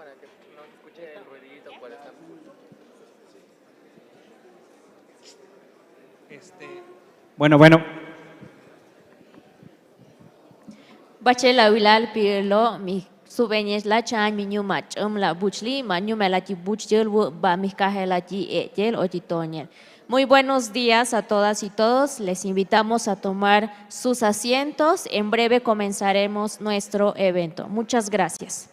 para que no se escuche el ruidito por estar. Bueno, bueno. Bachela wilal pirlo mi subeñes la chan mi ñuma la buchli ma ñuma la ti buchel ba mi la ti etel o titoñel. Muy buenos días a todas y todos. Les invitamos a tomar sus asientos. En breve comenzaremos nuestro evento. Muchas gracias.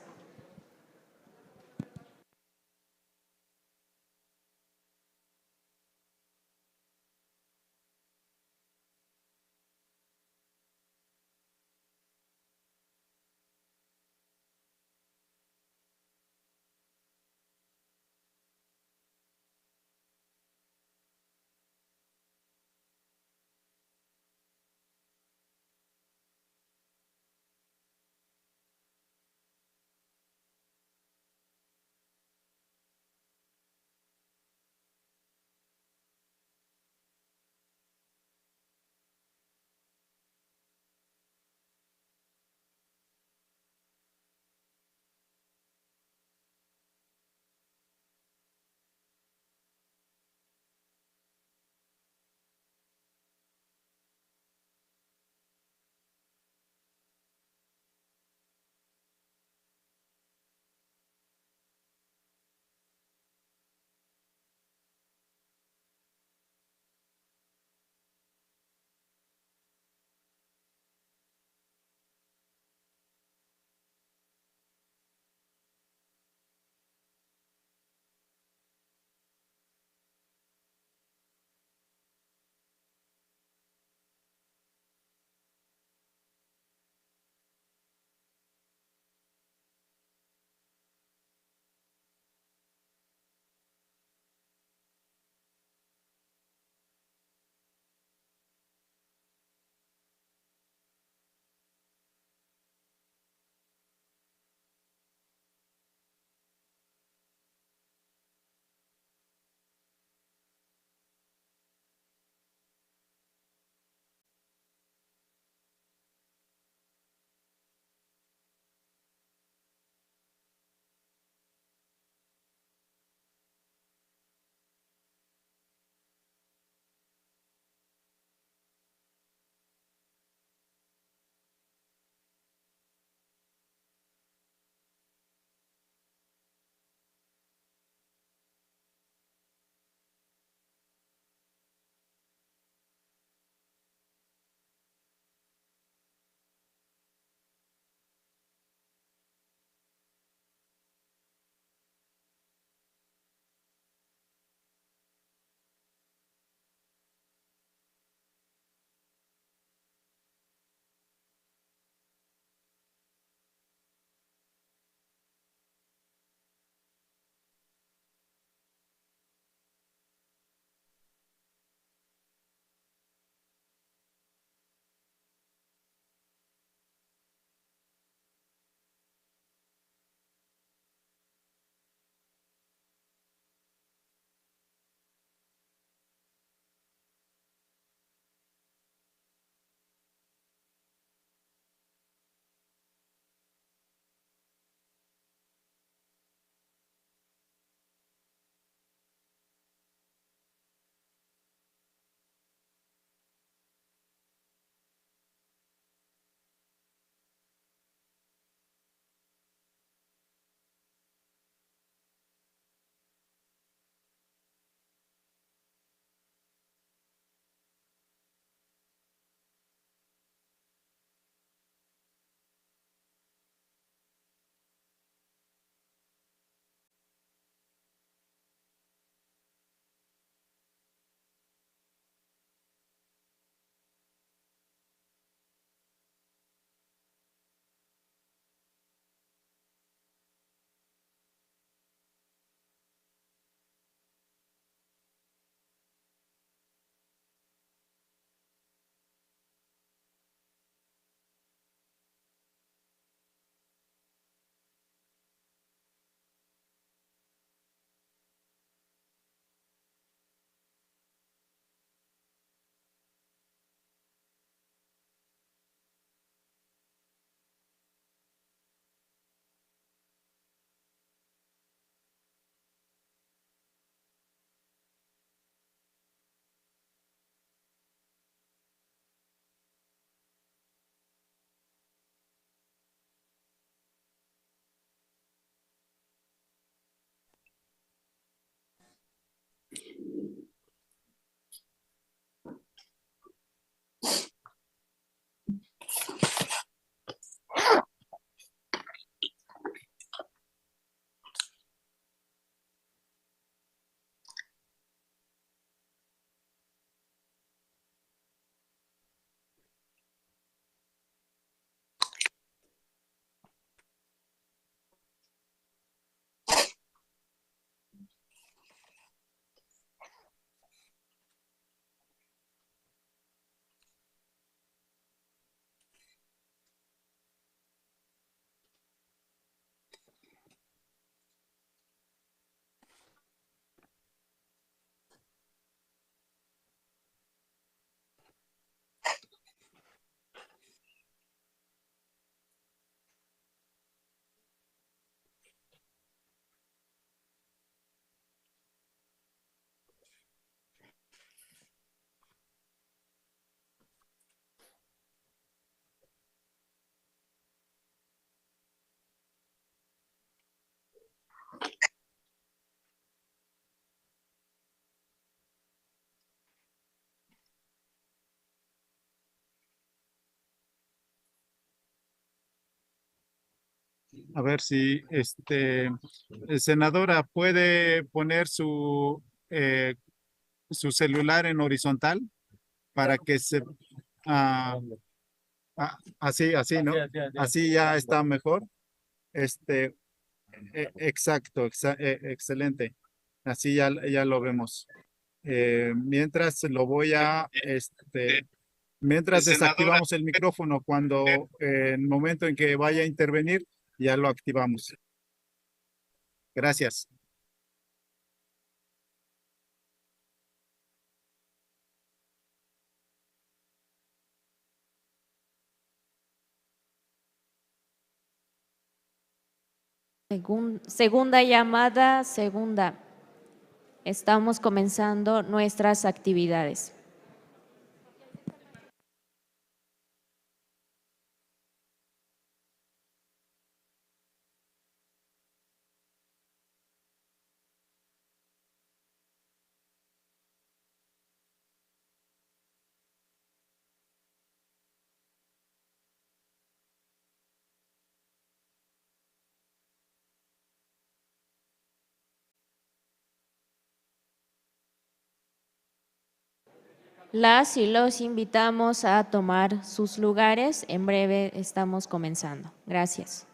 A ver si, senadora, ¿puede poner su celular en horizontal para que ah, así, ¿no? Así ya está mejor. Exacto, excelente. Así ya lo vemos. Mientras mientras desactivamos el micrófono, cuando en el momento en que vaya a intervenir, ya lo activamos. Gracias. Segunda llamada, segunda. Estamos comenzando nuestras actividades. Las y los invitamos a tomar sus lugares. En breve estamos comenzando. Gracias.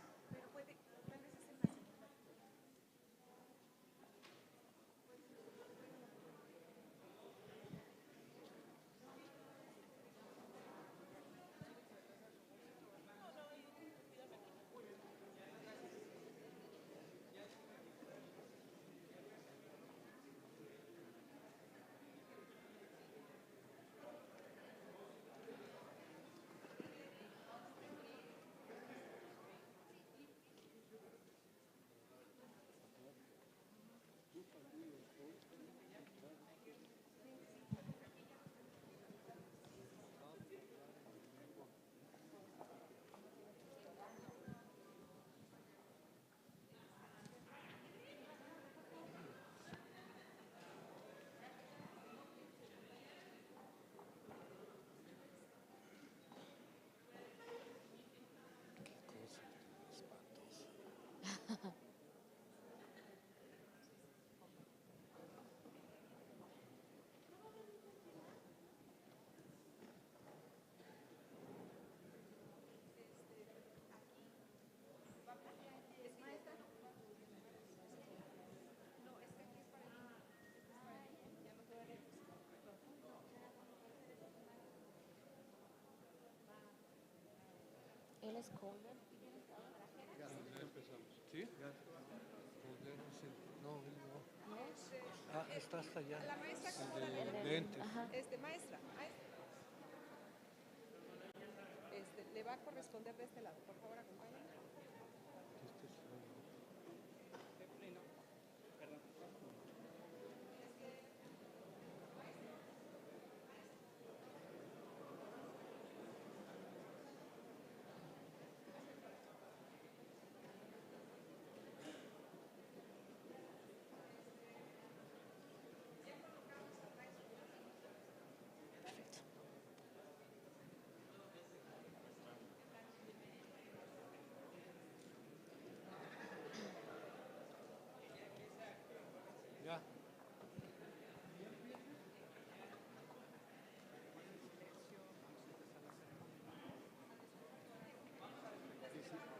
Él es Colbert. ¿Sí? No, él no. Ah, está hasta allá. La maestra El de lentes. maestra. Le va a corresponder de este lado. Por favor, acompáñenme. Ya.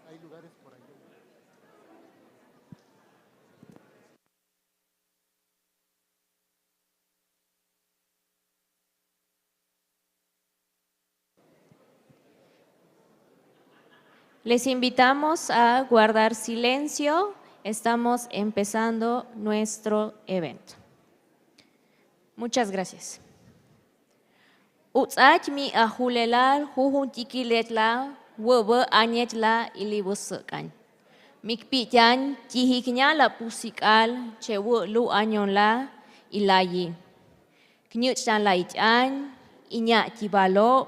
Hay lugares por ahí. Les invitamos a guardar silencio. Estamos empezando nuestro evento. Muchas gracias. Utsach mi ahulelal juhun tikiletla webe anyetla ilibusekan. Mikpijan tihiknya la pusikal chewu lu anyonla ilayi. Knyuchan la ichan inya tibalo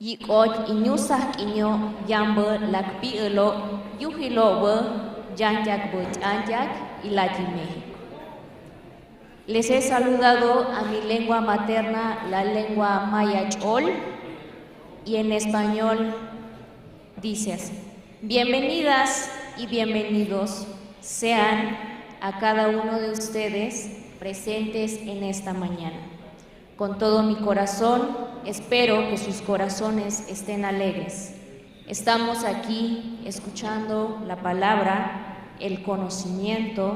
yikot inyusah inyo yambe lakpi elo yuhilo be janjak be janjak ilaji México. Les he saludado a mi lengua materna, la lengua maya chol, y en español dice así: bienvenidas y bienvenidos sean a cada uno de ustedes presentes en esta mañana. Con todo mi corazón, espero que sus corazones estén alegres. Estamos aquí escuchando la palabra, el conocimiento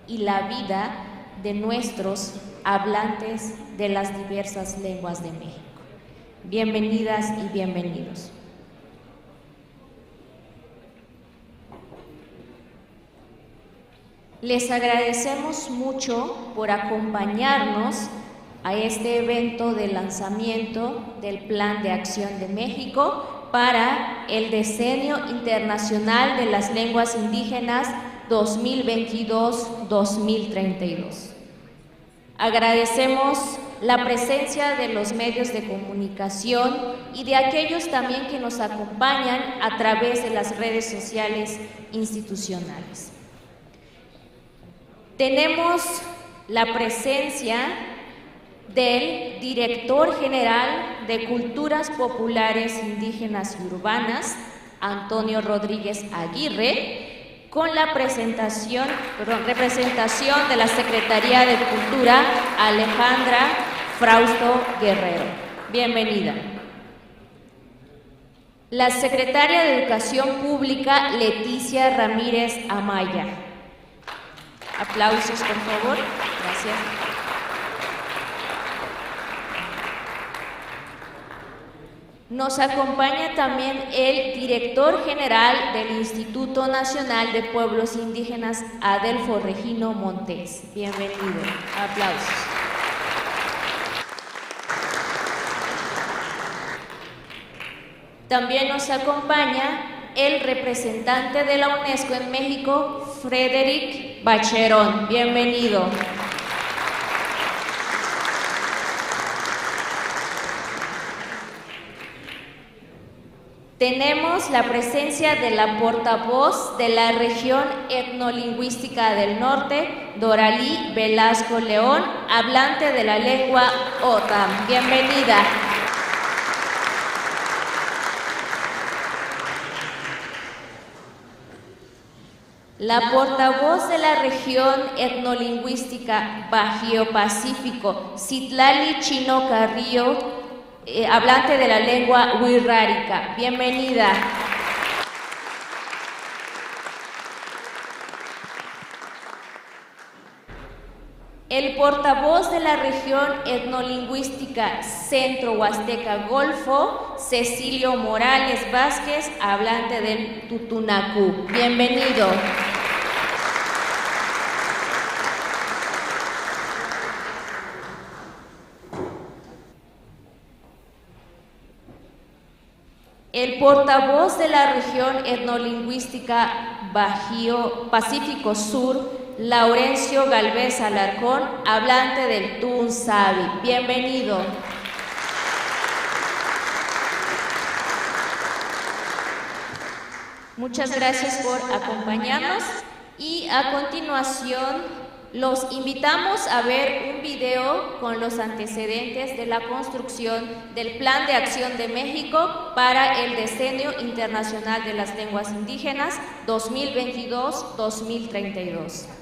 y la vida de nuestros hablantes de las diversas lenguas de México. Bienvenidas y bienvenidos. Les agradecemos mucho por acompañarnos a este evento de lanzamiento del Plan de Acción de México para el Decenio Internacional de las Lenguas Indígenas 2022-2032. Agradecemos la presencia de los medios de comunicación y de aquellos también que nos acompañan a través de las redes sociales institucionales. Tenemos la presencia del Director General de Culturas Populares Indígenas y Urbanas, Antonio Rodríguez Aguirre, con la representación de la Secretaría de Cultura, Alejandra Frausto Guerrero. Bienvenida. La Secretaria de Educación Pública, Leticia Ramírez Amaya. Aplausos, por favor. Gracias. Nos acompaña también el Director General del Instituto Nacional de Pueblos Indígenas, Adelfo Regino Montes. Bienvenido. Aplausos. También nos acompaña el representante de la UNESCO en México, Frédéric Bacherón. Bienvenido. Tenemos la presencia de la portavoz de la región etnolingüística del norte, Doralí Velasco León, hablante de la lengua Otam. Bienvenida. La portavoz de la región etnolingüística Bajío Pacífico, Citlali Chino Carrillo, hablante de la lengua wixárika. Bienvenida. El portavoz de la región etnolingüística Centro Huasteca Golfo, Cecilio Morales Vázquez, hablante del tutunacú. Bienvenido. El portavoz de la región etnolingüística Bajío Pacífico Sur, Laurencio Galvez Alarcón, hablante del Tunsavi. Bienvenido. Muchas gracias por acompañarnos y a continuación los invitamos a ver un video con los antecedentes de la construcción del Plan de Acción de México para el Decenio Internacional de las Lenguas Indígenas 2022-2032.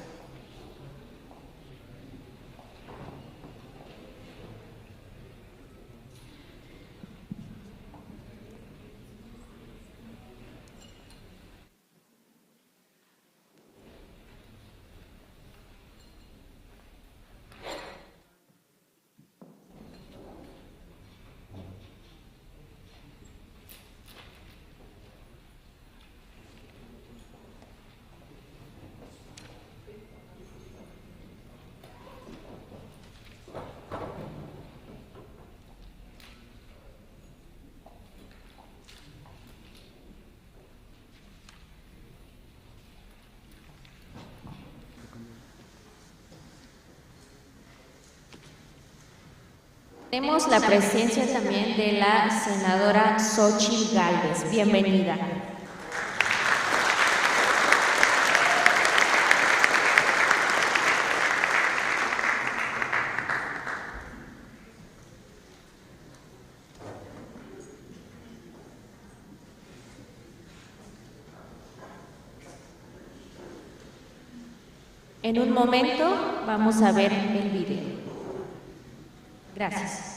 Tenemos la presencia también de la senadora Xóchitl Gálvez. Bienvenida. En un momento vamos a ver el video. Gracias.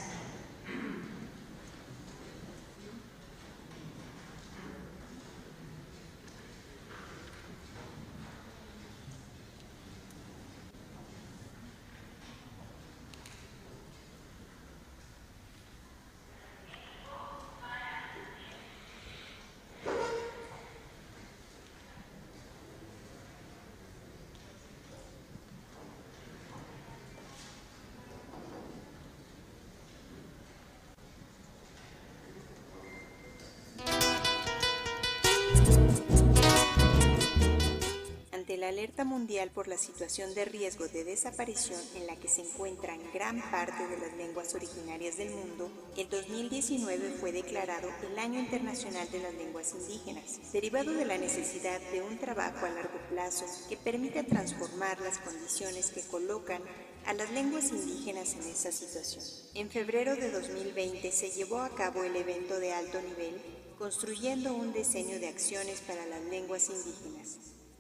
Ante la alerta mundial por la situación de riesgo de desaparición en la que se encuentran gran parte de las lenguas originarias del mundo, el 2019 fue declarado el Año Internacional de las Lenguas Indígenas, derivado de la necesidad de un trabajo a largo plazo que permita transformar las condiciones que colocan a las lenguas indígenas en esa situación. En febrero de 2020 se llevó a cabo el evento de alto nivel Construyendo un diseño de acciones para las lenguas indígenas,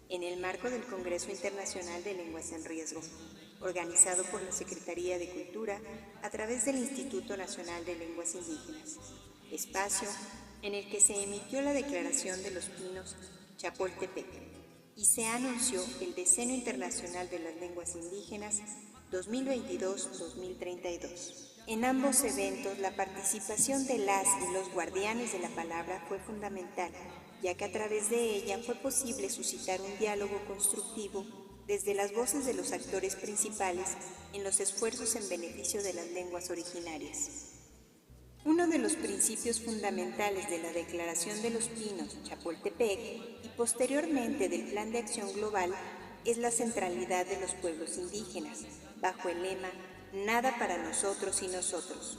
en el marco del Congreso Internacional de Lenguas en Riesgo, organizado por la Secretaría de Cultura a través del Instituto Nacional de Lenguas Indígenas, espacio en el que se emitió la Declaración de los Pinos Chapultepec y se anunció el Decenio Internacional de las Lenguas Indígenas 2022-2032. En ambos eventos, la participación de las y los guardianes de la palabra fue fundamental, ya que a través de ella fue posible suscitar un diálogo constructivo desde las voces de los actores principales en los esfuerzos en beneficio de las lenguas originarias. Uno de los principios fundamentales de la Declaración de los Pinos Chapultepec y posteriormente del Plan de Acción Global es la centralidad de los pueblos indígenas, bajo el lema Nada para nosotros y nosotros.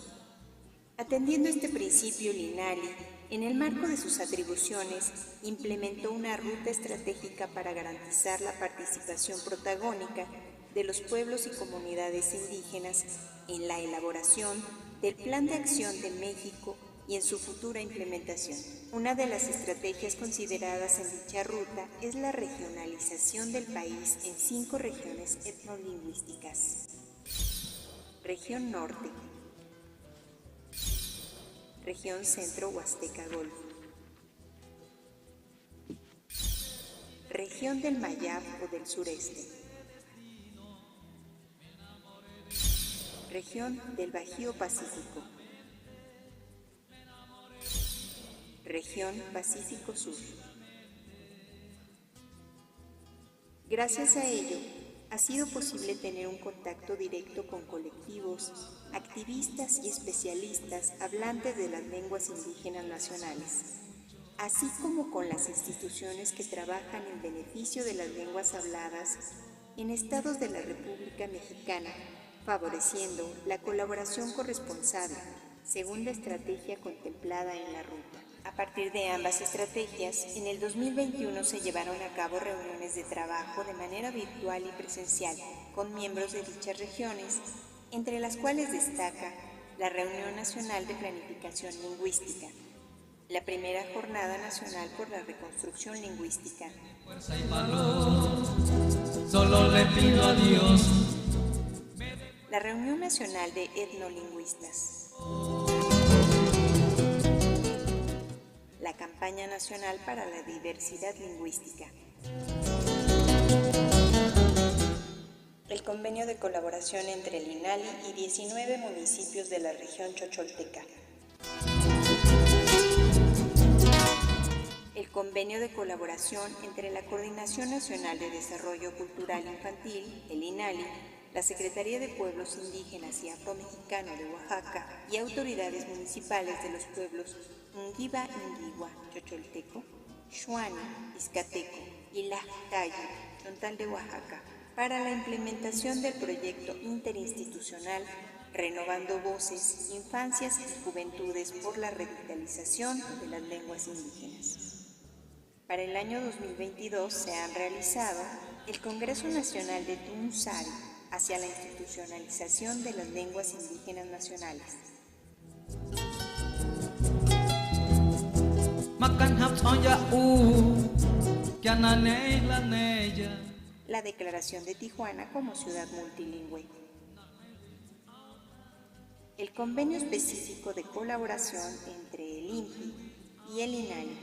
Atendiendo este principio, el INALI, en el marco de sus atribuciones, implementó una ruta estratégica para garantizar la participación protagónica de los pueblos y comunidades indígenas en la elaboración del Plan de Acción de México y en su futura implementación. Una de las estrategias consideradas en dicha ruta es la regionalización del país en 5 regiones etnolingüísticas. Región Norte, Región Centro Huasteca Golfo, Región del Mayab o del Sureste, Región del Bajío Pacífico, Región Pacífico Sur. Gracias a ello, ha sido posible tener un contacto directo con colectivos, activistas y especialistas hablantes de las lenguas indígenas nacionales, así como con las instituciones que trabajan en beneficio de las lenguas habladas en estados de la República Mexicana, favoreciendo la colaboración corresponsable, según la estrategia contemplada en la ruta. A partir de ambas estrategias, en el 2021 se llevaron a cabo reuniones de trabajo de manera virtual y presencial con miembros de dichas regiones, entre las cuales destaca la Reunión Nacional de Planificación Lingüística, la primera Jornada Nacional por la Reconstrucción Lingüística, Fuerza y valor, solo le pido a Dios. La Reunión Nacional de Etnolingüistas, la Campaña Nacional para la Diversidad Lingüística, el convenio de colaboración entre el INALI y 19 municipios de la región Chocholteca, el convenio de colaboración entre la Coordinación Nacional de Desarrollo Cultural Infantil, el INALI, la Secretaría de Pueblos Indígenas y Afromexicanos de Oaxaca y autoridades municipales de los pueblos Ungiva Inguigua, Chocholteco, Xuani, Izcateco y Lajtayo, Chontal de Oaxaca, para la implementación del proyecto interinstitucional Renovando Voces, Infancias y Juventudes por la Revitalización de las Lenguas Indígenas. Para el año 2022 se han realizado el Congreso Nacional de Tumusari hacia la institucionalización de las lenguas indígenas nacionales, la Declaración de Tijuana como ciudad multilingüe. El convenio específico de colaboración entre el INPI y el INALI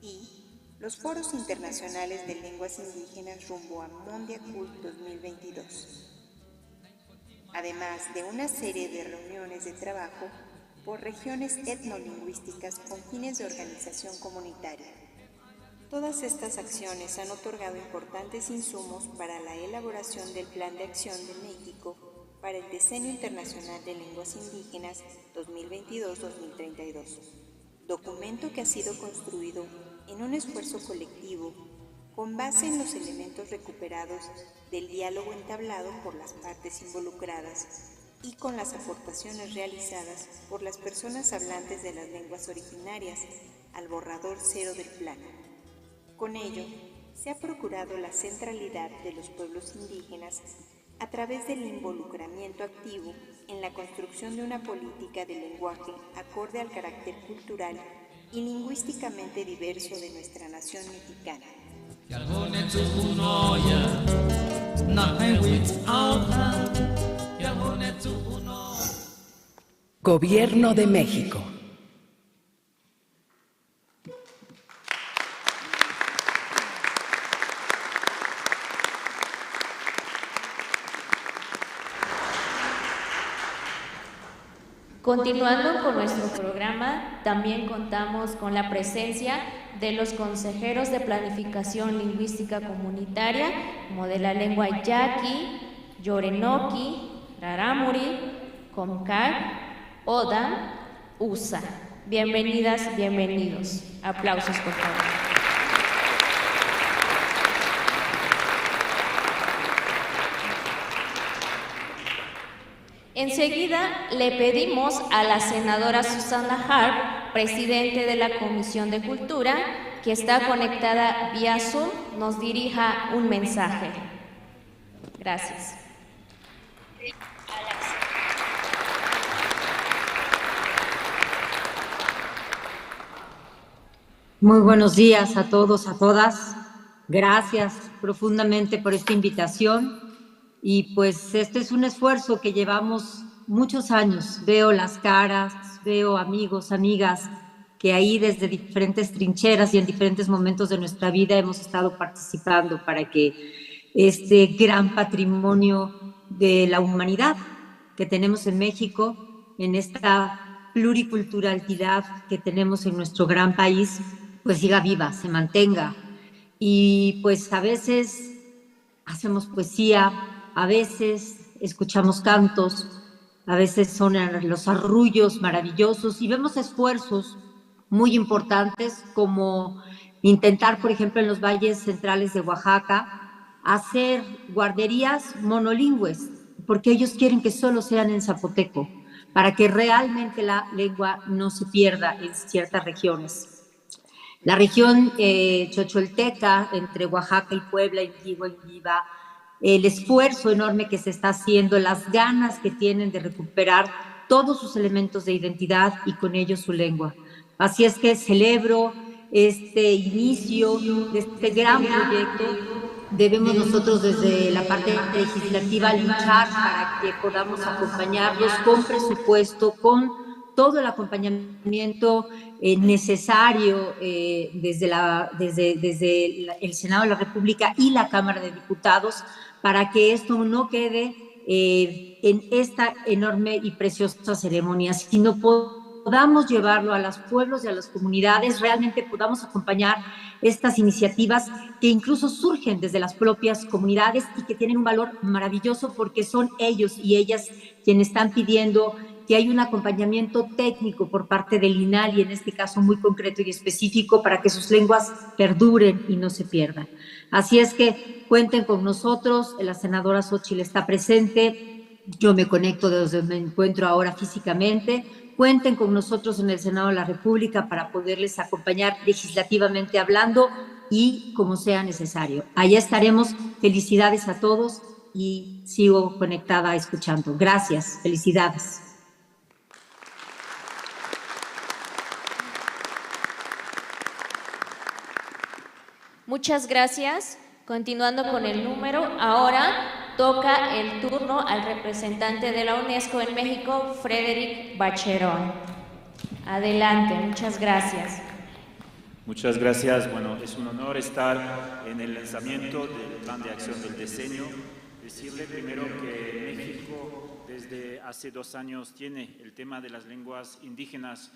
y los foros internacionales de lenguas indígenas rumbo a Mondiacult 2022, además de una serie de reuniones de trabajo por regiones etnolingüísticas con fines de organización comunitaria. Todas estas acciones han otorgado importantes insumos para la elaboración del Plan de Acción de México para el Decenio Internacional de Lenguas Indígenas 2022-2032, documento que ha sido construido en un esfuerzo colectivo con base en los elementos recuperados del diálogo entablado por las partes involucradas y con las aportaciones realizadas por las personas hablantes de las lenguas originarias al borrador cero del plan. Con ello, se ha procurado la centralidad de los pueblos indígenas a través del involucramiento activo en la construcción de una política de lenguaje acorde al carácter cultural y lingüísticamente diverso de nuestra nación mexicana. Gobierno de México. Continuando con nuestro programa, también contamos con la presencia de los consejeros de planificación lingüística comunitaria, como de la lengua yaqui, yorenoqui, rarámuri, comcar, oda, usa. Bienvenidas, bienvenidos. Aplausos, por favor. Enseguida le pedimos a la senadora Susana Harp, presidente de la Comisión de Cultura, que está conectada vía Zoom, nos dirija un mensaje. Gracias. Muy buenos días a todos, a todas. Gracias profundamente por esta invitación. Y pues este es un esfuerzo que llevamos muchos años. Veo las caras, veo amigos, amigas, que ahí desde diferentes trincheras y en diferentes momentos de nuestra vida hemos estado participando para que este gran patrimonio de la humanidad que tenemos en México, en esta pluriculturalidad que tenemos en nuestro gran país, pues siga viva, se mantenga. Y pues a veces hacemos poesía, a veces escuchamos cantos, a veces son los arrullos maravillosos y vemos esfuerzos muy importantes como intentar, por ejemplo, en los valles centrales de Oaxaca, hacer guarderías monolingües, porque ellos quieren que solo sean en zapoteco, para que realmente la lengua no se pierda en ciertas regiones. La región chocholteca, entre Oaxaca y Puebla, Intigua y Viva, el esfuerzo enorme que se está haciendo, las ganas que tienen de recuperar todos sus elementos de identidad y con ellos su lengua. Así es que celebro este inicio de este gran proyecto. Debemos nosotros desde la parte legislativa luchar para que podamos acompañarlos con presupuesto, con todo el acompañamiento necesario desde el Senado de la República y la Cámara de Diputados para que esto no quede en esta enorme y preciosa ceremonia, sino podamos llevarlo a los pueblos y a las comunidades, realmente podamos acompañar estas iniciativas que incluso surgen desde las propias comunidades y que tienen un valor maravilloso porque son ellos y ellas quienes están pidiendo que hay un acompañamiento técnico por parte del INALI, en este caso muy concreto y específico, para que sus lenguas perduren y no se pierdan. Así es que cuenten con nosotros, la senadora Xóchitl está presente, yo me conecto desde donde me encuentro ahora físicamente, cuenten con nosotros en el Senado de la República para poderles acompañar legislativamente hablando y como sea necesario. Allá estaremos, felicidades a todos y sigo conectada escuchando. Gracias, felicidades. Muchas gracias. Continuando con el número, ahora toca el turno al representante de la UNESCO en México, Frédéric Bacheron. Adelante, muchas gracias. Muchas gracias. Bueno, es un honor estar en el lanzamiento del Plan de Acción del Diseño. Decirle primero que México desde hace 2 años tiene el tema de las lenguas indígenas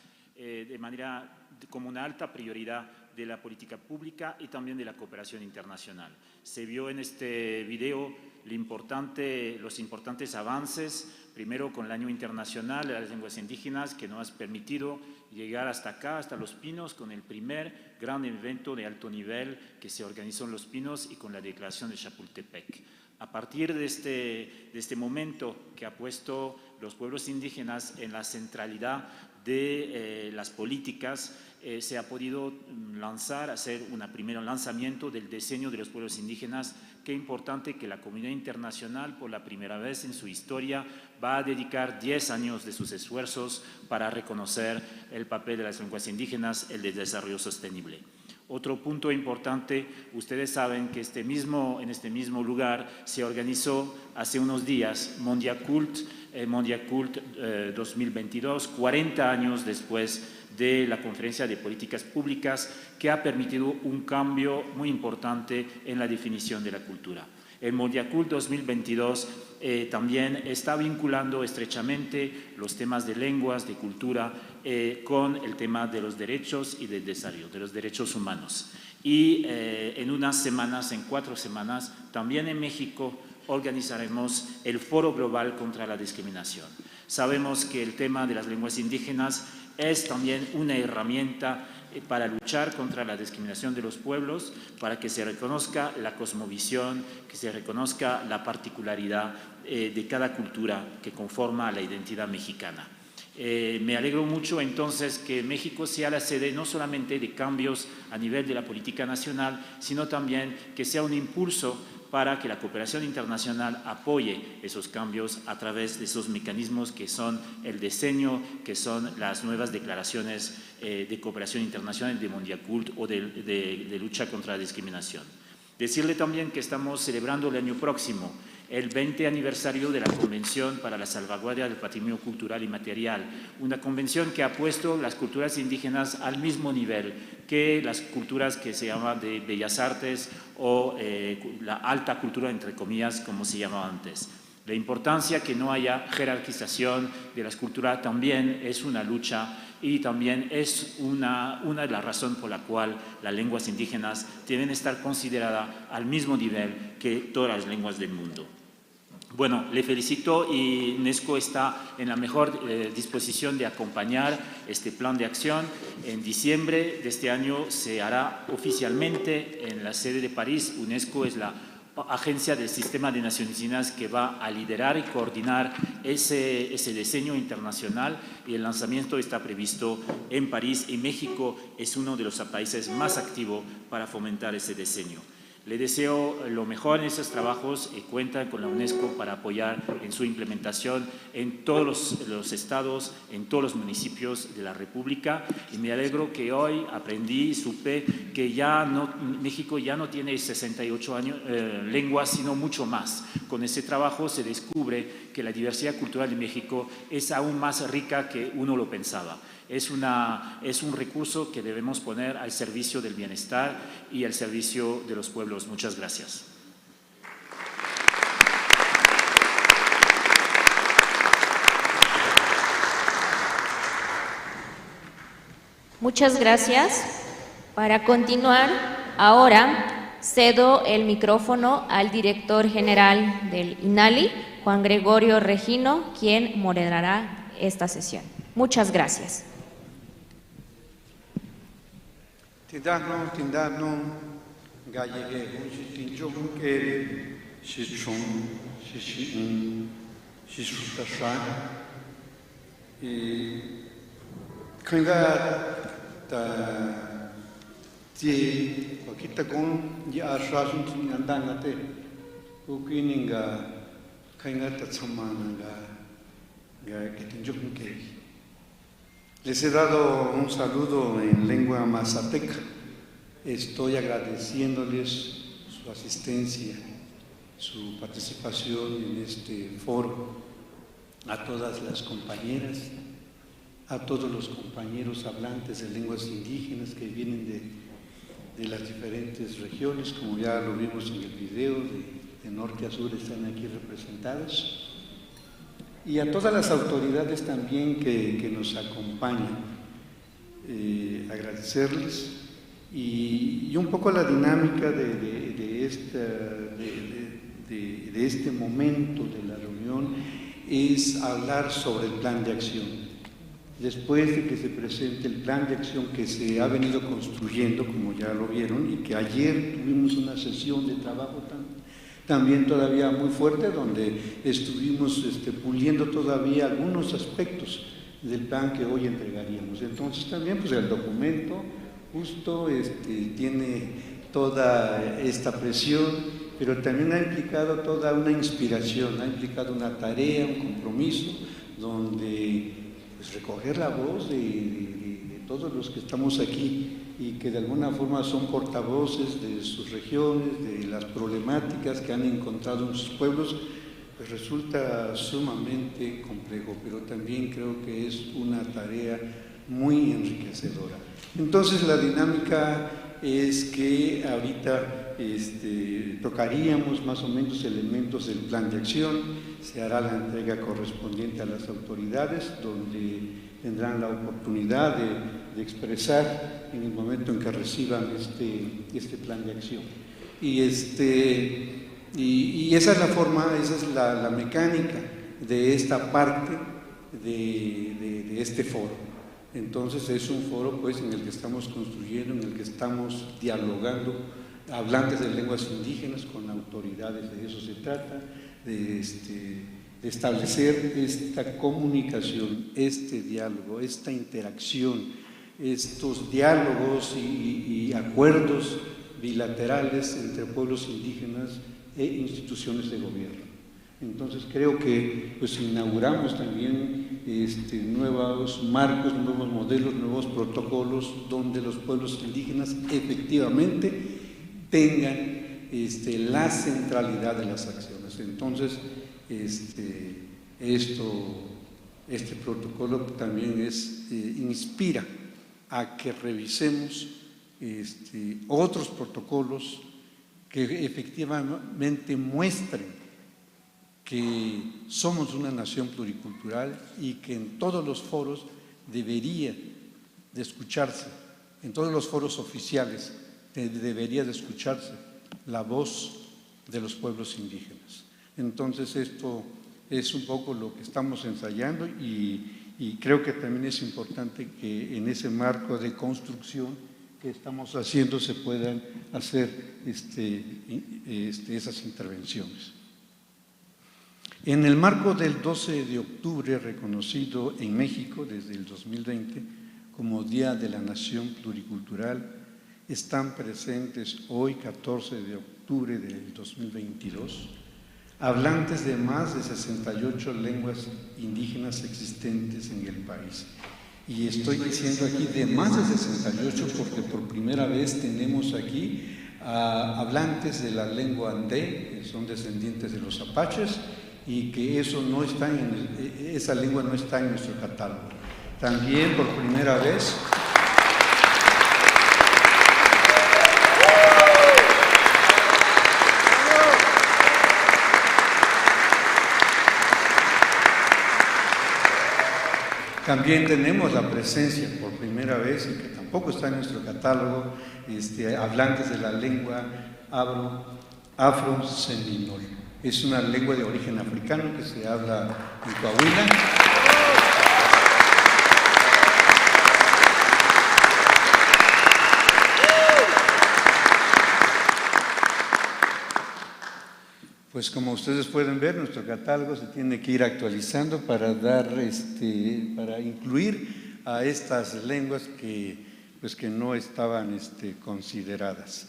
como una alta prioridad de la política pública y también de la cooperación internacional. Se vio en este video los importantes avances, primero con el Año Internacional de las Lenguas Indígenas, que nos ha permitido llegar hasta acá, hasta Los Pinos, con el primer gran evento de alto nivel que se organizó en Los Pinos y con la Declaración de Chapultepec. A partir de este momento que ha puesto los pueblos indígenas en la centralidad de las políticas, se ha podido hacer un primer lanzamiento del diseño de los pueblos indígenas. Qué importante que la comunidad internacional, por la primera vez en su historia, va a dedicar 10 años de sus esfuerzos para reconocer el papel de las lenguas indígenas, el de desarrollo sostenible. Otro punto importante, ustedes saben que en este mismo lugar se organizó hace unos días Mondiacult 2022, 40 años después de la Conferencia de Políticas Públicas, que ha permitido un cambio muy importante en la definición de la cultura. El Mondiacult 2022 también está vinculando estrechamente los temas de lenguas, de cultura, con el tema de los derechos y del desarrollo, de los derechos humanos. Y en 4 semanas, también en México, organizaremos el Foro Global contra la Discriminación. Sabemos que el tema de las lenguas indígenas es también una herramienta para luchar contra la discriminación de los pueblos, para que se reconozca la cosmovisión, que se reconozca la particularidad de cada cultura que conforma la identidad mexicana. Me alegro mucho entonces que México sea la sede no solamente de cambios a nivel de la política nacional, sino también que sea un impulso para que la cooperación internacional apoye esos cambios a través de esos mecanismos que son el diseño, que son las nuevas declaraciones de cooperación internacional de Mondiacult o de lucha contra la discriminación. Decirle también que estamos celebrando el año próximo el 20 aniversario de la Convención para la Salvaguardia del Patrimonio Cultural y Material, una convención que ha puesto las culturas indígenas al mismo nivel que las culturas que se llaman de bellas artes o la alta cultura, entre comillas, como se llamaba antes. La importancia que no haya jerarquización de las culturas también es una lucha y también es una de las razones por la cual las lenguas indígenas deben estar consideradas al mismo nivel que todas las lenguas del mundo. Bueno, le felicito y UNESCO está en la mejor disposición de acompañar este plan de acción. En diciembre de este año se hará oficialmente en la sede de París. UNESCO es la agencia del Sistema de Naciones Unidas que va a liderar y coordinar ese diseño internacional, y el lanzamiento está previsto en París, y México es uno de los países más activos para fomentar ese diseño. Le deseo lo mejor en esos trabajos y cuenta con la UNESCO para apoyar en su implementación en todos los estados, en todos los municipios de la República. Y me alegro que hoy aprendí y supe que México ya no tiene 68 lenguas, sino mucho más. Con ese trabajo se descubre que la diversidad cultural de México es aún más rica que uno lo pensaba. Es un recurso que debemos poner al servicio del bienestar y al servicio de los pueblos. Muchas gracias. Muchas gracias. Para continuar, ahora cedo el micrófono al director general del INALI, Juan Gregorio Regino, quien moderará esta sesión. Muchas gracias. Tindano, Galle, Tinjung, Shichung, Shishin, Shishutasha, y Kanga, Ti, Okitagon, Ya Shashin, Andangate, Ukininga, Kanga Tatsamanga, Tinjung. Les he dado un saludo en lengua mazateca. Estoy agradeciéndoles su su asistencia, su participación en este foro, a todas las compañeras, a todos los compañeros hablantes de lenguas indígenas que vienen de las diferentes regiones, como ya lo vimos en el video, de norte a sur están aquí representados, y a todas las autoridades también que nos acompañan. Agradecerles y un poco la dinámica de este momento de la reunión es hablar sobre el plan de acción. Después de que se presente el plan de acción que se ha venido construyendo, como ya lo vieron, y que ayer tuvimos una sesión de trabajo también todavía muy fuerte, donde estuvimos puliendo todavía algunos aspectos del plan que hoy entregaríamos. Entonces también pues el documento justo tiene toda esta presión, pero también ha implicado toda una inspiración, ha implicado una tarea, un compromiso, donde pues, recoger la voz de todos los que estamos aquí y que de alguna forma son portavoces de sus regiones, de las problemáticas que han encontrado en sus pueblos, pues resulta sumamente complejo, pero también creo que es una tarea muy enriquecedora. Entonces la dinámica es que ahorita tocaríamos más o menos elementos del plan de acción, se hará la entrega correspondiente a las autoridades, donde tendrán la oportunidad de expresar en el momento en que reciban este plan de acción. Y esa es la forma, esa es la mecánica de esta parte de este foro. Entonces es un foro pues en el que estamos construyendo, en el que estamos dialogando, hablantes de lenguas indígenas con autoridades, de eso se trata, de establecer esta comunicación, este diálogo, esta interacción, estos diálogos y acuerdos bilaterales entre pueblos indígenas e instituciones de gobierno. Entonces creo que pues inauguramos también nuevos marcos, nuevos modelos, nuevos protocolos donde los pueblos indígenas efectivamente tengan la centralidad de las acciones. Entonces este protocolo también inspira a que revisemos otros protocolos que efectivamente muestren que somos una nación pluricultural y que en todos los foros debería de escucharse, en todos los foros oficiales debería de escucharse la voz de los pueblos indígenas. Entonces esto es un poco lo que estamos ensayando y creo que también es importante que en ese marco de construcción que estamos haciendo se puedan hacer esas intervenciones. En el marco del 12 de octubre, reconocido en México desde el 2020 como Día de la Nación Pluricultural, están presentes hoy, 14 de octubre del 2022, hablantes de más de 68 lenguas indígenas existentes en el país. Y estoy diciendo aquí de más de 68 porque por primera vez tenemos aquí a hablantes de la lengua andé, que son descendientes de los apaches, y que esa lengua no está en nuestro catálogo. También por primera vez también tenemos la presencia por primera vez, y que tampoco está en nuestro catálogo, hablantes de la lengua afro-seminole. Es una lengua de origen africano que se habla en Coahuila. Pues como ustedes pueden ver, nuestro catálogo se tiene que ir actualizando para para incluir a estas lenguas que no estaban consideradas.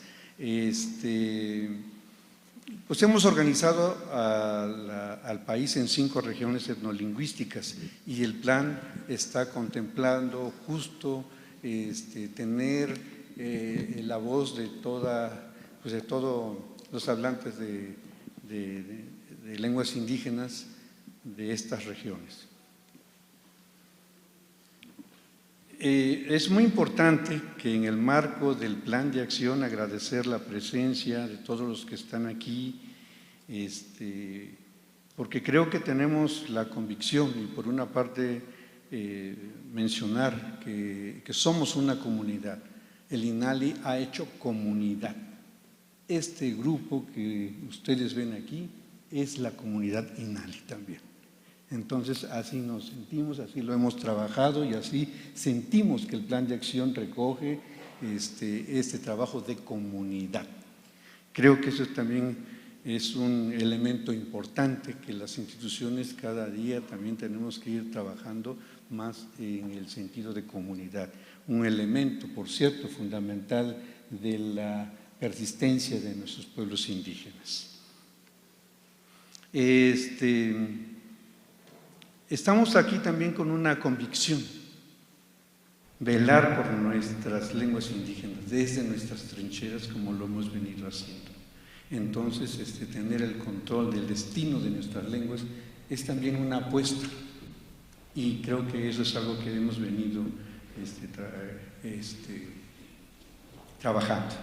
Pues hemos organizado al país en 5 regiones etnolingüísticas y el plan está contemplando justo tener la voz de todo los hablantes de lenguas indígenas de estas regiones. Es muy importante que en el marco del plan de acción agradecer la presencia de todos los que están aquí, porque creo que tenemos la convicción y por una parte mencionar que somos una comunidad. El INALI ha hecho comunidad. Este grupo que ustedes ven aquí es la comunidad INALI también. Entonces así nos sentimos, así lo hemos trabajado y así sentimos que el plan de acción recoge este trabajo de comunidad. Creo que eso también es un elemento importante que las instituciones cada día también tenemos que ir trabajando más en el sentido de comunidad. Un elemento, por cierto, fundamental de la persistencia de nuestros pueblos indígenas. Estamos aquí también con una convicción, velar por nuestras lenguas indígenas, desde nuestras trincheras, como lo hemos venido haciendo. Entonces, tener el control del destino de nuestras lenguas es también una apuesta, y creo que eso es algo que hemos venido trabajando.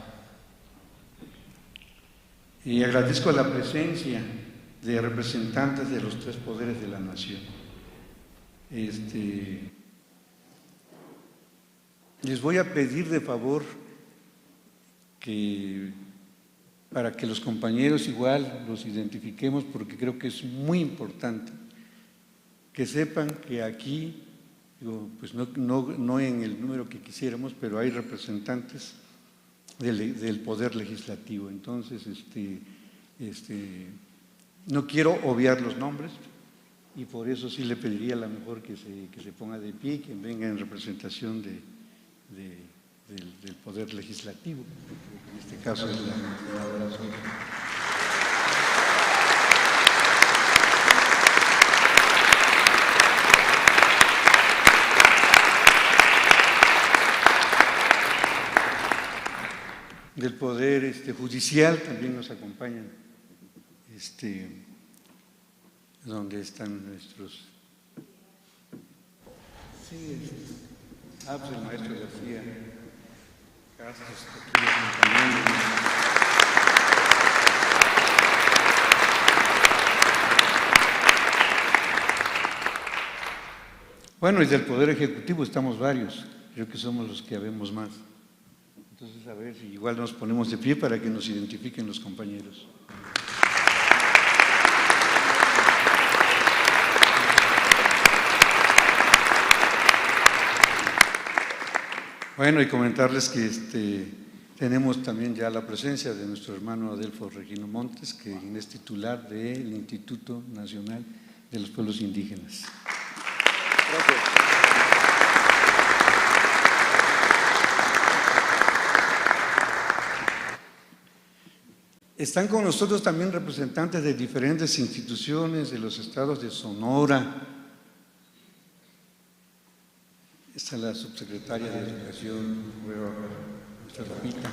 Y agradezco la presencia de representantes de los tres poderes de la nación. Les voy a pedir de favor que para que los compañeros igual los identifiquemos, porque creo que es muy importante que sepan que aquí, pues no en el número que quisiéramos, pero hay representantes del Poder Legislativo. Entonces, no quiero obviar los nombres y por eso sí le pediría a lo mejor que se ponga de pie, quien venga en representación del Poder Legislativo, en este caso es la oración. Del Poder Judicial también nos acompañan, donde están nuestros… Sí, pues el maestro García Castro aquí acompañándonos. Bueno, y del Poder Ejecutivo estamos varios, creo que somos los que habemos más. Entonces, a ver si igual nos ponemos de pie para que nos identifiquen los compañeros. Bueno, y comentarles que tenemos también ya la presencia de nuestro hermano Adelfo Regino Montes, que es titular del Instituto Nacional de los Pueblos Indígenas. Gracias. Están con nosotros también representantes de diferentes instituciones de los estados de Sonora. Está la subsecretaria de Educación, nuestra Lupita.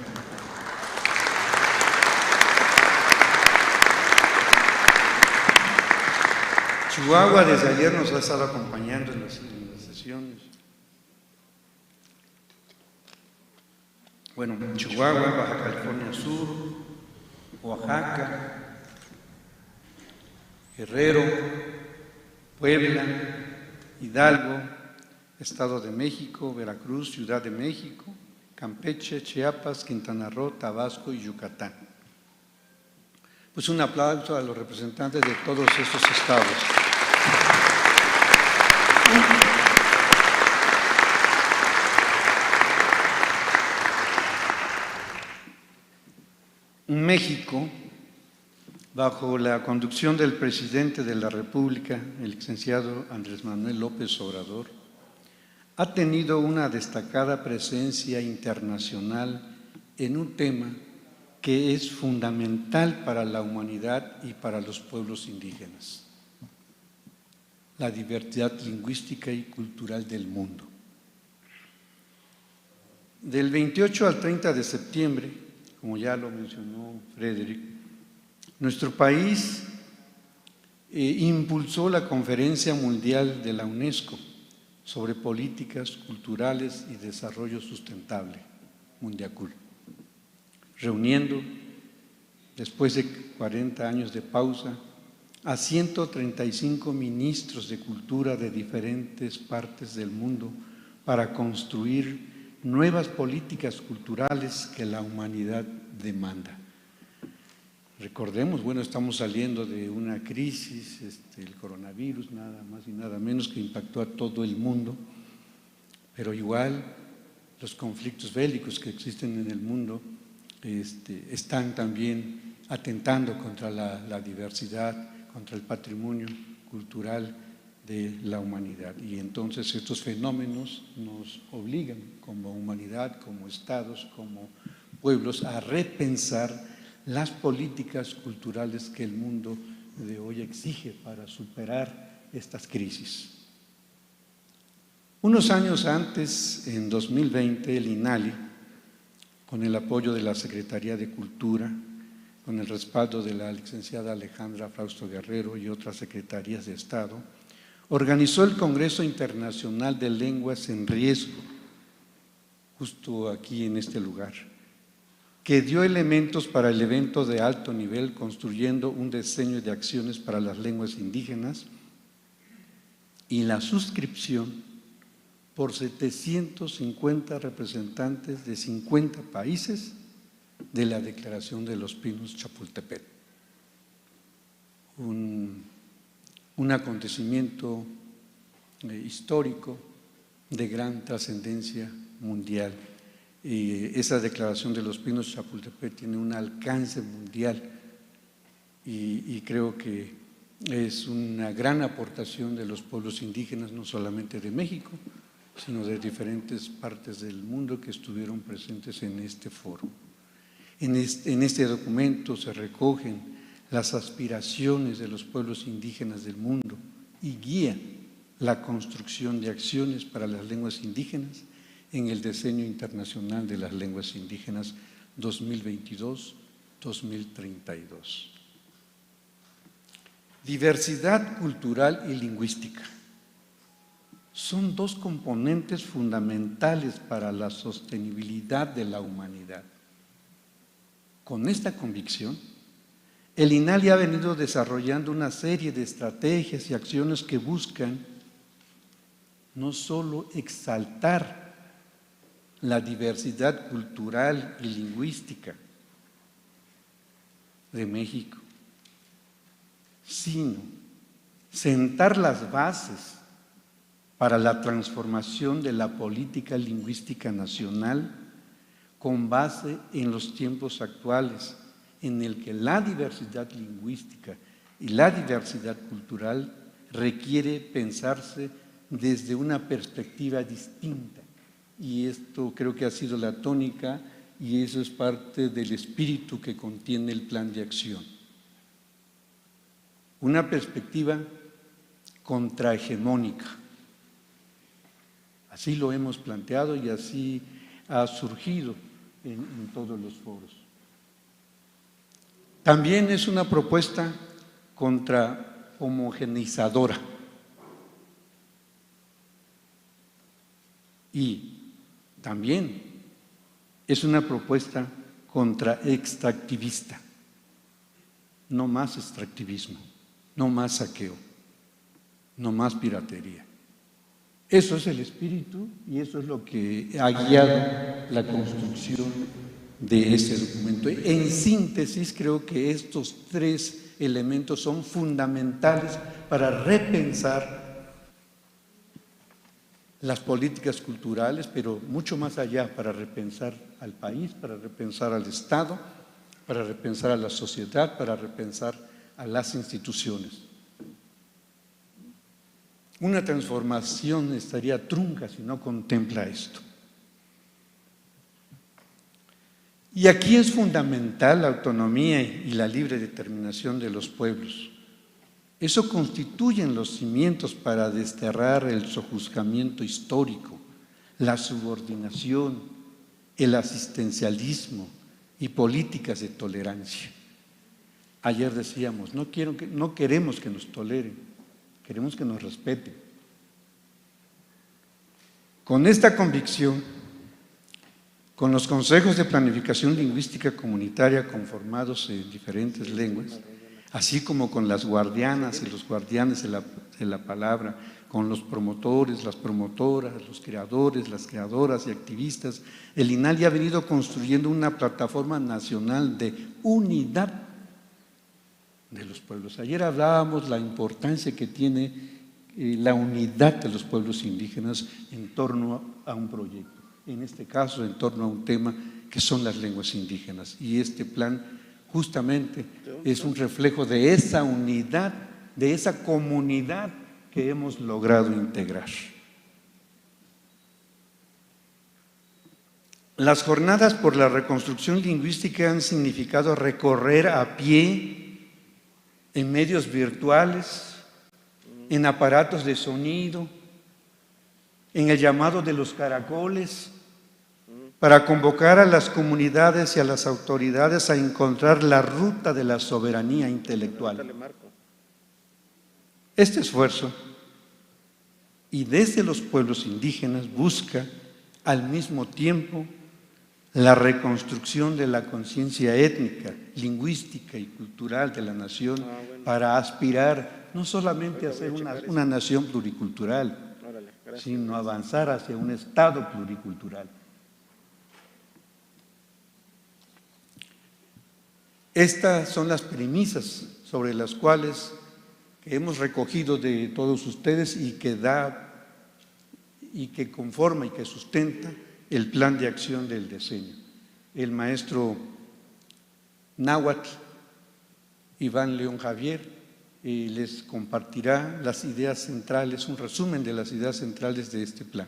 Chihuahua desde ayer nos ha estado acompañando en las sesiones. Bueno, Chihuahua, Baja California Sur, Oaxaca, Guerrero, Puebla, Hidalgo, Estado de México, Veracruz, Ciudad de México, Campeche, Chiapas, Quintana Roo, Tabasco y Yucatán. Pues un aplauso a los representantes de todos estos estados. México, bajo la conducción del presidente de la República, el licenciado Andrés Manuel López Obrador, ha tenido una destacada presencia internacional en un tema que es fundamental para la humanidad y para los pueblos indígenas: la diversidad lingüística y cultural del mundo. Del 28 al 30 de septiembre, como ya lo mencionó Frederick, Nuestro país impulsó la Conferencia Mundial de la UNESCO sobre políticas culturales y desarrollo sustentable, Mundiacul, reuniendo, después de 40 años de pausa, a 135 ministros de cultura de diferentes partes del mundo para construir nuevas políticas culturales que la humanidad demanda. Recordemos, bueno, estamos saliendo de una crisis, el coronavirus, nada más y nada menos, que impactó a todo el mundo, pero igual los conflictos bélicos que existen en el mundo están también atentando contra la diversidad, contra el patrimonio cultural de la humanidad. Y entonces estos fenómenos nos obligan como humanidad, como estados, como pueblos, a repensar las políticas culturales que el mundo de hoy exige para superar estas crisis. Unos años antes, en 2020, el INALI, con el apoyo de la Secretaría de Cultura, con el respaldo de la licenciada Alejandra Frausto Guerrero y otras secretarías de Estado, organizó el Congreso Internacional de Lenguas en Riesgo, justo aquí en este lugar, que dio elementos para el evento de alto nivel, construyendo un diseño de acciones para las lenguas indígenas y la suscripción por 750 representantes de 50 países de la Declaración de los Pinos Chapultepec. Un acontecimiento histórico de gran trascendencia mundial. Y esa Declaración de los Pinos Chapultepec tiene un alcance mundial y creo que es una gran aportación de los pueblos indígenas, no solamente de México, sino de diferentes partes del mundo que estuvieron presentes en este foro. En este documento se recogen las aspiraciones de los pueblos indígenas del mundo y guía la construcción de acciones para las lenguas indígenas en el Diseño Internacional de las Lenguas Indígenas 2022-2032. Diversidad cultural y lingüística son dos componentes fundamentales para la sostenibilidad de la humanidad. Con esta convicción, el INALI ha venido desarrollando una serie de estrategias y acciones que buscan no solo exaltar la diversidad cultural y lingüística de México, sino sentar las bases para la transformación de la política lingüística nacional con base en los tiempos actuales, en el que la diversidad lingüística y la diversidad cultural requiere pensarse desde una perspectiva distinta. Y esto creo que ha sido la tónica y eso es parte del espíritu que contiene el plan de acción. Una perspectiva contrahegemónica. Así lo hemos planteado y así ha surgido en todos los foros. También es una propuesta contra homogeneizadora y también es una propuesta contra extractivista. No más extractivismo, no más saqueo, no más piratería. Eso es el espíritu y eso es lo que ha guiado la construcción de este documento. En síntesis, creo que estos tres elementos son fundamentales para repensar las políticas culturales, pero mucho más allá, para repensar al país, para repensar al Estado, para repensar a la sociedad, para repensar a las instituciones. Una transformación estaría trunca si no contempla esto. Y aquí es fundamental la autonomía y la libre determinación de los pueblos. Eso constituyen los cimientos para desterrar el sojuzgamiento histórico, la subordinación, el asistencialismo y políticas de tolerancia. Ayer decíamos, no queremos que nos toleren, queremos que nos respeten. Con esta convicción, con los consejos de planificación lingüística comunitaria conformados en diferentes lenguas, así como con las guardianas y los guardianes de la palabra, con los promotores, las promotoras, los creadores, las creadoras y activistas, el INALI ha venido construyendo una plataforma nacional de unidad de los pueblos. Ayer hablábamos la importancia que tiene la unidad de los pueblos indígenas en torno a un proyecto, en este caso en torno a un tema que son las lenguas indígenas, y este plan justamente es un reflejo de esa unidad, de esa comunidad que hemos logrado integrar. Las jornadas por la reconstrucción lingüística han significado recorrer a pie en medios virtuales, en aparatos de sonido, en el llamado de los caracoles, para convocar a las comunidades y a las autoridades a encontrar la ruta de la soberanía intelectual. Este esfuerzo, y desde los pueblos indígenas, busca al mismo tiempo la reconstrucción de la conciencia étnica, lingüística y cultural de la nación para aspirar no solamente a ser una nación pluricultural, sino avanzar hacia un Estado pluricultural. Estas son las premisas sobre las cuales hemos recogido de todos ustedes y que conforma y que sustenta el plan de acción del decenio. El maestro náhuatl Iván León Javier les compartirá las ideas centrales, un resumen de las ideas centrales de este plan.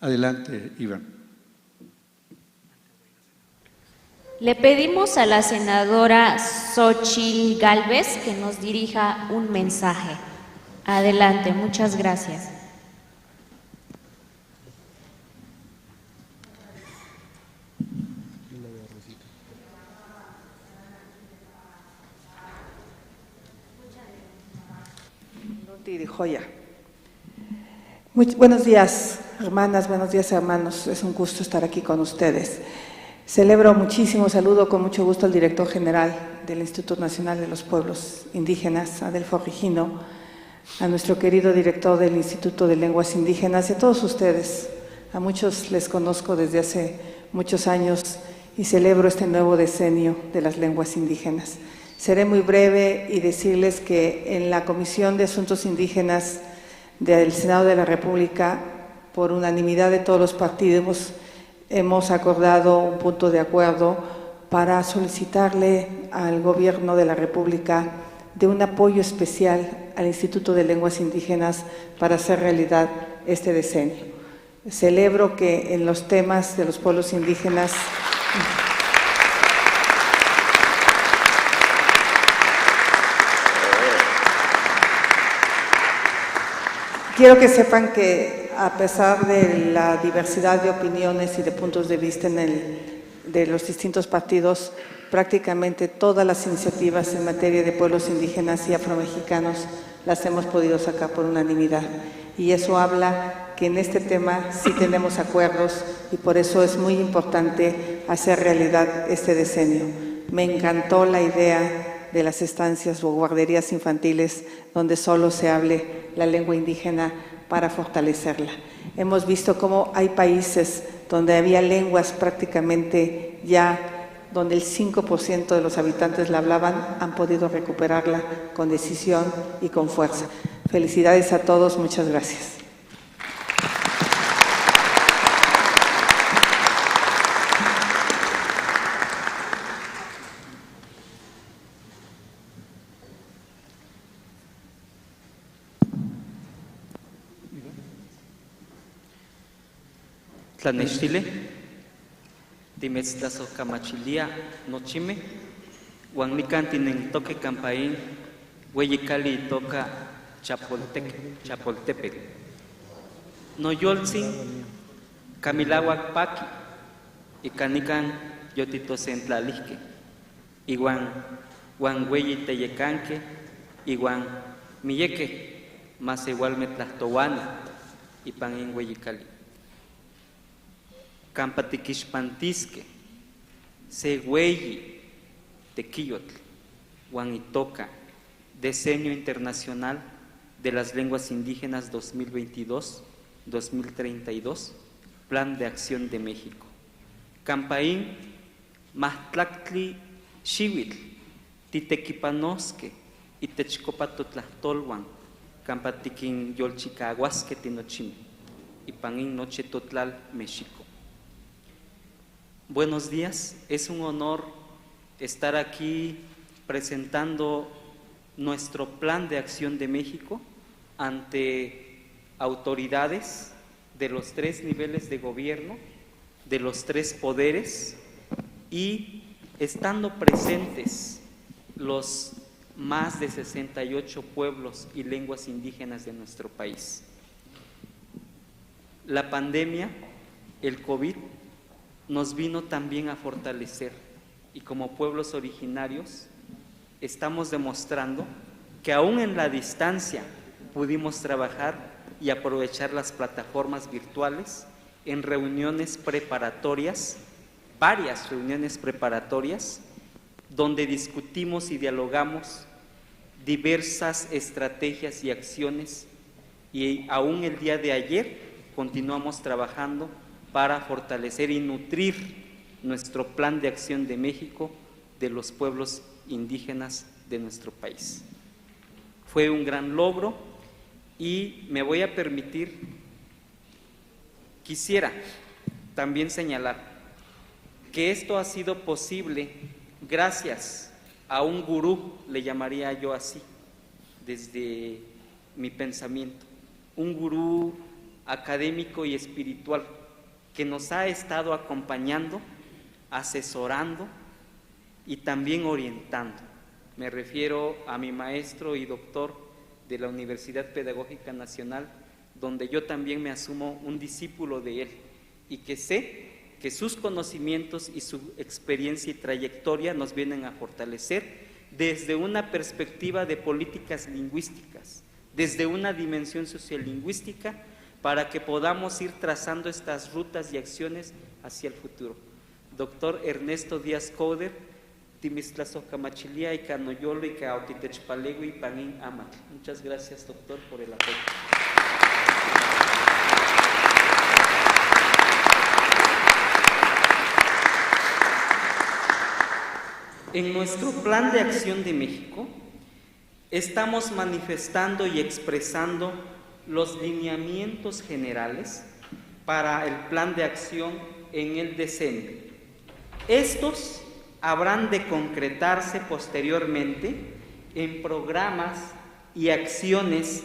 Adelante, Iván. Le pedimos a la senadora Xochitl Gálvez que nos dirija un mensaje. Adelante, muchas gracias. Buenos días, hermanas, buenos días, hermanos. Es un gusto estar aquí con ustedes. Celebro muchísimo, saludo con mucho gusto al director general del Instituto Nacional de los Pueblos Indígenas, Adelfo Regino, a nuestro querido director del Instituto de Lenguas Indígenas y a todos ustedes. A muchos les conozco desde hace muchos años y celebro este nuevo decenio de las lenguas indígenas. Seré muy breve y decirles que en la Comisión de Asuntos Indígenas del Senado de la República, por unanimidad de todos los partidos, hemos acordado un punto de acuerdo para solicitarle al Gobierno de la República de un apoyo especial al Instituto de Lenguas Indígenas para hacer realidad este decenio. Celebro que en los temas de los pueblos indígenas quiero que sepan que a pesar de la diversidad de opiniones y de puntos de vista de los distintos partidos, prácticamente todas las iniciativas en materia de pueblos indígenas y afromexicanos las hemos podido sacar por unanimidad. Y eso habla que en este tema sí tenemos acuerdos y por eso es muy importante hacer realidad este decenio. Me encantó la idea de las estancias o guarderías infantiles donde solo se hable la lengua indígena para fortalecerla. Hemos visto cómo hay países donde había lenguas prácticamente ya, donde el 5% de los habitantes la hablaban, han podido recuperarla con decisión y con fuerza. Felicidades a todos, muchas gracias. Tlanextile, timetztlazo camachilia nochime, huannican tienen toque campaín, hueyicali toca Chapoltepec. Noyoltzin, Camilahuac Paqui, y canican yotito centlalihque, iguan Juan Hueyi Teyecanque y Juan Milleque, más igual Metlactohuani y Pan en Hueyicali. Campatiquixpantisque, se Hueyi Tequillotl, Juan Itoca, Diseño Internacional de las Lenguas Indígenas 2022-2032, Plan de Acción de México. Campaín, Mahtlactli Xihuitl, Titequipanosque, Itechcopatotlastolhuan, Campatiquin Yolchicahuasque Tinochim, y Panín Noche Totlal, México. Buenos días, es un honor estar aquí presentando nuestro Plan de Acción de México ante autoridades de los 3 niveles de gobierno, de los 3 poderes y estando presentes los más de 68 pueblos y lenguas indígenas de nuestro país. La pandemia, el COVID, nos vino también a fortalecer y como pueblos originarios estamos demostrando que aún en la distancia pudimos trabajar y aprovechar las plataformas virtuales en reuniones preparatorias, varias reuniones preparatorias, donde discutimos y dialogamos diversas estrategias y acciones y aún el día de ayer continuamos trabajando para fortalecer y nutrir nuestro Plan de Acción de México de los pueblos indígenas de nuestro país. Fue un gran logro y me voy a permitir, quisiera también señalar que esto ha sido posible gracias a un gurú, le llamaría yo así, desde mi pensamiento, un gurú académico y espiritual que nos ha estado acompañando, asesorando y también orientando. Me refiero a mi maestro y doctor de la Universidad Pedagógica Nacional, donde yo también me asumo un discípulo de él y que sé que sus conocimientos y su experiencia y trayectoria nos vienen a fortalecer desde una perspectiva de políticas lingüísticas, desde una dimensión sociolingüística, para que podamos ir trazando estas rutas y acciones hacia el futuro. Doctor Ernesto Díaz Couder, Timistlazohcamachilia y Canoyolo y Cautitechpalego y Panín Amat. Muchas gracias, doctor, por el apoyo. En nuestro Plan de Acción de México estamos manifestando y expresando los lineamientos generales para el Plan de Acción en el decenio. Estos habrán de concretarse posteriormente en programas y acciones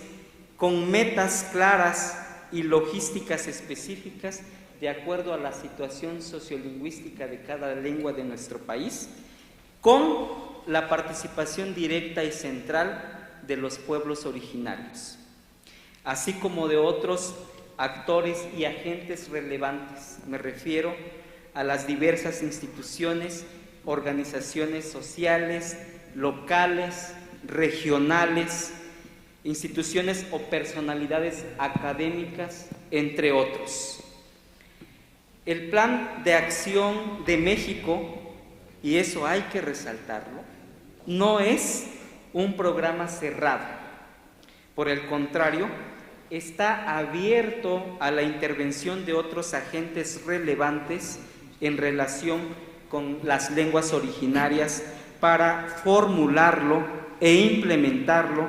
con metas claras y logísticas específicas de acuerdo a la situación sociolingüística de cada lengua de nuestro país, con la participación directa y central de los pueblos originarios, así como de otros actores y agentes relevantes. Me refiero a las diversas instituciones, organizaciones sociales, locales, regionales, instituciones o personalidades académicas, entre otros. El Plan de Acción de México, y eso hay que resaltarlo, no es un programa cerrado. Por el contrario, está abierto a la intervención de otros agentes relevantes en relación con las lenguas originarias para formularlo e implementarlo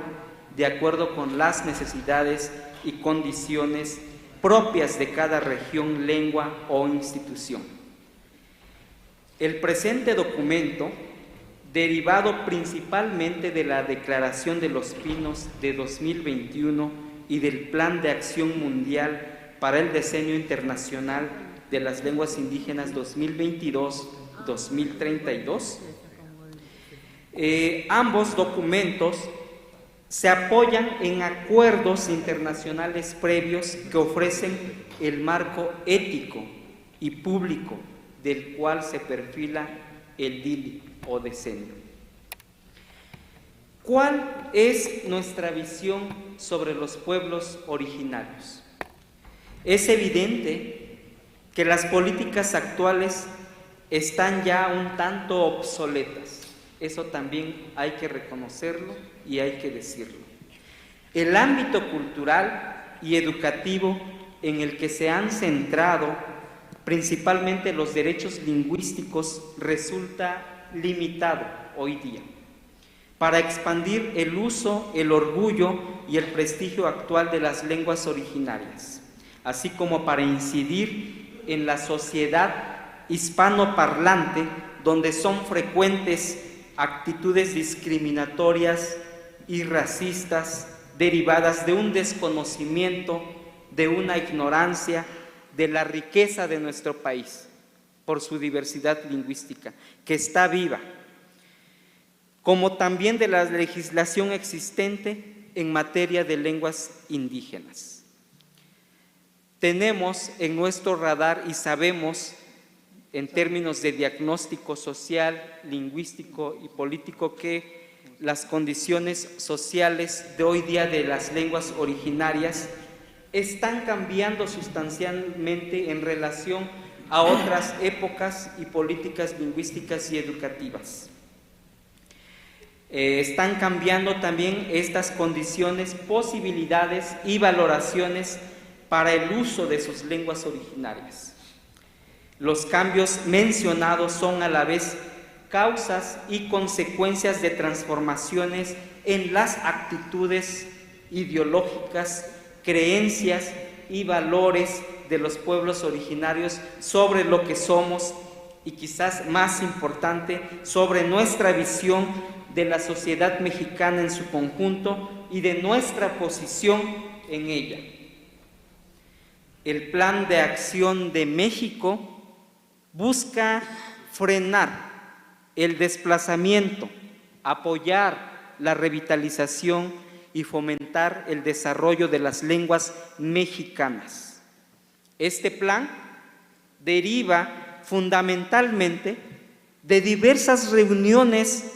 de acuerdo con las necesidades y condiciones propias de cada región, lengua o institución. El presente documento, derivado principalmente de la Declaración de los Pinos de 2021 y del Plan de Acción Mundial para el Diseño Internacional de las Lenguas Indígenas 2022-2032, ambos documentos se apoyan en acuerdos internacionales previos que ofrecen el marco ético y público del cual se perfila el DILI o decenio. ¿Cuál es nuestra visión sobre los pueblos originarios? Es evidente que las políticas actuales están ya un tanto obsoletas. Eso también hay que reconocerlo y hay que decirlo. El ámbito cultural y educativo en el que se han centrado principalmente los derechos lingüísticos resulta limitado hoy día para expandir el uso, el orgullo y el prestigio actual de las lenguas originarias, así como para incidir en la sociedad hispanoparlante, donde son frecuentes actitudes discriminatorias y racistas derivadas de un desconocimiento, de una ignorancia de la riqueza de nuestro país por su diversidad lingüística, que está viva, como también de la legislación existente en materia de lenguas indígenas. Tenemos en nuestro radar y sabemos, en términos de diagnóstico social, lingüístico y político, que las condiciones sociales de hoy día de las lenguas originarias están cambiando sustancialmente en relación a otras épocas y políticas lingüísticas y educativas. Están cambiando también estas condiciones, posibilidades y valoraciones para el uso de sus lenguas originarias. Los cambios mencionados son a la vez causas y consecuencias de transformaciones en las actitudes ideológicas, creencias y valores de los pueblos originarios sobre lo que somos y, quizás más importante, sobre nuestra visión de la sociedad mexicana en su conjunto y de nuestra posición en ella. El Plan de Acción de México busca frenar el desplazamiento, apoyar la revitalización y fomentar el desarrollo de las lenguas mexicanas. Este plan deriva fundamentalmente de diversas reuniones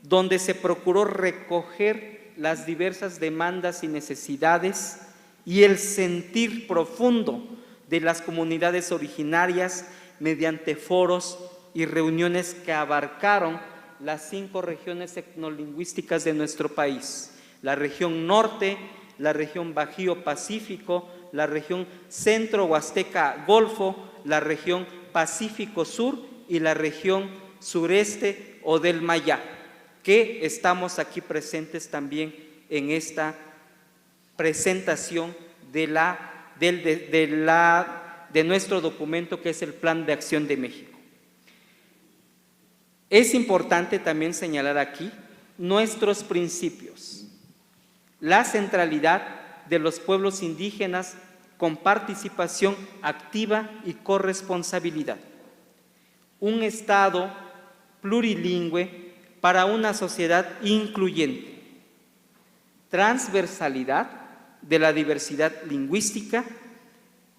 donde se procuró recoger las diversas demandas y necesidades y el sentir profundo de las comunidades originarias mediante foros y reuniones que abarcaron las 5 regiones etnolingüísticas de nuestro país: la región norte, la región Bajío Pacífico, la región centro Huasteca Golfo, la región Pacífico Sur y la región sureste o del Maya, que estamos aquí presentes también en esta presentación de nuestro documento, que es el Plan de Acción de México. Es importante también señalar aquí nuestros principios: la centralidad de los pueblos indígenas con participación activa y corresponsabilidad, un Estado plurilingüe para una sociedad incluyente, transversalidad de la diversidad lingüística,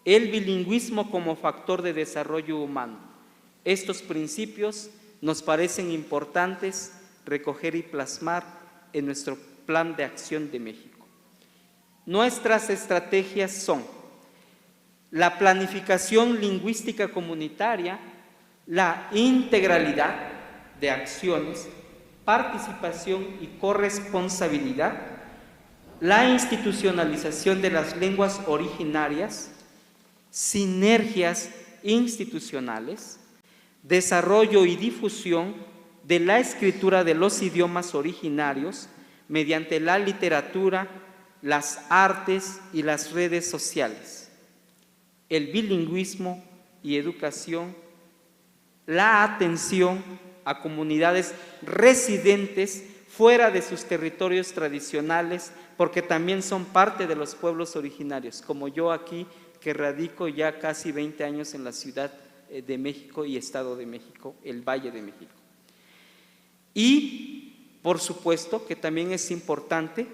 el bilingüismo como factor de desarrollo humano. Estos principios nos parecen importantes recoger y plasmar en nuestro Plan de Acción de México. Nuestras estrategias son la planificación lingüística comunitaria, la integralidad de acciones, participación y corresponsabilidad, la institucionalización de las lenguas originarias, sinergias institucionales, desarrollo y difusión de la escritura de los idiomas originarios mediante la literatura, las artes y las redes sociales, el bilingüismo y educación, la atención a comunidades residentes fuera de sus territorios tradicionales, porque también son parte de los pueblos originarios, como yo aquí, que radico ya casi 20 años en la Ciudad de México y Estado de México, el Valle de México. Y, por supuesto, que también es importante,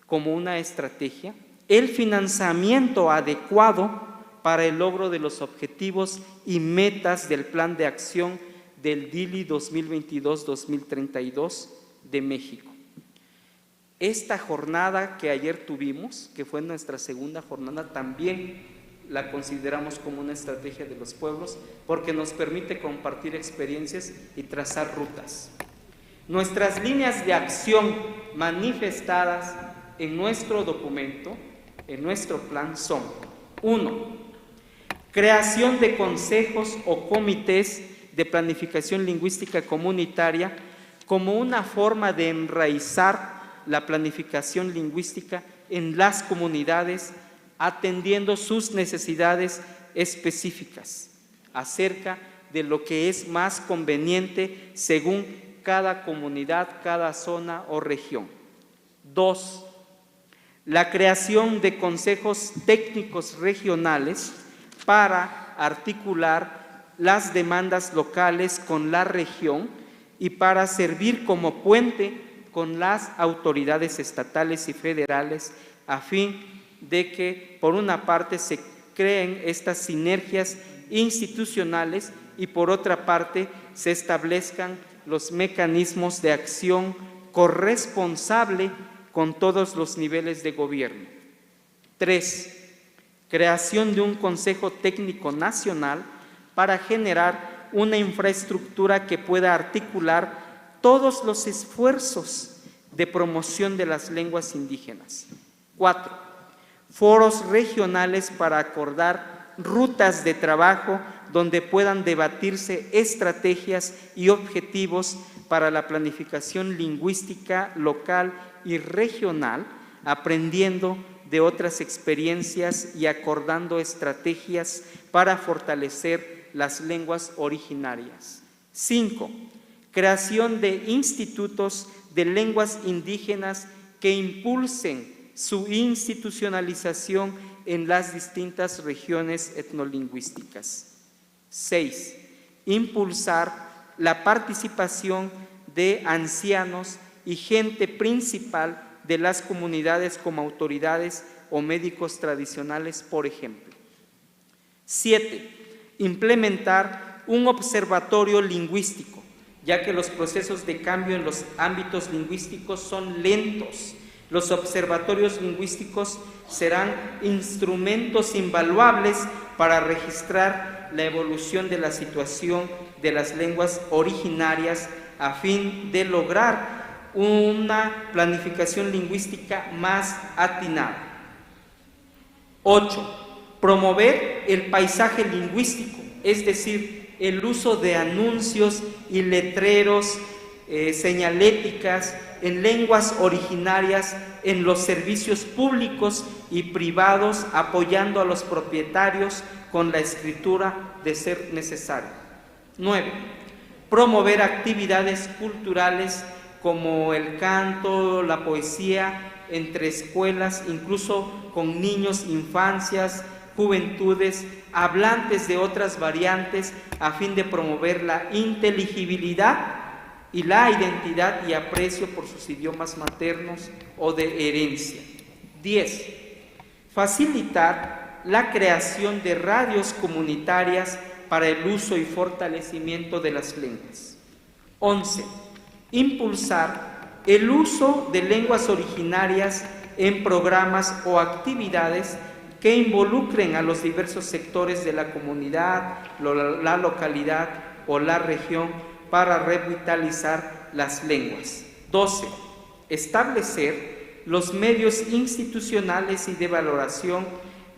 como una estrategia, el financiamiento adecuado para el logro de los objetivos y metas del Plan de Acción del DILI 2022-2032 de México. Esta jornada que ayer tuvimos, que fue nuestra segunda jornada, también la consideramos como una estrategia de los pueblos porque nos permite compartir experiencias y trazar rutas. Nuestras líneas de acción manifestadas en nuestro documento, en nuestro plan son: 1. Creación de consejos o comités de planificación lingüística comunitaria como una forma de enraizar la planificación lingüística en las comunidades, atendiendo sus necesidades específicas acerca de lo que es más conveniente según cada comunidad, cada zona o región. 2. La creación de consejos técnicos regionales para articular las demandas locales con la región y para servir como puente con las autoridades estatales y federales a fin de que, por una parte, se creen estas sinergias institucionales y, por otra parte, se establezcan los mecanismos de acción corresponsable con todos los niveles de gobierno. 3. Creación de un Consejo Técnico Nacional para generar una infraestructura que pueda articular todos los esfuerzos de promoción de las lenguas indígenas. 4. Foros regionales para acordar rutas de trabajo donde puedan debatirse estrategias y objetivos para la planificación lingüística local y regional, aprendiendo de otras experiencias y acordando estrategias para fortalecer las lenguas originarias. 5. Creación de institutos de lenguas indígenas que impulsen su institucionalización en las distintas regiones etnolingüísticas. 6. Impulsar la participación de ancianos y gente principal de las comunidades como autoridades o médicos tradicionales, por ejemplo. 7. Implementar un observatorio lingüístico, ya que los procesos de cambio en los ámbitos lingüísticos son lentos. Los observatorios lingüísticos serán instrumentos invaluables para registrar la evolución de la situación de las lenguas originarias a fin de lograr una planificación lingüística más atinada. 8. Promover el paisaje lingüístico, es decir, el uso de anuncios y letreros, señaléticas en lenguas originarias en los servicios públicos y privados, apoyando a los propietarios con la escritura de ser necesario. 9. Promover actividades culturales como el canto, la poesía, entre escuelas, incluso con niños, infancias, juventudes, hablantes de otras variantes, a fin de promover la inteligibilidad y la identidad y aprecio por sus idiomas maternos o de herencia. 10. Facilitar la creación de radios comunitarias para el uso y fortalecimiento de las lenguas. 11. Impulsar el uso de lenguas originarias en programas o actividades que involucren a los diversos sectores de la comunidad, la localidad o la región para revitalizar las lenguas. 12. Establecer los medios institucionales y de valoración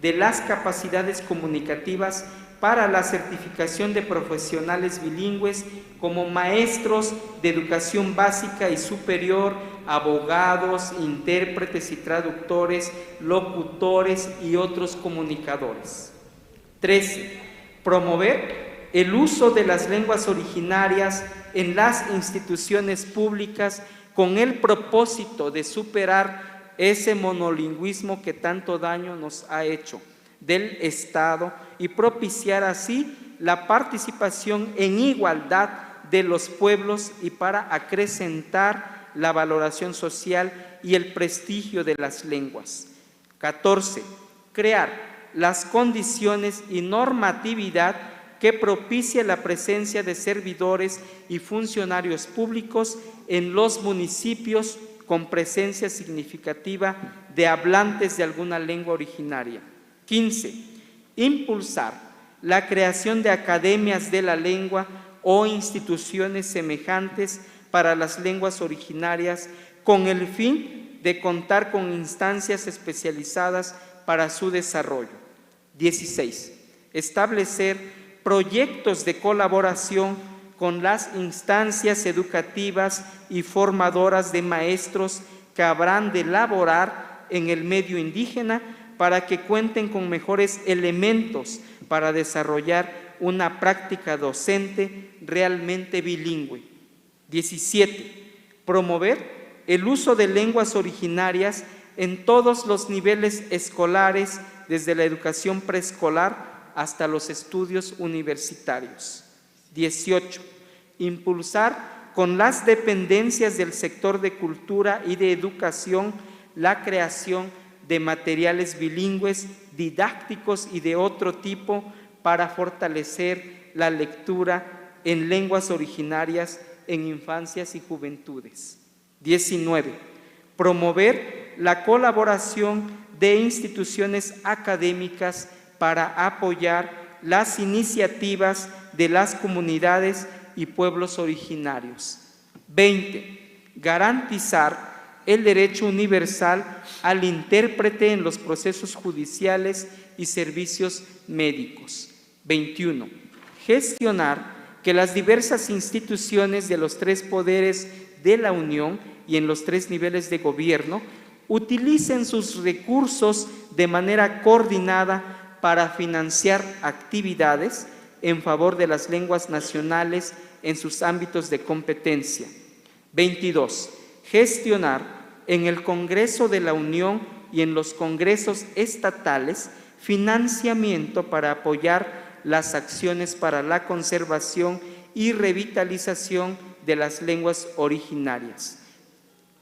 de las capacidades comunicativas para la certificación de profesionales bilingües como maestros de educación básica y superior, abogados, intérpretes y traductores, locutores y otros comunicadores. 13. Promover el uso de las lenguas originarias en las instituciones públicas con el propósito de superar ese monolingüismo que tanto daño nos ha hecho del Estado y propiciar así la participación en igualdad de los pueblos y para acrecentar la valoración social y el prestigio de las lenguas. 14. Crear las condiciones y normatividad que propicie la presencia de servidores y funcionarios públicos en los municipios con presencia significativa de hablantes de alguna lengua originaria. 15. Impulsar la creación de academias de la lengua o instituciones semejantes para las lenguas originarias con el fin de contar con instancias especializadas para su desarrollo. 16. Establecer proyectos de colaboración con las instancias educativas y formadoras de maestros que habrán de laborar en el medio indígena para que cuenten con mejores elementos para desarrollar una práctica docente realmente bilingüe. 17. Promover el uso de lenguas originarias en todos los niveles escolares, desde la educación preescolar hasta los estudios universitarios. 18. Impulsar con las dependencias del sector de cultura y de educación la creación de materiales bilingües, didácticos y de otro tipo para fortalecer la lectura en lenguas originarias en infancias y juventudes. 19. Promover la colaboración de instituciones académicas para apoyar las iniciativas de las comunidades y pueblos originarios. 20. Garantizar el derecho universal al intérprete en los procesos judiciales y servicios médicos. 21. Gestionar que las diversas instituciones de los 3 poderes de la Unión y en los 3 niveles de gobierno utilicen sus recursos de manera coordinada para financiar actividades en favor de las lenguas nacionales en sus ámbitos de competencia. 22. Gestionar en el Congreso de la Unión y en los congresos estatales financiamiento para apoyar las acciones para la conservación y revitalización de las lenguas originarias.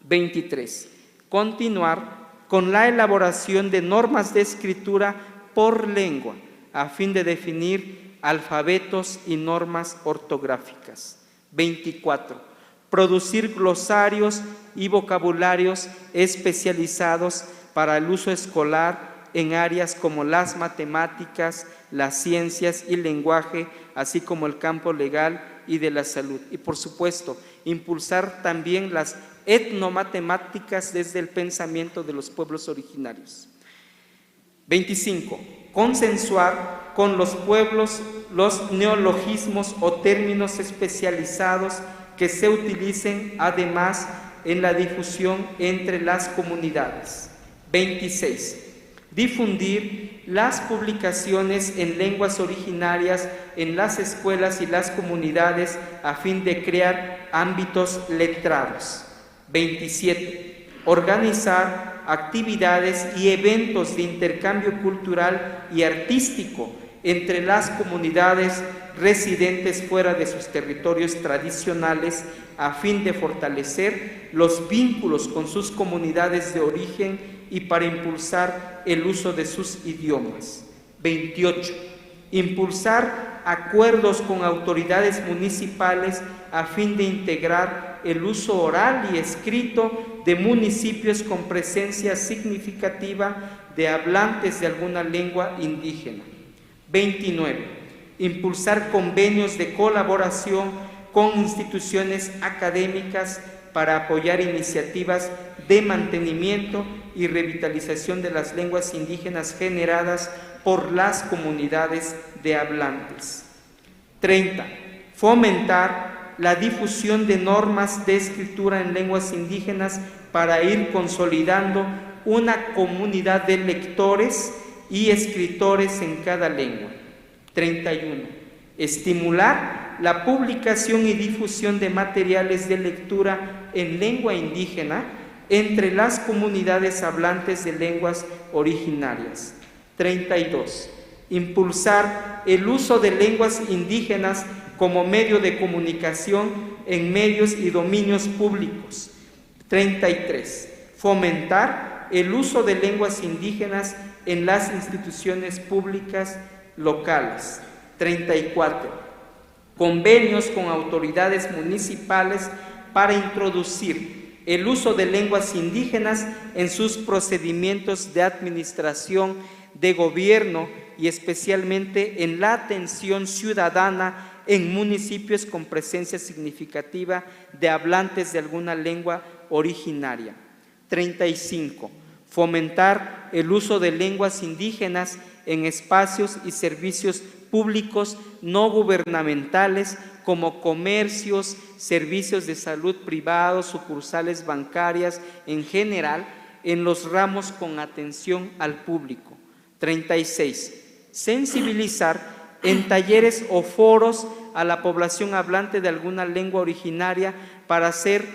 23. Continuar con la elaboración de normas de escritura por lengua a fin de definir alfabetos y normas ortográficas. 24. Producir glosarios y vocabularios especializados para el uso escolar en áreas como las matemáticas, las ciencias y lenguaje, así como el campo legal y de la salud. Y por supuesto, impulsar también las etnomatemáticas desde el pensamiento de los pueblos originarios. 25. Consensuar con los pueblos los neologismos o términos especializados que se utilicen además en la difusión entre las comunidades. 26. Difundir las publicaciones en lenguas originarias en las escuelas y las comunidades a fin de crear ámbitos letrados. 27. Organizar actividades y eventos de intercambio cultural y artístico entre las comunidades residentes fuera de sus territorios tradicionales a fin de fortalecer los vínculos con sus comunidades de origen y para impulsar el uso de sus idiomas. 28. Impulsar acuerdos con autoridades municipales a fin de integrar el uso oral y escrito de municipios con presencia significativa de hablantes de alguna lengua indígena. 29. Impulsar convenios de colaboración con instituciones académicas para apoyar iniciativas de mantenimiento y revitalización de las lenguas indígenas generadas por las comunidades de hablantes. 30. Fomentar la difusión de normas de escritura en lenguas indígenas para ir consolidando una comunidad de lectores y escritores en cada lengua. 31. Estimular la publicación y difusión de materiales de lectura en lengua indígena entre las comunidades hablantes de lenguas originarias. 32. Impulsar el uso de lenguas indígenas como medio de comunicación en medios y dominios públicos. 33. Fomentar el uso de lenguas indígenas en las instituciones públicas locales. 34. Convenios con autoridades municipales para introducir el uso de lenguas indígenas en sus procedimientos de administración, de gobierno y especialmente en la atención ciudadana en municipios con presencia significativa de hablantes de alguna lengua originaria. 35. Fomentar el uso de lenguas indígenas en espacios y servicios públicos no gubernamentales como comercios, servicios de salud privados, sucursales bancarias en general, en los ramos con atención al público. 36. Sensibilizar en talleres o foros a la población hablante de alguna lengua originaria para ser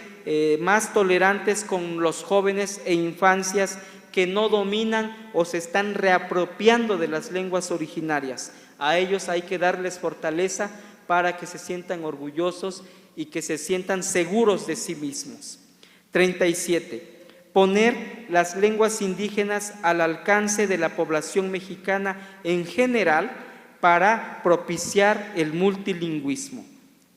más tolerantes con los jóvenes e infancias que no dominan o se están reapropiando de las lenguas originarias. A ellos hay que darles fortaleza para que se sientan orgullosos y que se sientan seguros de sí mismos. 37. Poner las lenguas indígenas al alcance de la población mexicana en general para propiciar el multilingüismo.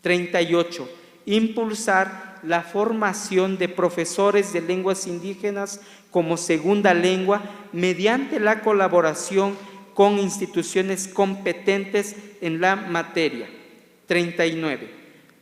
38. Impulsar la formación de profesores de lenguas indígenas como segunda lengua mediante la colaboración con instituciones competentes en la materia. 39.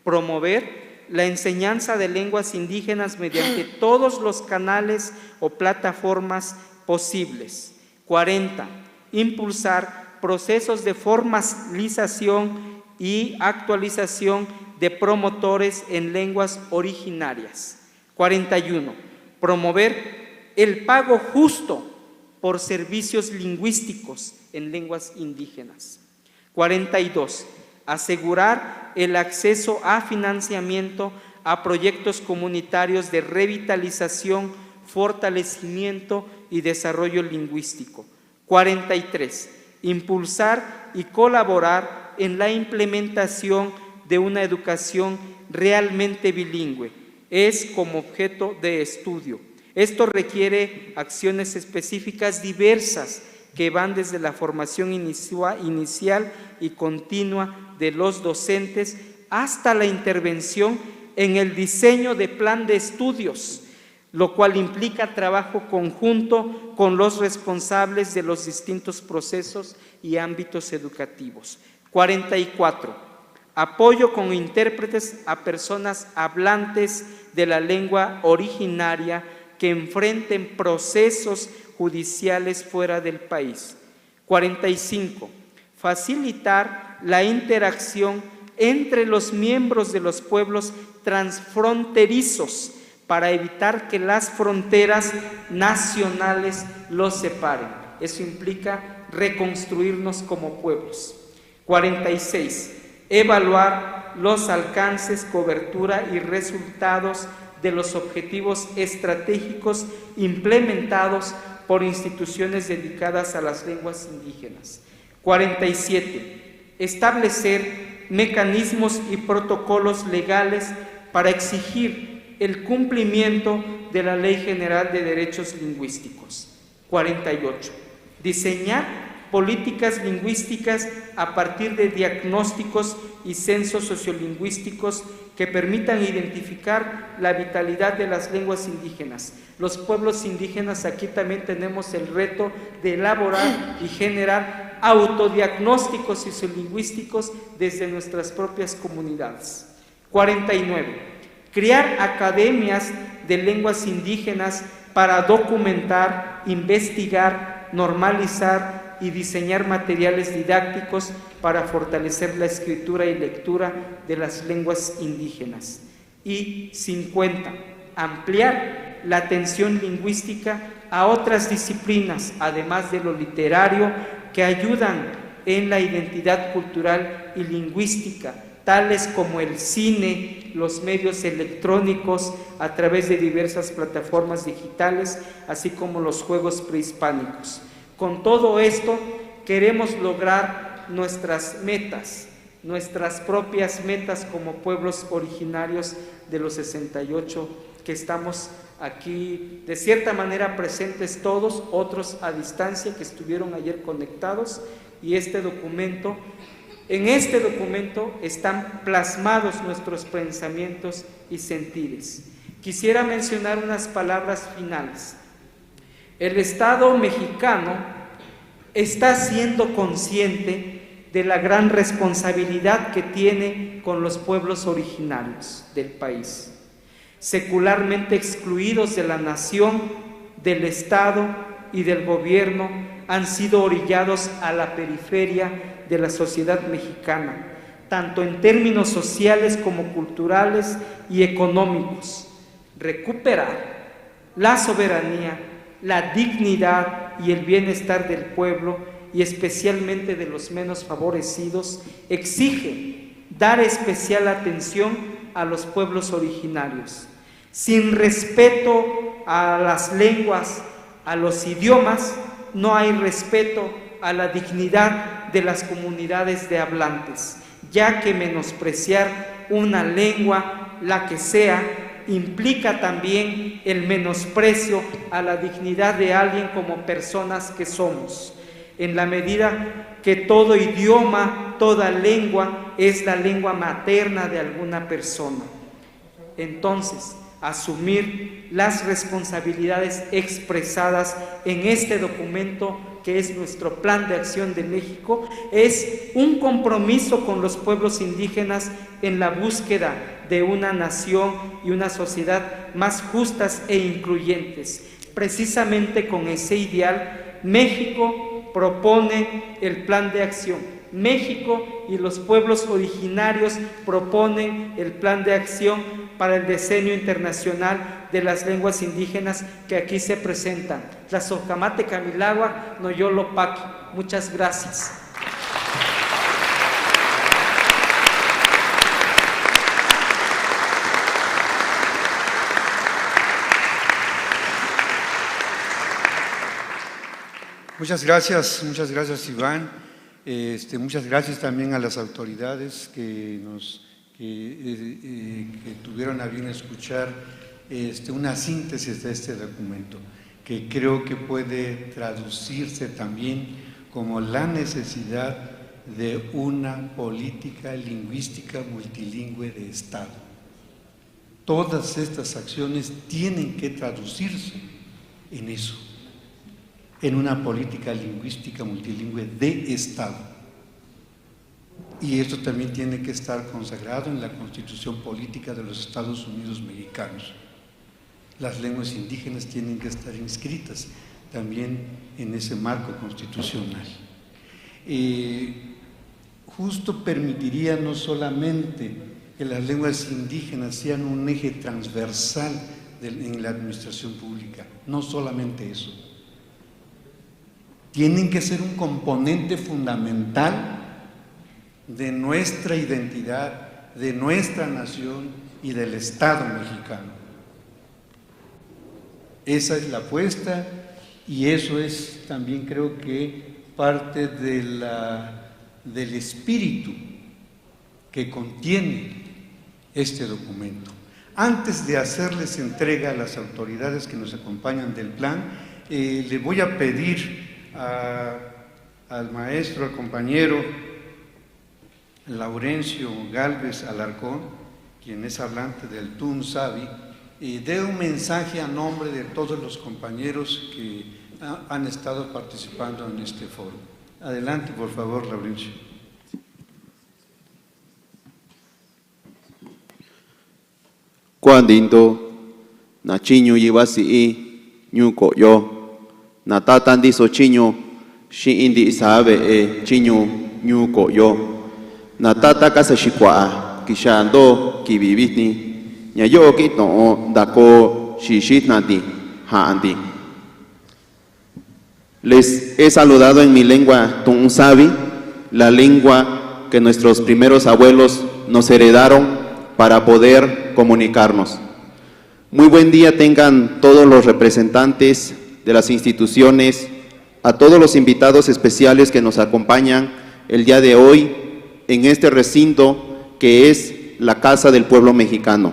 Promover la enseñanza de lenguas indígenas mediante todos los canales o plataformas posibles. 40. Impulsar procesos de formalización y actualización de promotores en lenguas originarias. 41. Promover el pago justo por servicios lingüísticos en lenguas indígenas. 42. Asegurar el acceso a financiamiento a proyectos comunitarios de revitalización, fortalecimiento y desarrollo lingüístico. 43. Impulsar y colaborar en la implementación de una educación realmente bilingüe. Es como objeto de estudio. Esto requiere acciones específicas diversas que van desde la formación inicial y continua de los docentes hasta la intervención en el diseño de plan de estudios, lo cual implica trabajo conjunto con los responsables de los distintos procesos y ámbitos educativos. 44. Apoyo con intérpretes a personas hablantes de la lengua originaria que enfrenten procesos judiciales fuera del país. 45. Facilitar la interacción entre los miembros de los pueblos transfronterizos para evitar que las fronteras nacionales los separen. Eso implica reconstruirnos como pueblos. 46. Evaluar los alcances, cobertura y resultados de los objetivos estratégicos implementados por instituciones dedicadas a las lenguas indígenas. 47. Establecer mecanismos y protocolos legales para exigir el cumplimiento de la Ley General de Derechos Lingüísticos. 48. Diseñar políticas lingüísticas a partir de diagnósticos y censos sociolingüísticos que permitan identificar la vitalidad de las lenguas indígenas. Los pueblos indígenas aquí también tenemos el reto de elaborar y generar autodiagnósticos sociolingüísticos desde nuestras propias comunidades. 49. Crear academias de lenguas indígenas para documentar, investigar, normalizar y diseñar materiales didácticos para fortalecer la escritura y lectura de las lenguas indígenas. Y 50. Ampliar la atención lingüística a otras disciplinas, además de lo literario, que ayudan en la identidad cultural y lingüística, tales como el cine, los medios electrónicos a través de diversas plataformas digitales, así como los juegos prehispánicos. Con todo esto queremos lograr nuestras metas, nuestras propias metas como pueblos originarios de los 68 que estamos aquí de cierta manera presentes todos, otros a distancia que estuvieron ayer conectados, y en este documento están plasmados nuestros pensamientos y sentires. quisiera mencionar unas palabras finales. El Estado mexicano está siendo consciente de la gran responsabilidad que tiene con los pueblos originarios del país, secularmente excluidos de la nación, del Estado y del gobierno, han sido orillados a la periferia de la sociedad mexicana, tanto en términos sociales como culturales y económicos. Recuperar la soberanía, la dignidad y el bienestar del pueblo, y especialmente de los menos favorecidos, exige dar especial atención a los pueblos originarios. Sin respeto a las lenguas, a los idiomas, no hay respeto a la dignidad de las comunidades de hablantes, ya que menospreciar una lengua, la que sea, implica también el menosprecio a la dignidad de alguien como personas que somos, en la medida que todo idioma, toda lengua es la lengua materna de alguna persona. Entonces, asumir las responsabilidades expresadas en este documento, que es nuestro Plan de Acción de México, es un compromiso con los pueblos indígenas en la búsqueda de una nación y una sociedad más justas e incluyentes. Precisamente con ese ideal, México propone el Plan de Acción. México y los pueblos originarios proponen el Plan de Acción para el Decenio Internacional de las Lenguas Indígenas que aquí se presentan. Tlazocamate Camilagua, Noyolo Paqui. Muchas gracias. Muchas gracias Iván. Muchas gracias también a las autoridades que tuvieron a bien escuchar una síntesis de este documento, que creo que puede traducirse también como la necesidad de una política lingüística multilingüe de Estado. Todas estas acciones tienen que traducirse en eso, en una política lingüística multilingüe de Estado. Y esto también tiene que estar consagrado en la Constitución Política de los Estados Unidos Mexicanos. Las lenguas indígenas tienen que estar inscritas también en ese marco constitucional. Justo permitiría no solamente que las lenguas indígenas sean un eje transversal en la administración pública, no solamente eso. Tienen que ser un componente fundamental de nuestra identidad, de nuestra nación y del Estado mexicano. Esa es la apuesta y eso es también, creo que, parte del espíritu que contiene este documento. Antes de hacerles entrega a las autoridades que nos acompañan del plan, le voy a pedir al maestro, al compañero Laurencio Gálvez Alarcón, quien es hablante del Tunsavi, dé un mensaje a nombre de todos los compañeros que han estado participando en este foro. Adelante, por favor, Laurencio. Cuando Nachiño Yibasi Ñuco yo, Natatan diso Chiño, Shi indi sabe Chiño Ñuco yo. Natata casa shikwa kishando kibibitni nyayo kito dako shishitnati haandi. Les he saludado en mi lengua Tunsavi, la lengua que nuestros primeros abuelos nos heredaron para poder comunicarnos. Muy buen día tengan todos los representantes de las instituciones, a todos los invitados especiales que nos acompañan el día de hoy en este recinto que es la Casa del Pueblo Mexicano.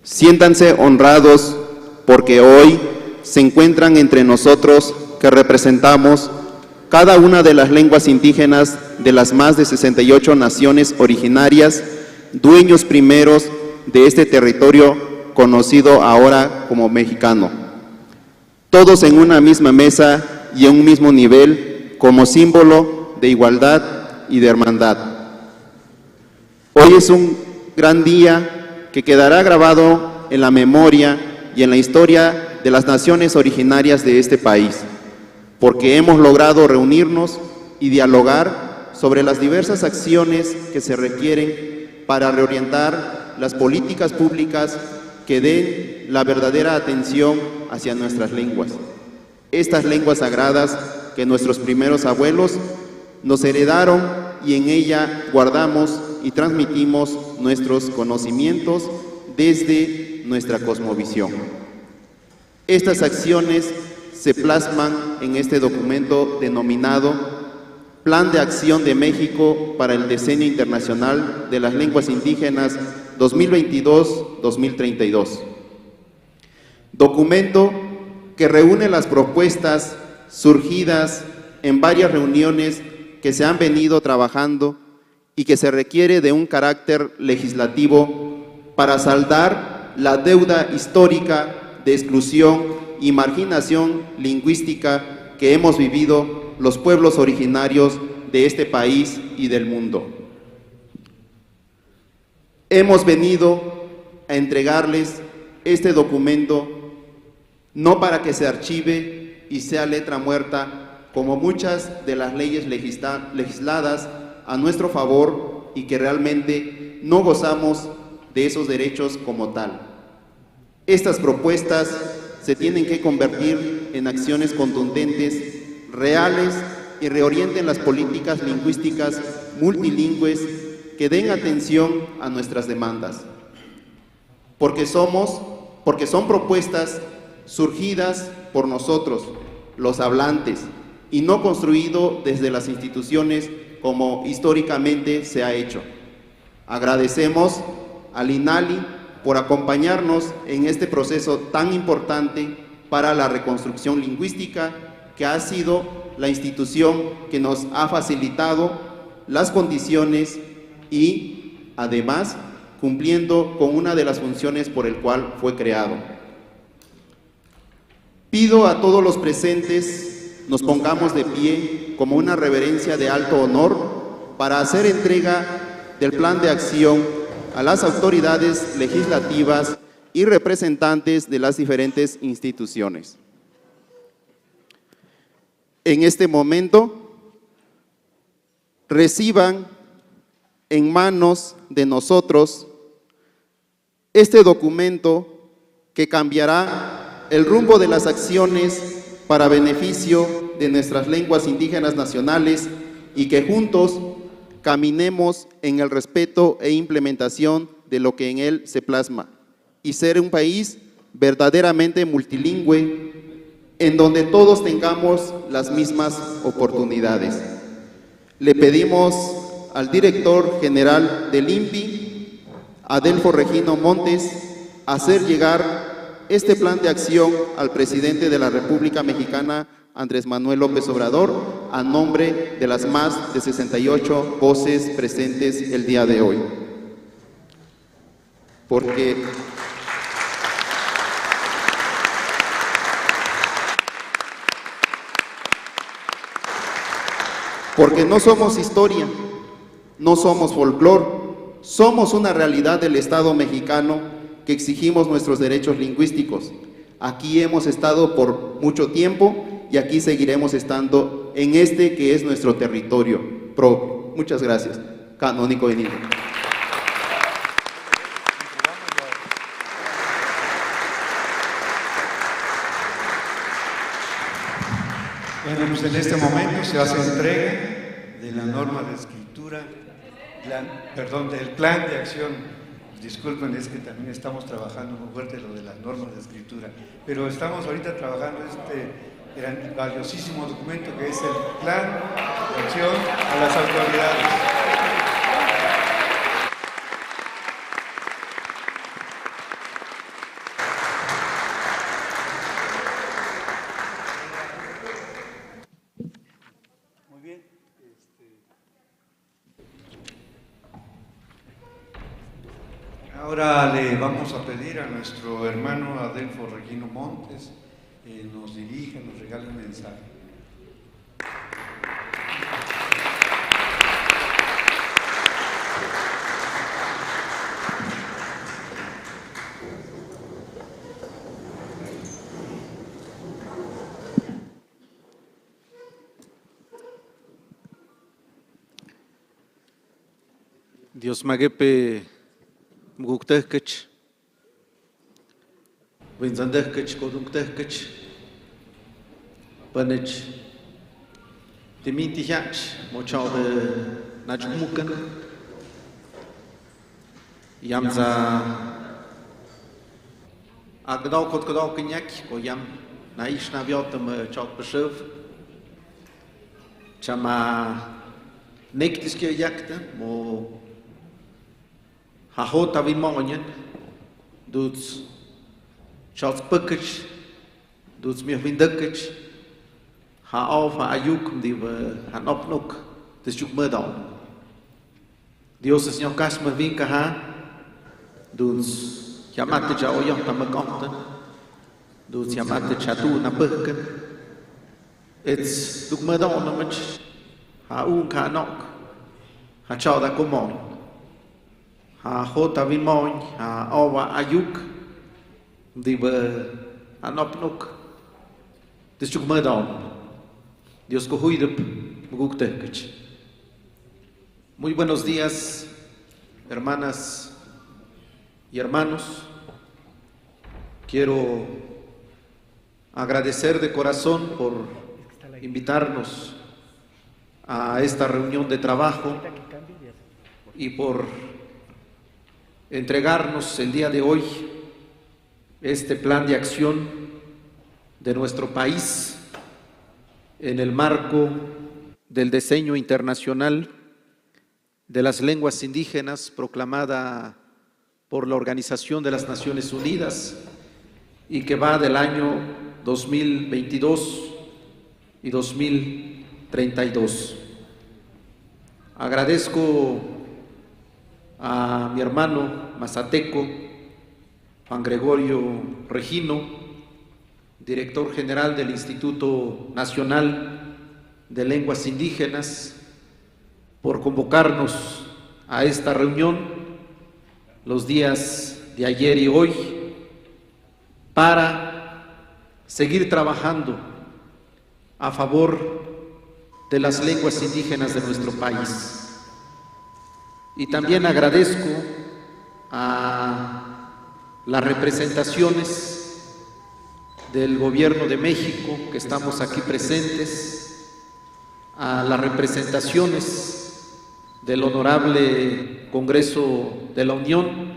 Siéntanse honrados porque hoy se encuentran entre nosotros que representamos cada una de las lenguas indígenas de las más de 68 naciones originarias, dueños primeros de este territorio conocido ahora como mexicano. Todos en una misma mesa y en un mismo nivel, como símbolo de igualdad y de hermandad. Hoy es un gran día que quedará grabado en la memoria y en la historia de las naciones originarias de este país, porque hemos logrado reunirnos y dialogar sobre las diversas acciones que se requieren para reorientar las políticas públicas que den la verdadera atención hacia nuestras lenguas. Estas lenguas sagradas que nuestros primeros abuelos nos heredaron y en ella guardamos y transmitimos nuestros conocimientos desde nuestra cosmovisión. Estas acciones se plasman en este documento denominado Plan de Acción de México para el Decenio Internacional de las Lenguas Indígenas 2022-2032. Documento que reúne las propuestas surgidas en varias reuniones que se han venido trabajando y que se requiere de un carácter legislativo para saldar la deuda histórica de exclusión y marginación lingüística que hemos vivido los pueblos originarios de este país y del mundo. Hemos venido a entregarles este documento no para que se archive y sea letra muerta como muchas de las leyes legisladas a nuestro favor y que realmente no gozamos de esos derechos como tal. Estas propuestas se tienen que convertir en acciones contundentes, reales y reorienten las políticas lingüísticas multilingües que den atención a nuestras demandas. Porque son propuestas surgidas por nosotros, los hablantes, y no construido desde las instituciones como históricamente se ha hecho. Agradecemos al INALI por acompañarnos en este proceso tan importante para la reconstrucción lingüística, que ha sido la institución que nos ha facilitado las condiciones y, además, cumpliendo con una de las funciones por el cual fue creado. Pido a todos los presentes nos pongamos de pie como una reverencia de alto honor para hacer entrega del plan de acción a las autoridades legislativas y representantes de las diferentes instituciones. En este momento, reciban en manos de nosotros este documento que cambiará el rumbo de las acciones para beneficio de nuestras lenguas indígenas nacionales y que juntos caminemos en el respeto e implementación de lo que en él se plasma y ser un país verdaderamente multilingüe en donde todos tengamos las mismas oportunidades. Le pedimos al director general del INPI, Adelfo Regino Montes, hacer llegar este plan de acción al presidente de la República Mexicana, Andrés Manuel López Obrador, a nombre de las más de 68 voces presentes el día de hoy. Porque no somos historia, no somos folclore, somos una realidad del Estado mexicano que exigimos nuestros derechos lingüísticos. Aquí hemos estado por mucho tiempo y aquí seguiremos estando en este que es nuestro territorio propio. Muchas gracias. Canónico Benito. Bueno, pues en este momento se hace entrega de la norma de escritura, del plan de acción. Disculpen, es que también estamos trabajando muy fuerte lo de las normas de escritura, pero estamos ahorita trabajando este valiosísimo documento que es el plan de acción a las autoridades. Ahora le vamos a pedir a nuestro hermano Adelfo Regino Montes nos dirija, nos regale un mensaje. Dios magepe mguktekech, vinzandekech kodungtekech, panech timintihach, mochao de nachmukan, yamza agdao kodkodao kinyak, ko yam naish naviotam chok beshev, chama nektiske yakta, mo Hahota vimonjen, duts chals pukkech, duts mir vindukech, ha auf ha ayuk die we han opnuk, des juk medal. Dios es nyokas me vinka ha, duts yamate ja oyam tamakanta, duts yamate chatu na pukken, it's duk medal namach, ha ka nok, ha chao da komon. Ha hota vimoñ, ha owa ayuk, diva anopnuk, deschuk medon, Dios cojuidep, muguktekech. Muy buenos días, hermanas y hermanos. Quiero agradecer de corazón por invitarnos a esta reunión de trabajo y por entregarnos el día de hoy este plan de acción de nuestro país en el marco del diseño internacional de las lenguas indígenas proclamada por la Organización de las Naciones Unidas y que va del año 2022 y 2032. Agradezco a mi hermano mazateco, Juan Gregorio Regino, director general del Instituto Nacional de Lenguas Indígenas, por convocarnos a esta reunión los días de ayer y hoy para seguir trabajando a favor de las lenguas indígenas de nuestro país. Y también agradezco a las representaciones del Gobierno de México que estamos aquí presentes, a las representaciones del Honorable Congreso de la Unión,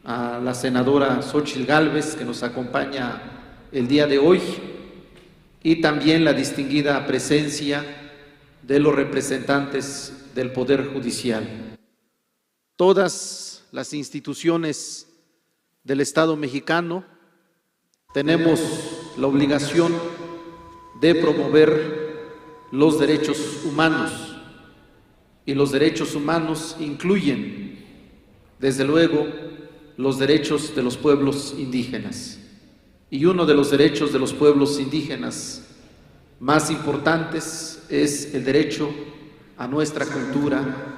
a la senadora Xóchitl Gálvez que nos acompaña el día de hoy y también la distinguida presencia de los representantes del Poder Judicial. Todas las instituciones del Estado mexicano tenemos la obligación de promover los derechos humanos y los derechos humanos incluyen, desde luego, los derechos de los pueblos indígenas. Y uno de los derechos de los pueblos indígenas más importantes es el derecho a nuestra cultura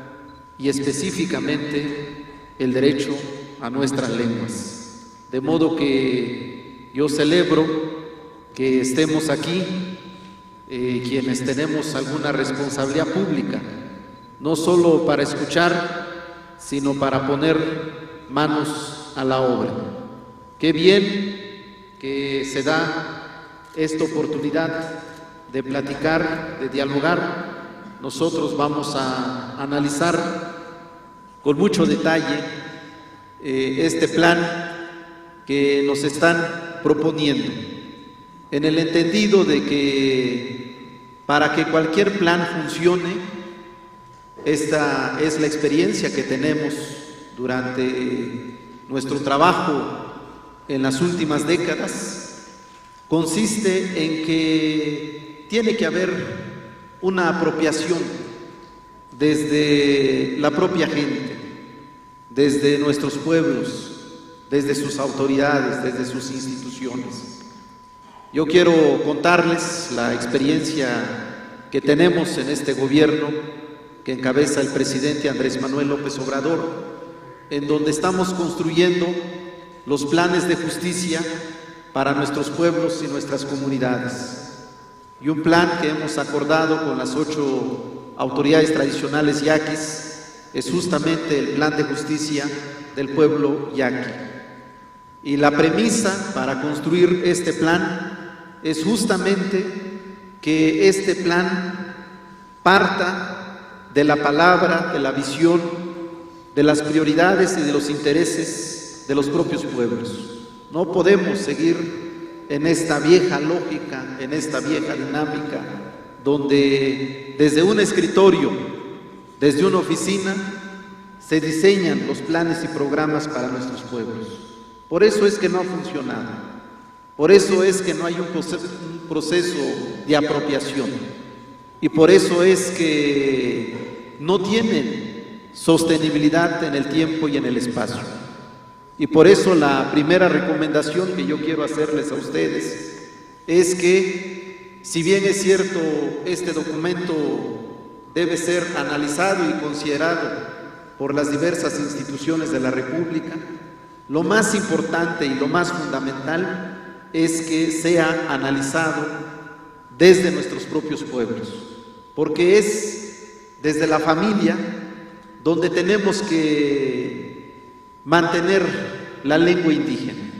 y específicamente el derecho a nuestras lenguas. De modo que yo celebro que estemos aquí quienes tenemos alguna responsabilidad pública, no solo para escuchar, sino para poner manos a la obra. Qué bien que se da esta oportunidad de platicar, de dialogar. Nosotros vamos a analizar con mucho detalle este plan que nos están proponiendo, en el entendido de que para que cualquier plan funcione, esta es la experiencia que tenemos durante nuestro trabajo en las últimas décadas, consiste en que tiene que haber una apropiación desde la propia gente, desde nuestros pueblos, desde sus autoridades, desde sus instituciones. Yo quiero contarles la experiencia que tenemos en este gobierno que encabeza el presidente Andrés Manuel López Obrador, en donde estamos construyendo los planes de justicia para nuestros pueblos y nuestras comunidades. Y un plan que hemos acordado con las 8 autoridades tradicionales yaquis es justamente el plan de justicia del pueblo yaqui. Y la premisa para construir este plan es justamente que este plan parta de la palabra, de la visión, de las prioridades y de los intereses de los propios pueblos. No podemos seguir en esta vieja lógica, en esta vieja dinámica, donde desde un escritorio, desde una oficina, se diseñan los planes y programas para nuestros pueblos. Por eso es que no ha funcionado. Por eso es que no hay un proceso de apropiación. Y por eso es que no tienen sostenibilidad en el tiempo y en el espacio. Y por eso la primera recomendación que yo quiero hacerles a ustedes es que, si bien es cierto, este documento debe ser analizado y considerado por las diversas instituciones de la República, lo más importante y lo más fundamental es que sea analizado desde nuestros propios pueblos, porque es desde la familia donde tenemos que mantener la lengua indígena.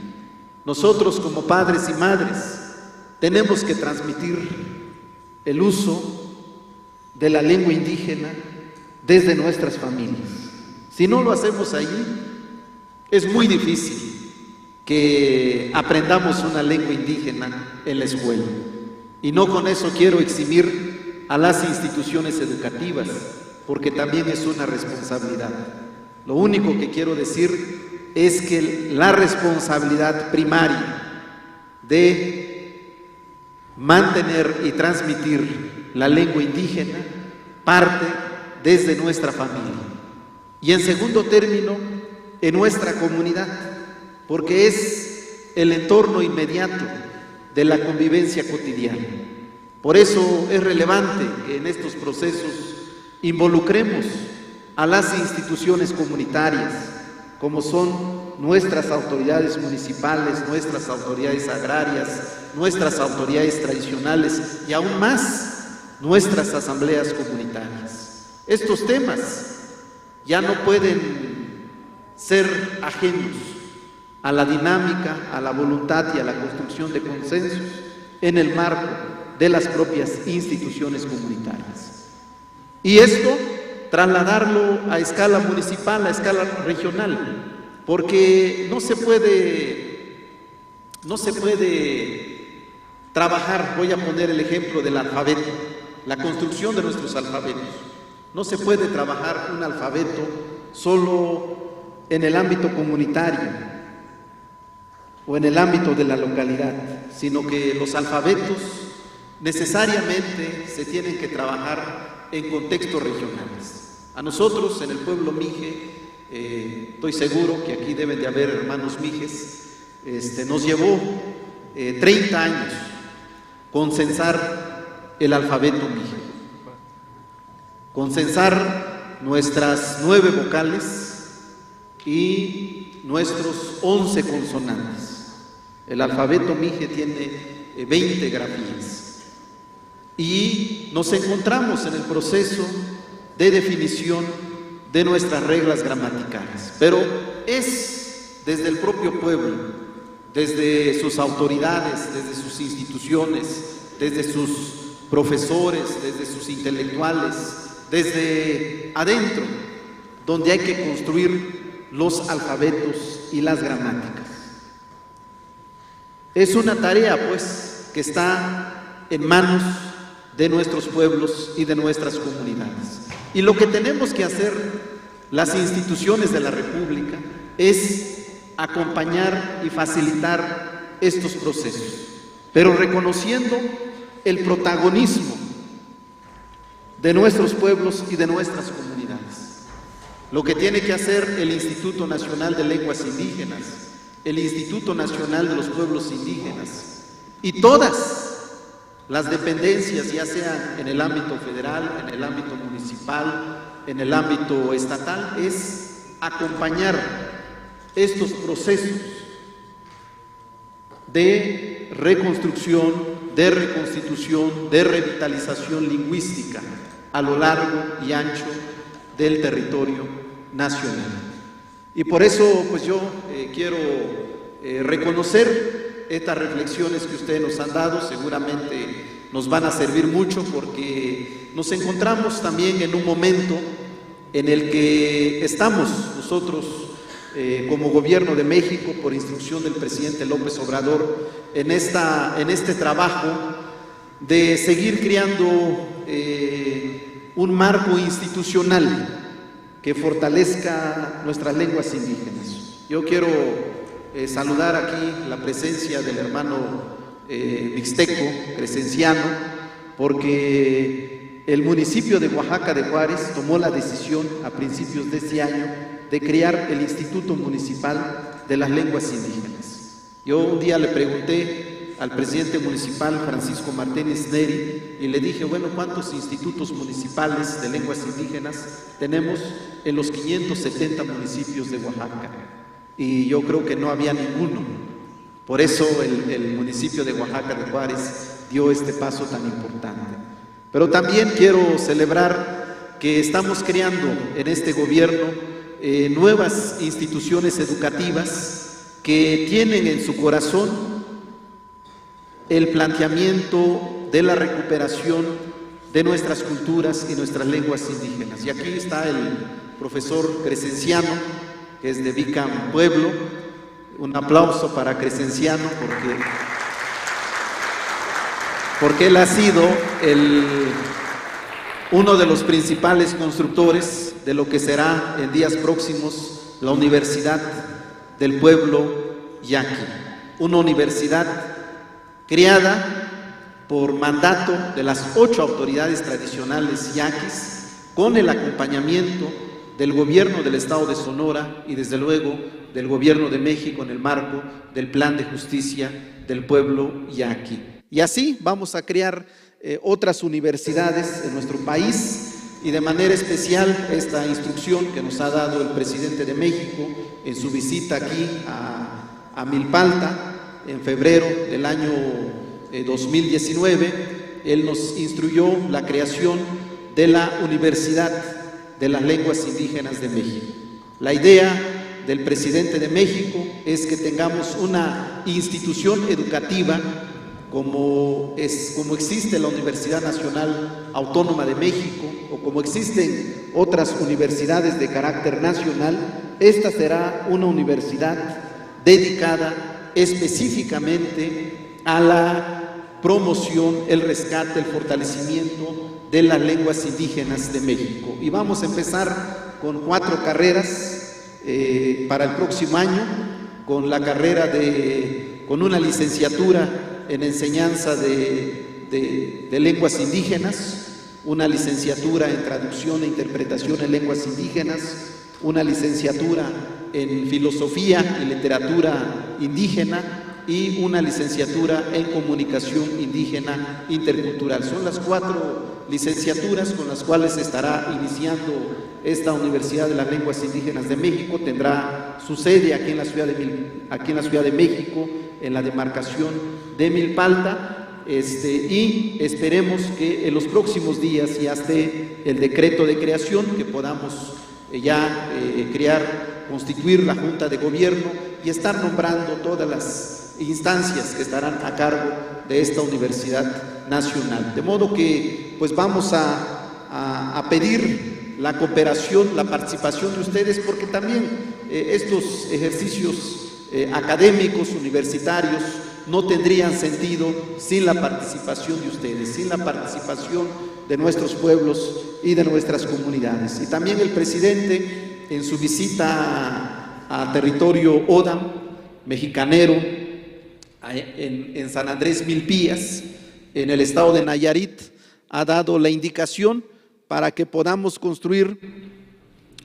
Nosotros como padres y madres tenemos que transmitir el uso de la lengua indígena desde nuestras familias. Si no lo hacemos allí, es muy difícil que aprendamos una lengua indígena en la escuela. Y no con eso quiero eximir a las instituciones educativas, porque también es una responsabilidad. Lo único que quiero decir es que la responsabilidad primaria de mantener y transmitir la lengua indígena parte desde nuestra familia. Y en segundo término, en nuestra comunidad, porque es el entorno inmediato de la convivencia cotidiana. Por eso es relevante que en estos procesos involucremos a las instituciones comunitarias, como son nuestras autoridades municipales, nuestras autoridades agrarias, nuestras autoridades tradicionales y aún más nuestras asambleas comunitarias. Estos temas ya no pueden ser ajenos a la dinámica, a la voluntad y a la construcción de consensos en el marco de las propias instituciones comunitarias. Y esto trasladarlo a escala municipal, a escala regional, porque no se puede trabajar. Voy a poner el ejemplo del alfabeto, la construcción de nuestros alfabetos. No se puede trabajar un alfabeto solo en el ámbito comunitario o en el ámbito de la localidad, sino que los alfabetos necesariamente se tienen que trabajar en contextos regionales. A nosotros en el pueblo mije, estoy seguro que aquí deben de haber hermanos mijes, nos llevó 30 años consensar el alfabeto mije, consensar nuestras 9 vocales y nuestros 11 consonantes. El alfabeto mije tiene 20 grafías. Y nos encontramos en el proceso de definición de nuestras reglas gramaticales. Pero es desde el propio pueblo, desde sus autoridades, desde sus instituciones, desde sus profesores, desde sus intelectuales, desde adentro, donde hay que construir los alfabetos y las gramáticas. Es una tarea, pues, que está en manos de nuestros pueblos y de nuestras comunidades. Y lo que tenemos que hacer las instituciones de la República es acompañar y facilitar estos procesos, pero reconociendo el protagonismo de nuestros pueblos y de nuestras comunidades. lo que tiene que hacer el Instituto Nacional de Lenguas Indígenas, el Instituto Nacional de los Pueblos Indígenas y todas las dependencias, ya sean en el ámbito federal, en el ámbito municipal, en el ámbito estatal, es acompañar estos procesos de reconstrucción, de reconstitución, de revitalización lingüística a lo largo y ancho del territorio nacional. Y por eso, pues yo quiero reconocer estas reflexiones que ustedes nos han dado. Seguramente nos van a servir mucho porque nos encontramos también en un momento en el que estamos nosotros como Gobierno de México, por instrucción del presidente López Obrador, en este trabajo de seguir creando un marco institucional que fortalezca nuestras lenguas indígenas. Yo quiero saludar aquí la presencia del hermano mixteco, crescenciano, porque el municipio de Oaxaca de Juárez tomó la decisión a principios de este año de crear el Instituto Municipal de las Lenguas Indígenas. Yo un día le pregunté al presidente municipal, Francisco Martínez Neri, y le dije, bueno, ¿cuántos institutos municipales de lenguas indígenas tenemos en los 570 municipios de Oaxaca? Y yo creo que no había ninguno. Por eso el municipio de Oaxaca de Juárez dio este paso tan importante. Pero también quiero celebrar que estamos creando en este gobierno nuevas instituciones educativas que tienen en su corazón el planteamiento de la recuperación de nuestras culturas y nuestras lenguas indígenas. Y aquí está el profesor Crescenciano, que es de Vicam Pueblo. Un aplauso para Crescenciano porque él ha sido uno de los principales constructores de lo que será en días próximos la Universidad del Pueblo Yaqui, una universidad creada por mandato de las 8 autoridades tradicionales yaquis, con el acompañamiento del gobierno del estado de Sonora y desde luego del gobierno de México en el marco del Plan de Justicia del Pueblo Yaqui. Y así vamos a crear otras universidades en nuestro país, y de manera especial esta instrucción que nos ha dado el presidente de México en su visita aquí a Milpalta en febrero del año 2019. Él nos instruyó la creación de la Universidad de las Lenguas Indígenas de México. La idea del presidente de México es que tengamos una institución educativa como existe la Universidad Nacional Autónoma de México o como existen otras universidades de carácter nacional. Esta será una universidad dedicada específicamente a la promoción, el rescate, el fortalecimiento de las lenguas indígenas de México. Y vamos a empezar con 4 carreras para el próximo año, con la carrera con una licenciatura en enseñanza de lenguas indígenas, una licenciatura en traducción e interpretación en lenguas indígenas, una licenciatura en filosofía y literatura indígena y una licenciatura en comunicación indígena intercultural. Son las 4 licenciaturas con las cuales estará iniciando esta Universidad de las Lenguas Indígenas de México. Tendrá su sede aquí en la Ciudad de México, en la demarcación de Milpalta, y esperemos que en los próximos días ya esté el decreto de creación, que podamos constituir la Junta de Gobierno y estar nombrando todas las instancias que estarán a cargo de esta Universidad Nacional. De modo que pues vamos a pedir la cooperación, la participación de ustedes, porque también estos ejercicios académicos, universitarios, no tendrían sentido sin la participación de ustedes, sin la participación de nuestros pueblos y de nuestras comunidades. Y también el presidente, en su visita a territorio Odam, mexicanero, en San Andrés Milpías, en el estado de Nayarit, ha dado la indicación para que podamos construir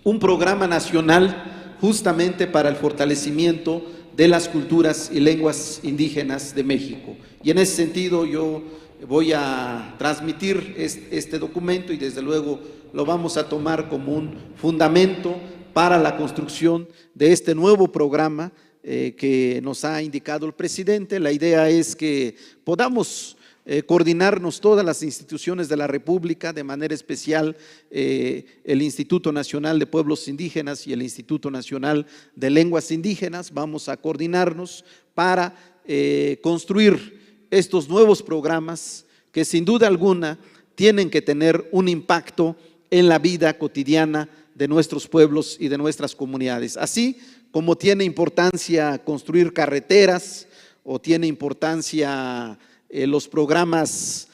un programa nacional justamente para el fortalecimiento de las culturas y lenguas indígenas de México. Y en ese sentido yo voy a transmitir este documento y desde luego lo vamos a tomar como un fundamento para la construcción de este nuevo programa que nos ha indicado el presidente. La idea es que podamos coordinarnos todas las instituciones de la República, de manera especial el Instituto Nacional de Pueblos Indígenas y el Instituto Nacional de Lenguas Indígenas. Vamos a coordinarnos para construir estos nuevos programas que sin duda alguna tienen que tener un impacto en la vida cotidiana de nuestros pueblos y de nuestras comunidades. Así como tiene importancia construir carreteras o tiene importancia los programas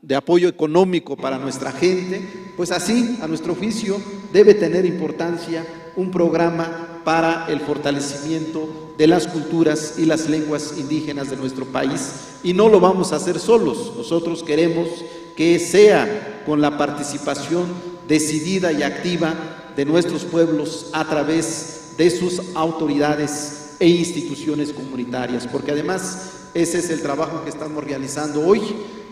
de apoyo económico para nuestra gente, pues así, a nuestro juicio, debe tener importancia un programa para el fortalecimiento de las culturas y las lenguas indígenas de nuestro país. Y no lo vamos a hacer solos, nosotros queremos que sea con la participación decidida y activa de nuestros pueblos a través de sus autoridades e instituciones comunitarias, porque además ese es el trabajo que estamos realizando hoy,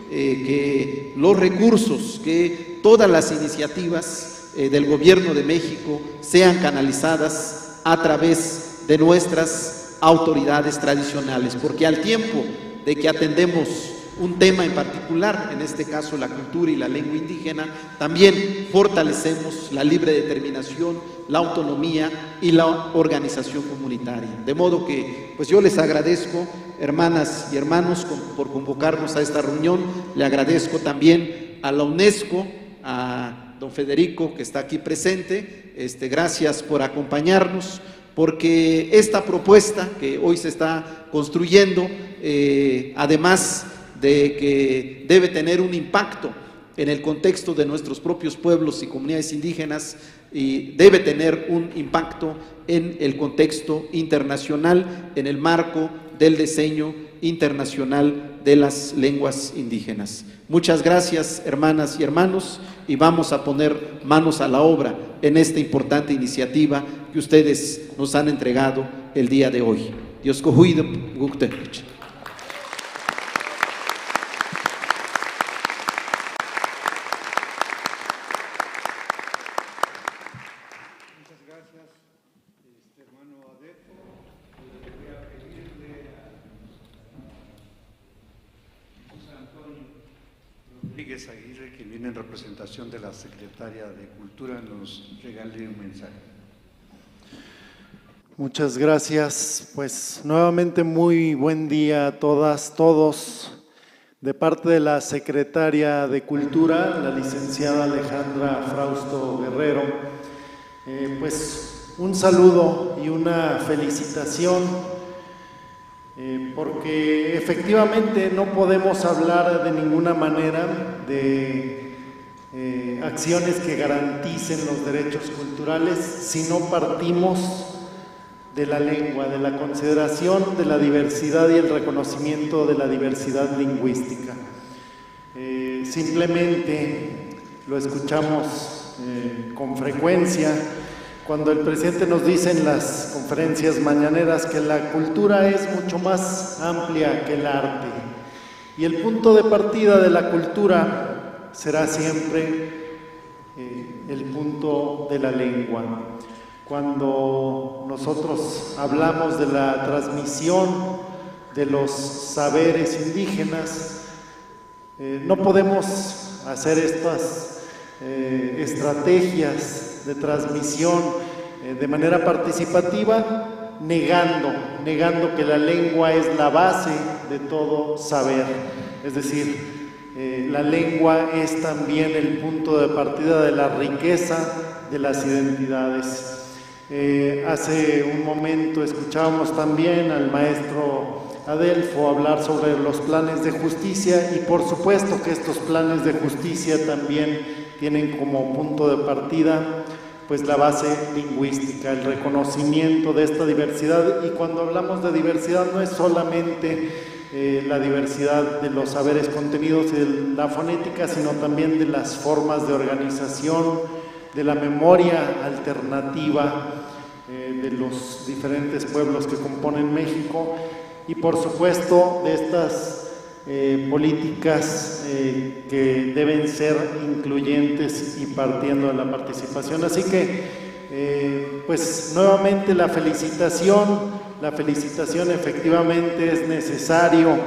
que los recursos, que todas las iniciativas del Gobierno de México sean canalizadas a través de nuestras autoridades tradicionales, porque al tiempo de que atendemos un tema en particular, en este caso la cultura y la lengua indígena, también fortalecemos la libre determinación, la autonomía y la organización comunitaria. De modo que, pues yo les agradezco, hermanas y hermanos, por convocarnos a esta reunión. Le agradezco también a la UNESCO, a don Federico, que está aquí presente. Gracias por acompañarnos, porque esta propuesta que hoy se está construyendo, además de que debe tener un impacto en el contexto de nuestros propios pueblos y comunidades indígenas, y debe tener un impacto en el contexto internacional, en el marco del diseño internacional de las lenguas indígenas. Muchas gracias, hermanas y hermanos, y vamos a poner manos a la obra en esta importante iniciativa que ustedes nos han entregado el día de hoy. Dios cojuide, gukte. Rodríguez Aguirre, que viene en representación de la Secretaria de Cultura, nos regale un mensaje. Muchas gracias. Pues nuevamente muy buen día a todas, todos. De parte de la Secretaria de Cultura, la licenciada Alejandra Frausto Guerrero, pues un saludo y una felicitación, porque efectivamente no podemos hablar de ninguna manera de acciones que garanticen los derechos culturales si no partimos de la lengua, de la consideración de la diversidad y el reconocimiento de la diversidad lingüística. Simplemente lo escuchamos con frecuencia cuando el presidente nos dice en las conferencias mañaneras que la cultura es mucho más amplia que el arte. Y el punto de partida de la cultura será siempre el punto de la lengua. Cuando nosotros hablamos de la transmisión de los saberes indígenas, no podemos hacer estas estrategias de transmisión de manera participativa, negando que la lengua es la base de todo saber. Es decir, la lengua es también el punto de partida de la riqueza de las identidades. Hace un momento escuchábamos también al maestro Adelfo hablar sobre los planes de justicia, y por supuesto que estos planes de justicia también tienen como punto de partida pues la base lingüística, el reconocimiento de esta diversidad. Y cuando hablamos de diversidad no es solamente la diversidad de los saberes contenidos y de la fonética, sino también de las formas de organización, de la memoria alternativa de los diferentes pueblos que componen México y por supuesto de estas políticas que deben ser incluyentes y partiendo de la participación. Así que, pues nuevamente la felicitación efectivamente es necesario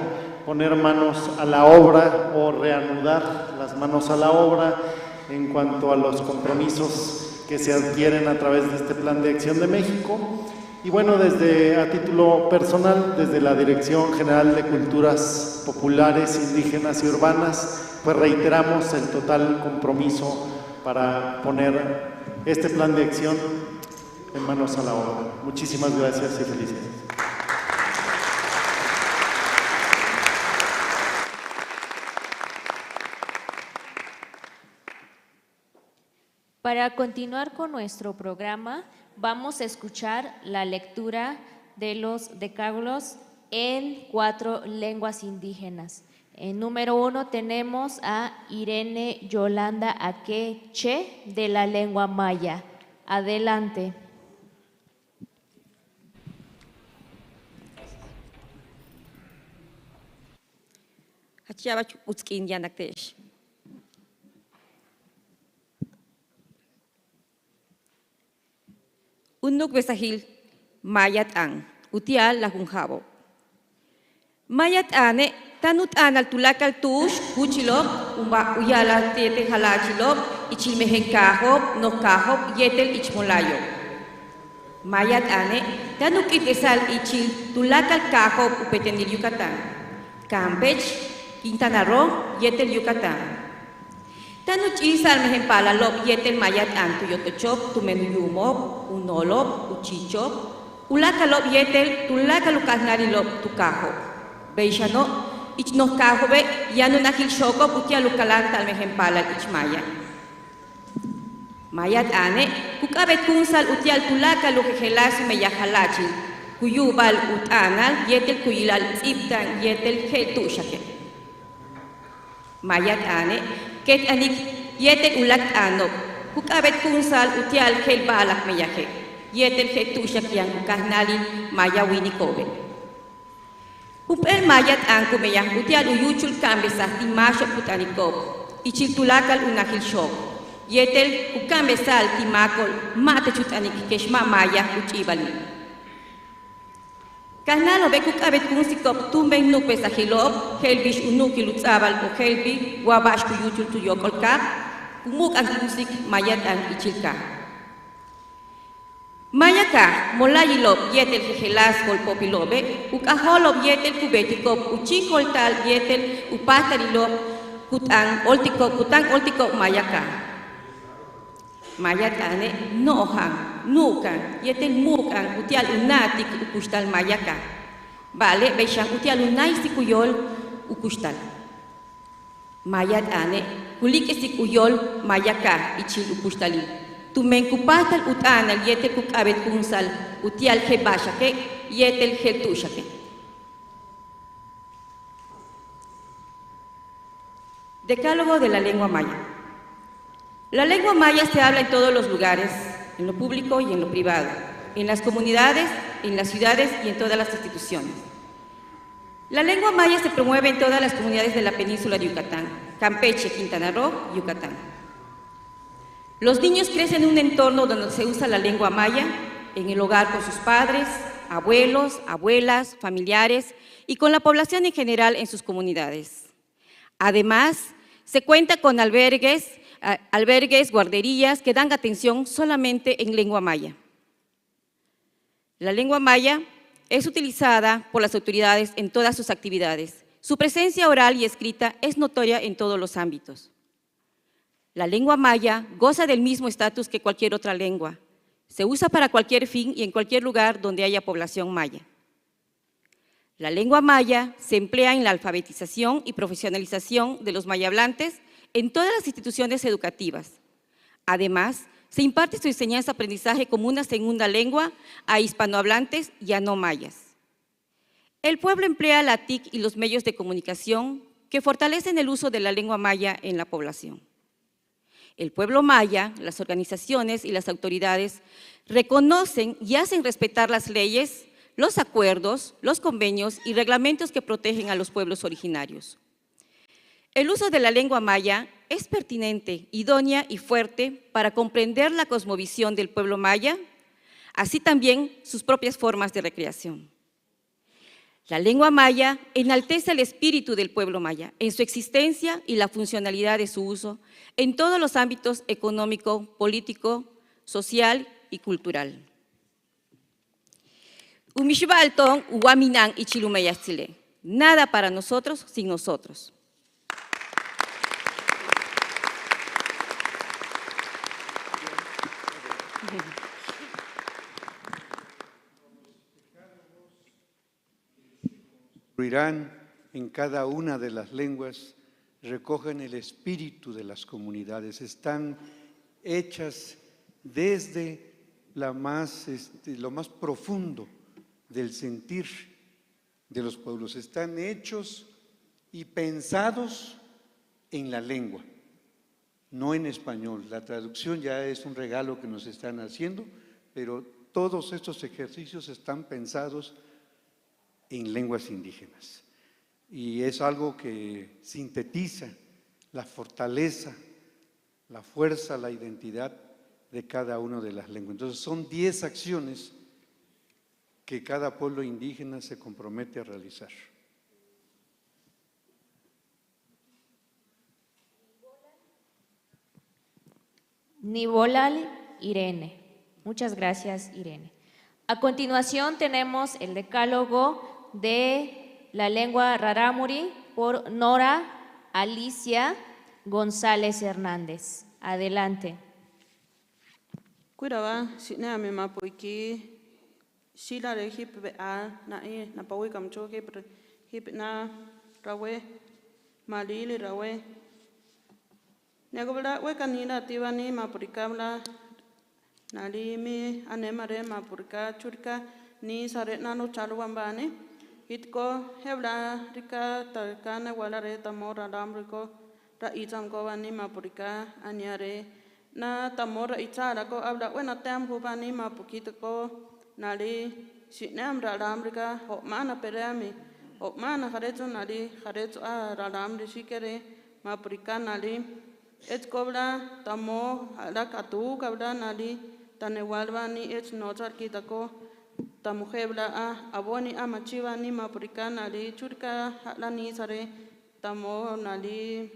poner manos a la obra o reanudar las manos a la obra en cuanto a los compromisos que se adquieren a través de este Plan de Acción de México. Y bueno, a título personal, desde la Dirección General de Culturas Populares, Indígenas y Urbanas, pues reiteramos el total compromiso para poner este plan de acción en manos a la obra. Muchísimas gracias y felicidades. Para continuar con nuestro programa, vamos a escuchar la lectura de los decágonos en 4 lenguas indígenas. En número 1 tenemos a Irene Yolanda Akeche de la lengua maya. Adelante. Unuk besahil mayat ang utial la junjabo. Mayat ane tanut anal tulakal tush kuchilop umba uyala tete halachilop ichilmehen kahop no kahop yetel ichmolayo. Mayat ane tanuk itesal ichil tulakal kahop upetenil Yucatán. Campeche, Quintana Roo, yetel Yucatán. Tanuch isal mehen pala lop yetel mayat an tuyotochop, tumenuyumop, unolop, uchichop, ulakalop yetel tulakalukahnari lop tukaho. Beishano, ichno kahobe, yanunakil shokop utialukalan tal mehen pala ichmaya. Mayat ane, kukabet kunsal utial tulakalukehelas meyahalachi, kuyubal utanal yetel kuyilal iptan yetel hetushake. Mayat ane, ket anik yetel ulak anok, kukabet kunsal utial hel balak meyahe, yetel hetushak yang kahnali maya winikobe. Upel mayat anku meyah utial uyuchul kambesah timasha putanikob, ichil tulakal unahil shok, yetel kukambesal timakol mate chutanik keshma maya uchibali. Kahnalo be kukabet kunsikop tumben nuk pesahilop, helbish unukil utzabal o helbi, wabash kuyuchul tuyokol kap, kumuk ang kunsik mayat ang ichilka. Mayaka, molayilop yetel hehelas kol popilobe, ukaholop yetel kubetikop, uchikol tal yetel upatalilop, kutang oltikop mayaka. Mayat ane nohang, nukan, yetel mukan, utial unatik ukustal mayaka. Bale, beishang utial unaisi kuyol ukustal. Mayat ane, kulikesi kuyol mayaka ichil ukustalil. Tumen kupatal utanal yetel kukabet kunsal utial hebashake, yetel hetushake. Decálogo de la lengua maya. La lengua maya se habla en todos los lugares, en lo público y en lo privado, en las comunidades, en las ciudades y en todas las instituciones. La lengua maya se promueve en todas las comunidades de la península de Yucatán, Campeche, Quintana Roo, Yucatán. Los niños crecen en un entorno donde se usa la lengua maya, en el hogar con sus padres, abuelos, abuelas, familiares y con la población en general en sus comunidades. Además, se cuenta con albergues, guarderías que dan atención solamente en lengua maya. La lengua maya es utilizada por las autoridades en todas sus actividades. Su presencia oral y escrita es notoria en todos los ámbitos. La lengua maya goza del mismo estatus que cualquier otra lengua. Se usa para cualquier fin y en cualquier lugar donde haya población maya. La lengua maya se emplea en la alfabetización y profesionalización de los mayablantes en todas las instituciones educativas. Además, se imparte su enseñanza-aprendizaje como una segunda lengua a hispanohablantes y a no mayas. El pueblo emplea la TIC y los medios de comunicación que fortalecen el uso de la lengua maya en la población. El pueblo maya, las organizaciones y las autoridades reconocen y hacen respetar las leyes, los acuerdos, los convenios y reglamentos que protegen a los pueblos originarios. El uso de la lengua maya es pertinente, idónea y fuerte para comprender la cosmovisión del pueblo maya, así también sus propias formas de recreación. La lengua maya enaltece el espíritu del pueblo maya en su existencia y la funcionalidad de su uso en todos los ámbitos económico, político, social y cultural. Umishibalton, Uaminang y Chilumeyachile. Nada para nosotros sin nosotros. Construirán en cada una de las lenguas, recogen el espíritu de las comunidades, están hechas desde lo más profundo del sentir de los pueblos, están hechos y pensados en la lengua, no en español. La traducción ya es un regalo que nos están haciendo, pero todos estos ejercicios están pensados en lenguas indígenas. Y es algo que sintetiza la fortaleza, la fuerza, la identidad de cada una de las lenguas. Entonces son 10 acciones que cada pueblo indígena se compromete a realizar. Nibolal Irene. Muchas gracias, Irene. A continuación tenemos el decálogo de la lengua rarámuri por Nora Alicia González Hernández. Adelante. Cuidaba, si no me mapoiki, si la de hip a na paui camcho hip na rawe, malili rawe. Negobla wekanina tivani mapurikabla nali mi anemare mapurika churka ni sare nano chaluambane itko hebla rika takana wala re tamora ramriko ra itam ko wani mapurika anyare na tamora itara ko abla wena tam ko bani mapukito ko nali sinam ra ramrika ho mana perami ho mana hareto nali hareto a ra ramri shikere mapurika nali et cobra tamo la catu cabra nali tanewalbani et notar kitako tamuhebla a aboni amachiva ni mapurika nali churka la ni sare tamo nali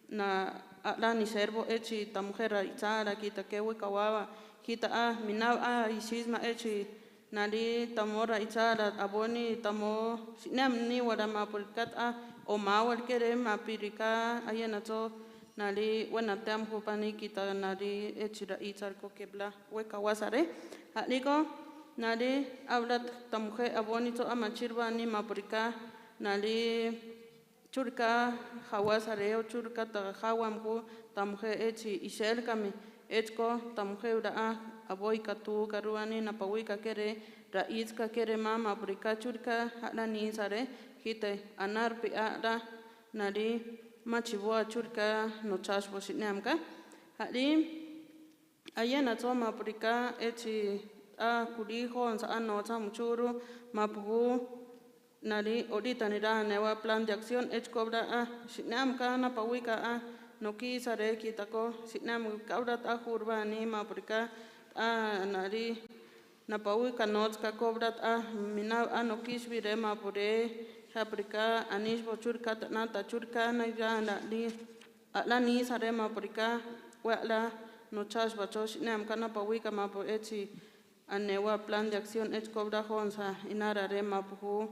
na la ni servo echi tamujera itara kitake wekawa kita a minab a isisma echi nali tamora itara aboni tamo sinam ni wara mapurikat a o mawal kere mapirika ayenato nali wena tem hupani kita nali echira itar ko kebla weka wasare aliko nali ablat tamuje abonito amachirba ni mapurika nali churka hawasare o churka ta hawamku tamuje echi ishel kami echko tamuje ura aboika tu karuani na pawika kere raizka kere mama mapurika churka halani sare hite anarpi ara nali machiboa churka no chashbo sinamka hadi ayena to mapurika echi a kurijo onsa anota muchuru mapu nali ahorita nira newa plan de acción ech cobra a sinamka na pawika a no kisare kitako sinam kabra ta hurbani mapurika a nali na pawika notska cobra a mina a no kisbire mapure Afrika anish bochurka nata churka na gana li la ni sare mapurika wala no chas bachosh nam kana pawika mapo echi anewa plan de acción ech cobra honsa inara re mapu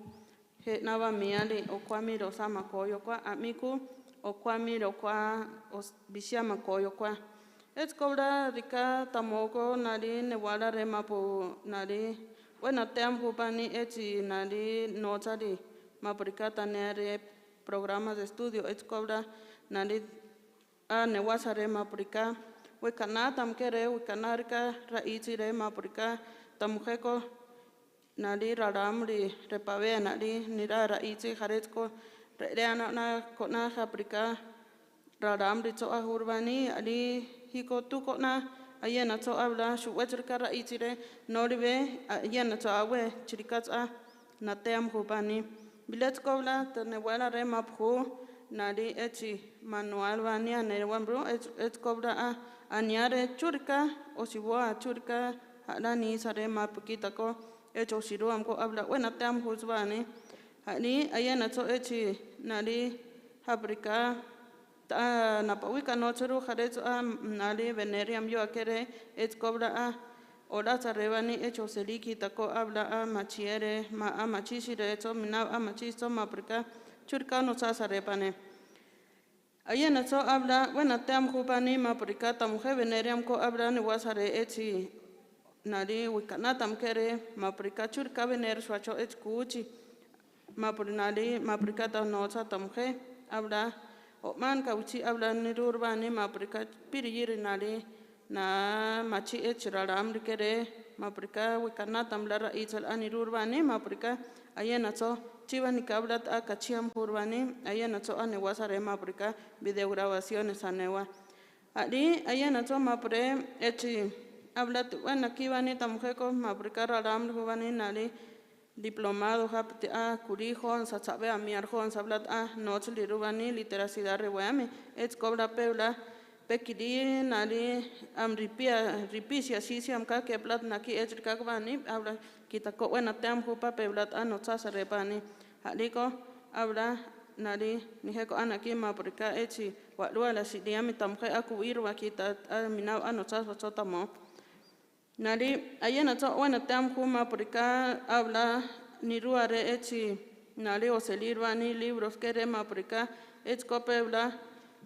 he nava miali o kwami ro sama koyo kwa amiku o kwami ro kwa bisia makoyo kwa ech cobra rika tamoko nari newala re mapu nari bueno tempo pani echi nari no chari mapurika tanere programas de estudio et cobra nali a newasare mapurika wekana tamkere wekanarka raizire mapurika tamujeko nali raramri repave nali nira raizi jaretko reana na kona mapurika raram ritso ahurbani ali hiko tuko na ayena tso habla shuwachirka raitire noribe ayena tso awe chirikatsa nateam hubani bilet kobla tenewala re maphu nari echi manual bani anerwambro et kobla aniare churka osiboa churka halani sare mapukita ko echo shiruam ko habla buena team huzbani hani ayena tso echi nari habrika napawika no churu kharetso nari veneriam yo akere et kobla ora sarrebani echo seliki tako habla machiere machishire echo mina machisto maprika churka no sarrebane ayena so habla bueno team hupani maprika tamuje veneriam ko habla ni wasare echi nari wikanatam kere maprika churka vener swacho et kuchi maprinali maprika no tamuje habla o man kauchi habla ni urbani maprika piriyiri nali na machi echiraram rikere maprika wikanatam lara ichal ani urbani maprika ayena so chivani kablat akachiam urbani ayena so ane wasare maprika video grabaciones anewa ali ayena so mapre echi hablat wana kivani tamjeko maprika raram rubani nali diplomado hapte kurijon satsabe amiarjon sablat nochli rubani literacidad rewami et cobra peula pekidi nali ripisia sisiam ka que plat naki et kakbani habla kitako buena team hupa peblat notsasa repani haliko habla nali nijeko anaki maprika echi walua la sidiami tamje akuir wakita minau anotsasa chotamo nari ayena to buena team huma maprika habla ni ruare echi nali oselirvani libros kere maprika et copebla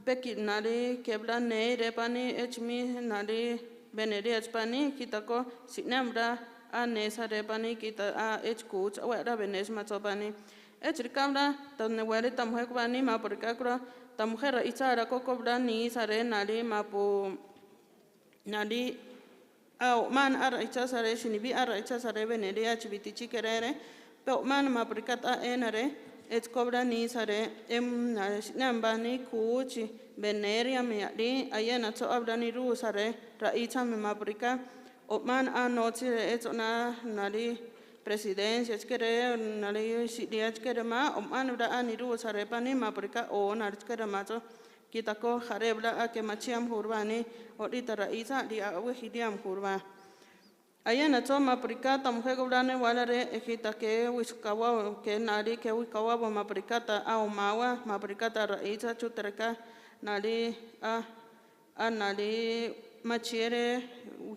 peki nali kebla neire pani echmi nali beneri echpani kitako sinambra anesa repani kita echkuch awera benes machopani echrikamra tanewere tamhekbani maprika kro tamjera ichara kokobla ni sare nali mapu nali man ara ichasare shinibi ara ichasare beneri echbitichi kerere pe man maprika enare et cobra ni sare nambani kuchi beneria me ali ayena to abdani ru sare raita me maprika o man anochi et ona nali presidencia eskere nali sidia eskere ma o man da ani ru sare pani maprika o narskere ma to kitako harebla ke machiam hurbani o rita raisa di awe hidiam hurba ayena to maprika tamje gobrane walare ejita ke wiskawa ke nari ke wikawa maprikata mawa maprikata raisa chuterka nari nari machiere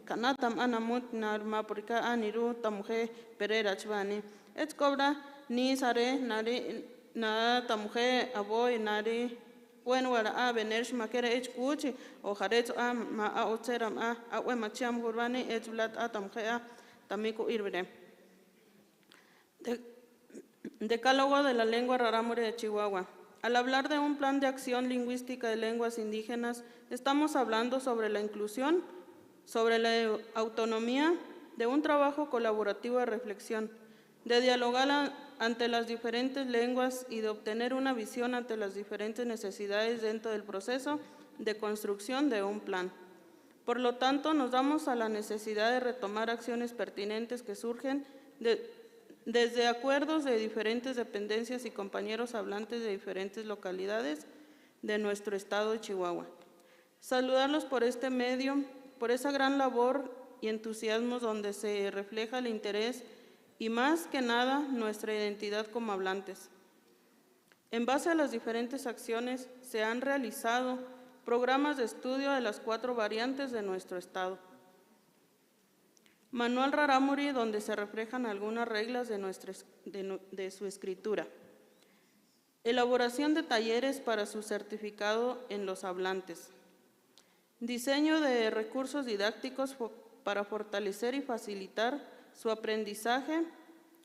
kanatam anamut nar maprika aniru tamje perera chvani et cobra ni sare nari na tamje aboy nari bueno wala benersh makere ech kuchi o jaret ma otseram we machiam urbani et blat tamje tamiko irbre Decálogo de la lengua rarámuri de Chihuahua. Al hablar de un plan de acción lingüística de lenguas indígenas, estamos hablando sobre la inclusión, sobre la autonomía, de un trabajo colaborativo de reflexión, de dialogar ante las diferentes lenguas y de obtener una visión ante las diferentes necesidades dentro del proceso de construcción de un plan. Por lo tanto, nos damos a la necesidad de retomar acciones pertinentes que surgen desde acuerdos de diferentes dependencias y compañeros hablantes de diferentes localidades de nuestro estado de Chihuahua. Saludarlos por este medio, por esa gran labor y entusiasmo donde se refleja el interés y más que nada nuestra identidad como hablantes. En base a las diferentes acciones se han realizado programas de estudio de las 4 variantes de nuestro estado. Manual Rarámuri, donde se reflejan algunas reglas de su escritura. Elaboración de talleres para su certificado en los hablantes. Diseño de recursos didácticos para fortalecer y facilitar su aprendizaje,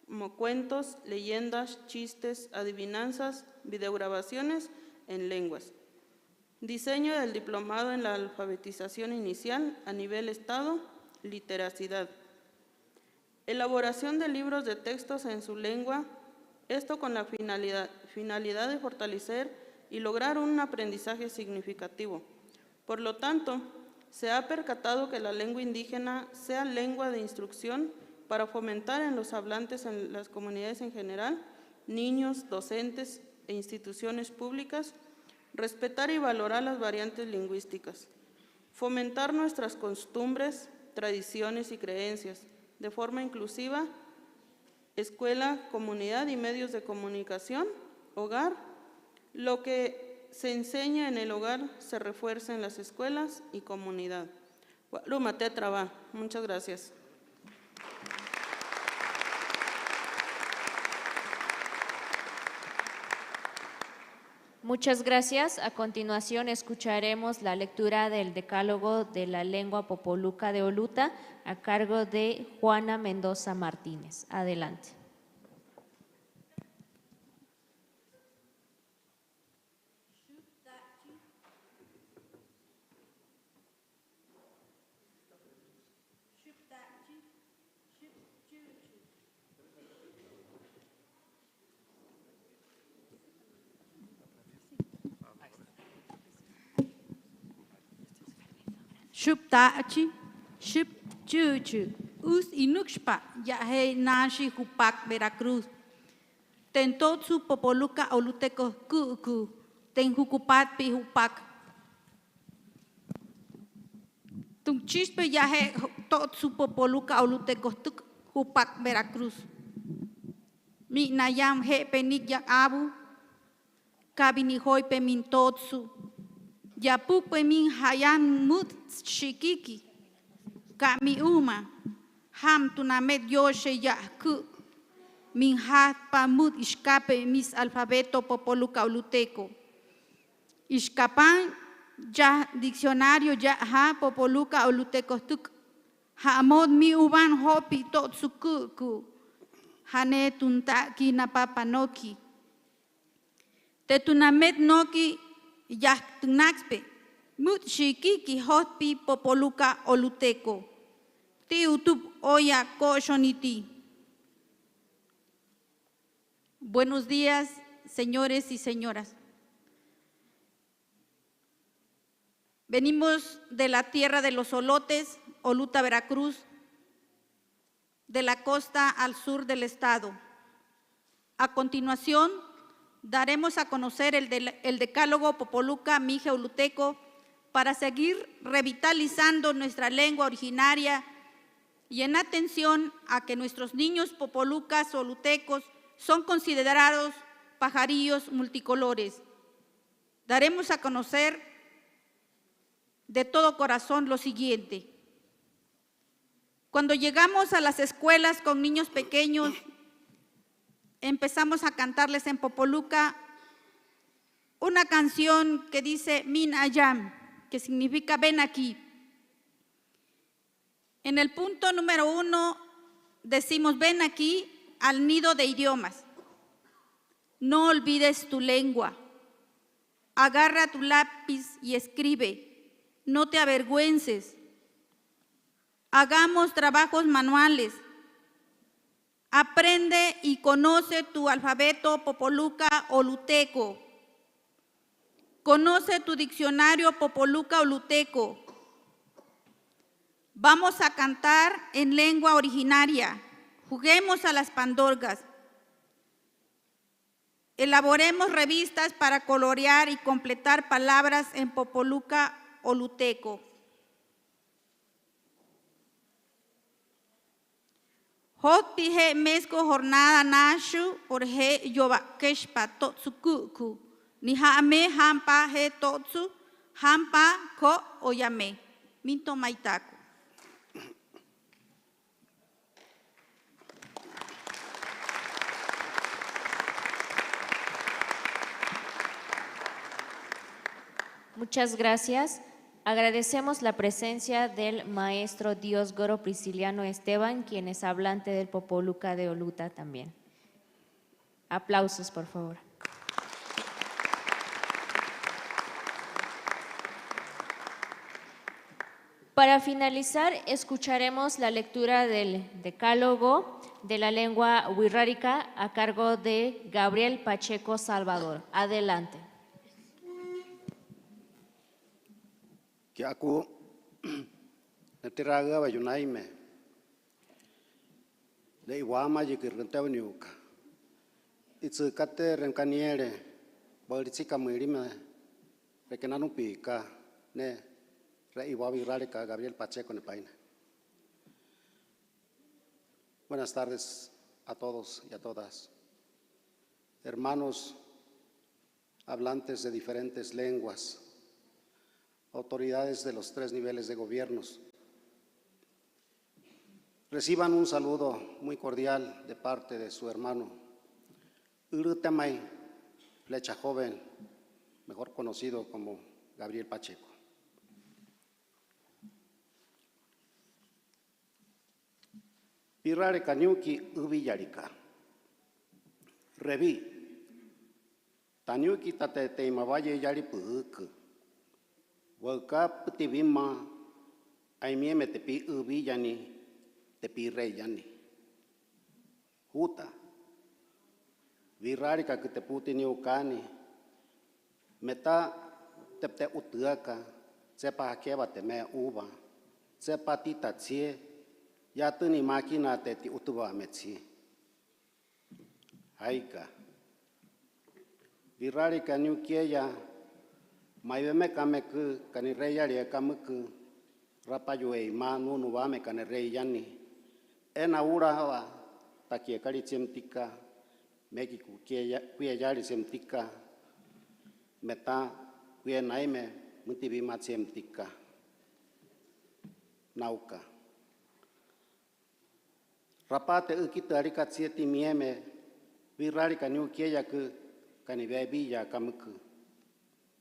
como cuentos, leyendas, chistes, adivinanzas, videograbaciones en lenguas. Diseño del diplomado en la alfabetización inicial a nivel estado, literacidad. Elaboración de libros de textos en su lengua, esto con la finalidad de fortalecer y lograr un aprendizaje significativo. Por lo tanto, se ha percatado que la lengua indígena sea lengua de instrucción para fomentar en los hablantes en las comunidades en general, niños, docentes e instituciones públicas, respetar y valorar las variantes lingüísticas, fomentar nuestras costumbres, tradiciones y creencias de forma inclusiva, escuela, comunidad y medios de comunicación, hogar. Lo que se enseña en el hogar se refuerza en las escuelas y comunidad. Muchas gracias. Muchas gracias. A continuación escucharemos la lectura del Decálogo de la Lengua Popoluca de Oluta a cargo de Juana Mendoza Martínez. Adelante. Shuptachi, Shup Chuchu, Us Inuxpa, Yahe Nashi Hupac, Veracruz. Tentotsu Popoluca Oluteco Kuku, Tenjucupat Pi Hupac. Tunchispe Yahe Totsu Popoluca Oluteco Tuk Hupac, Veracruz. Mi Nayam He Penik Ya Abu, Kabinihoy Pemin Totsu. Yapuk pemin hayan mut shikiki, kami uma, ham tunamet yoshe ya ku, min hat pa mut escape mis alfabeto popoluca oluteco. Escapan ya diccionario ya ha popoluca oluteco tuk, ha mod mi uban hopi totsuku, hane tunta ki na papanoki. Te tunamet noki ya tunaxpe, mut shikiki hotpi popoluca oluteco. Ti utub oya koshoniti. Buenos días, señores y señoras. Venimos de la tierra de los olotes, Oluta, Veracruz, de la costa al sur del estado. A continuación, daremos a conocer el Decálogo Popoluca Mije Oluteco para seguir revitalizando nuestra lengua originaria y en atención a que nuestros niños popolucas olutecos son considerados pajarillos multicolores. Daremos a conocer de todo corazón lo siguiente. Cuando llegamos a las escuelas con niños pequeños, empezamos a cantarles en popoluca una canción que dice Min Ayam, que significa ven aquí. En el punto número 1 decimos ven aquí al nido de idiomas. No olvides tu lengua. Agarra tu lápiz y escribe. No te avergüences. Hagamos trabajos manuales. Aprende y conoce tu alfabeto popoluca oluteco. Conoce tu diccionario popoluca oluteco. Vamos a cantar en lengua originaria. Juguemos a las pandorgas. Elaboremos revistas para colorear y completar palabras en popoluca oluteco. Hot pije mesco jornada nashu por he yoba keshpa totsukuku. Ni hame hampa he totsu hampa ko oyame. Minto maitaku. Muchas gracias. Agradecemos la presencia del maestro Diosgoro Prisciliano Esteban, quien es hablante del popoluca de Oluta también. Aplausos, por favor. Para finalizar, escucharemos la lectura del Decálogo de la lengua wixárika a cargo de Gabriel Pacheco Salvador. Adelante. Yaku Natiraga Bayunaime de Iwama Yikirentevniuka. It's a Kate Rencaniere, Bolitsica Mirima, Rekenanupika, Ne, Reiwabi Radica, Gabriel Pacheco Nepaina. Buenas tardes a todos y a todas. Hermanos hablantes de diferentes lenguas, autoridades de los 3 niveles de gobiernos, reciban un saludo muy cordial de parte de su hermano Urutamay, Flecha Joven, mejor conocido como Gabriel Pacheco. Pirare Kanyuki Ubillarika. Revi. Tanyuki tate te imavaye yari puhuku. Waka putivima aimieme tepi ubillani tepi reyani. Huta. Virarika que te puti ni ukani. Meta tepte utuaka. Sepa hakeva te me uva. Sepa tita tsie. Ya tuni makina te ti utuva metsi. Haika. Virari kaniu kieya, maiveme kameku, kanireya ria kamuku, rapayue ma nunu vame kanireyani. Ena ura hawa, takia kari semtika, mekiku kuya semtika, meta kuya naime, mutibima semtika. Nauka. Rapate ukita arika tsieti mieme, virari kaniu kieya ku, Kanibebi ya kamuku.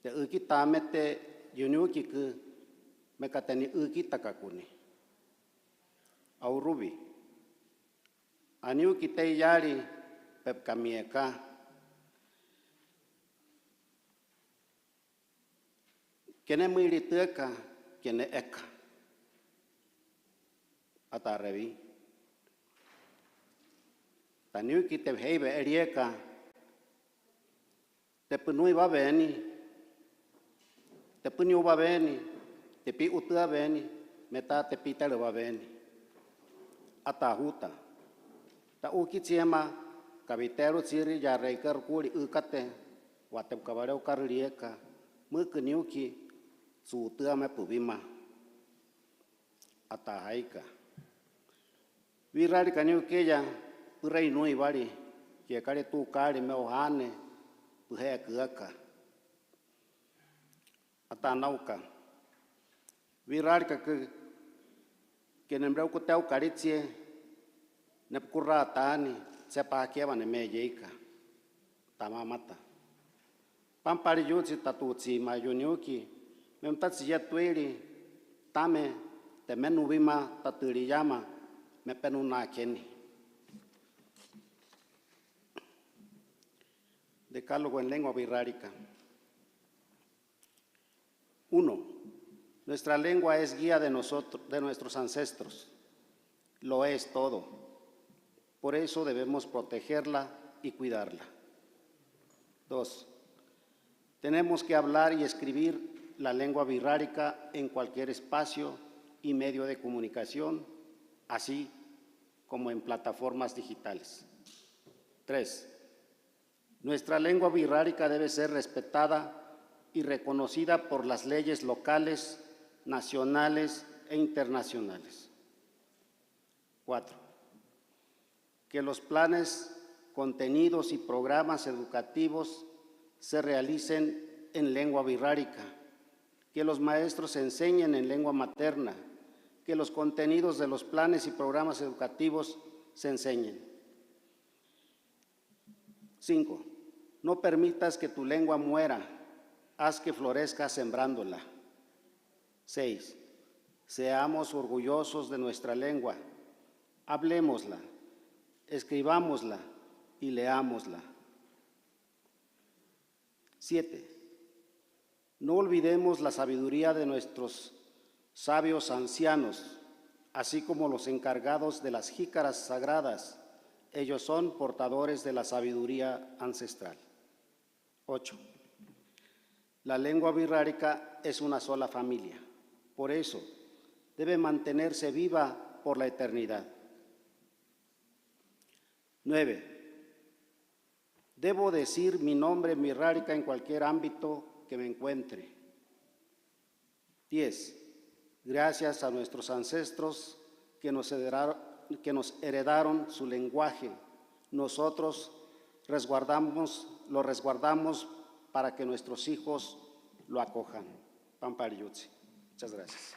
Te ukita mete yunyuki ku mekateni ukita kakuni. Aurubi. Aniuki te yari pep kamieka. Kene mwiri teka, kene eka. Atarevi. Taniuki te heibe erieka. Te punui va beni, te puniu va beni, te pi utua beni, meta te pitale va beni. Atahuta. Ta uki tsiema, kabiteru tsiri ya reikar kuri ukate, wate kabareu karrieka, mukuniuki, su utua me pubima. Atahaika. Virari kaniukeya, purei nui vari, que kare tu kari me ohane, Puhea kuaka. Atanauka. Virarka que nembreu kuteu karitsie, nepkurra tani, sepa kieva ne meyeika. Tamamata. Pampari yutsi tatutsi mayunyuki, memtatsi yatuiri, tame, te menubima taturiyama, me penuna keni. Decálogo en lengua birrárica. 1. Nuestra lengua es guía de nuestros ancestros. Lo es todo. Por eso debemos protegerla y cuidarla. 2. Tenemos que hablar y escribir la lengua birrárica en cualquier espacio y medio de comunicación, así como en plataformas digitales. 3. Nuestra lengua birrárica debe ser respetada y reconocida por las leyes locales, nacionales e internacionales. 4. Que los planes, contenidos y programas educativos se realicen en lengua birrárica, que los maestros enseñen en lengua materna, que los contenidos de los planes y programas educativos se enseñen. 5. No permitas que tu lengua muera, haz que florezca sembrándola. 6. Seamos orgullosos de nuestra lengua, hablemosla, escribámosla y leámosla. 7. No olvidemos la sabiduría de nuestros sabios ancianos, así como los encargados de las jícaras sagradas. Ellos son portadores de la sabiduría ancestral. 8. La lengua birrárica es una sola familia. Por eso, debe mantenerse viva por la eternidad. 9. Debo decir mi nombre Mirrárica en cualquier ámbito que me encuentre. 10. Gracias a nuestros ancestros que nos heredaron su lenguaje, nosotros lo resguardamos para que nuestros hijos lo acojan. Pampariyutsi. Muchas gracias.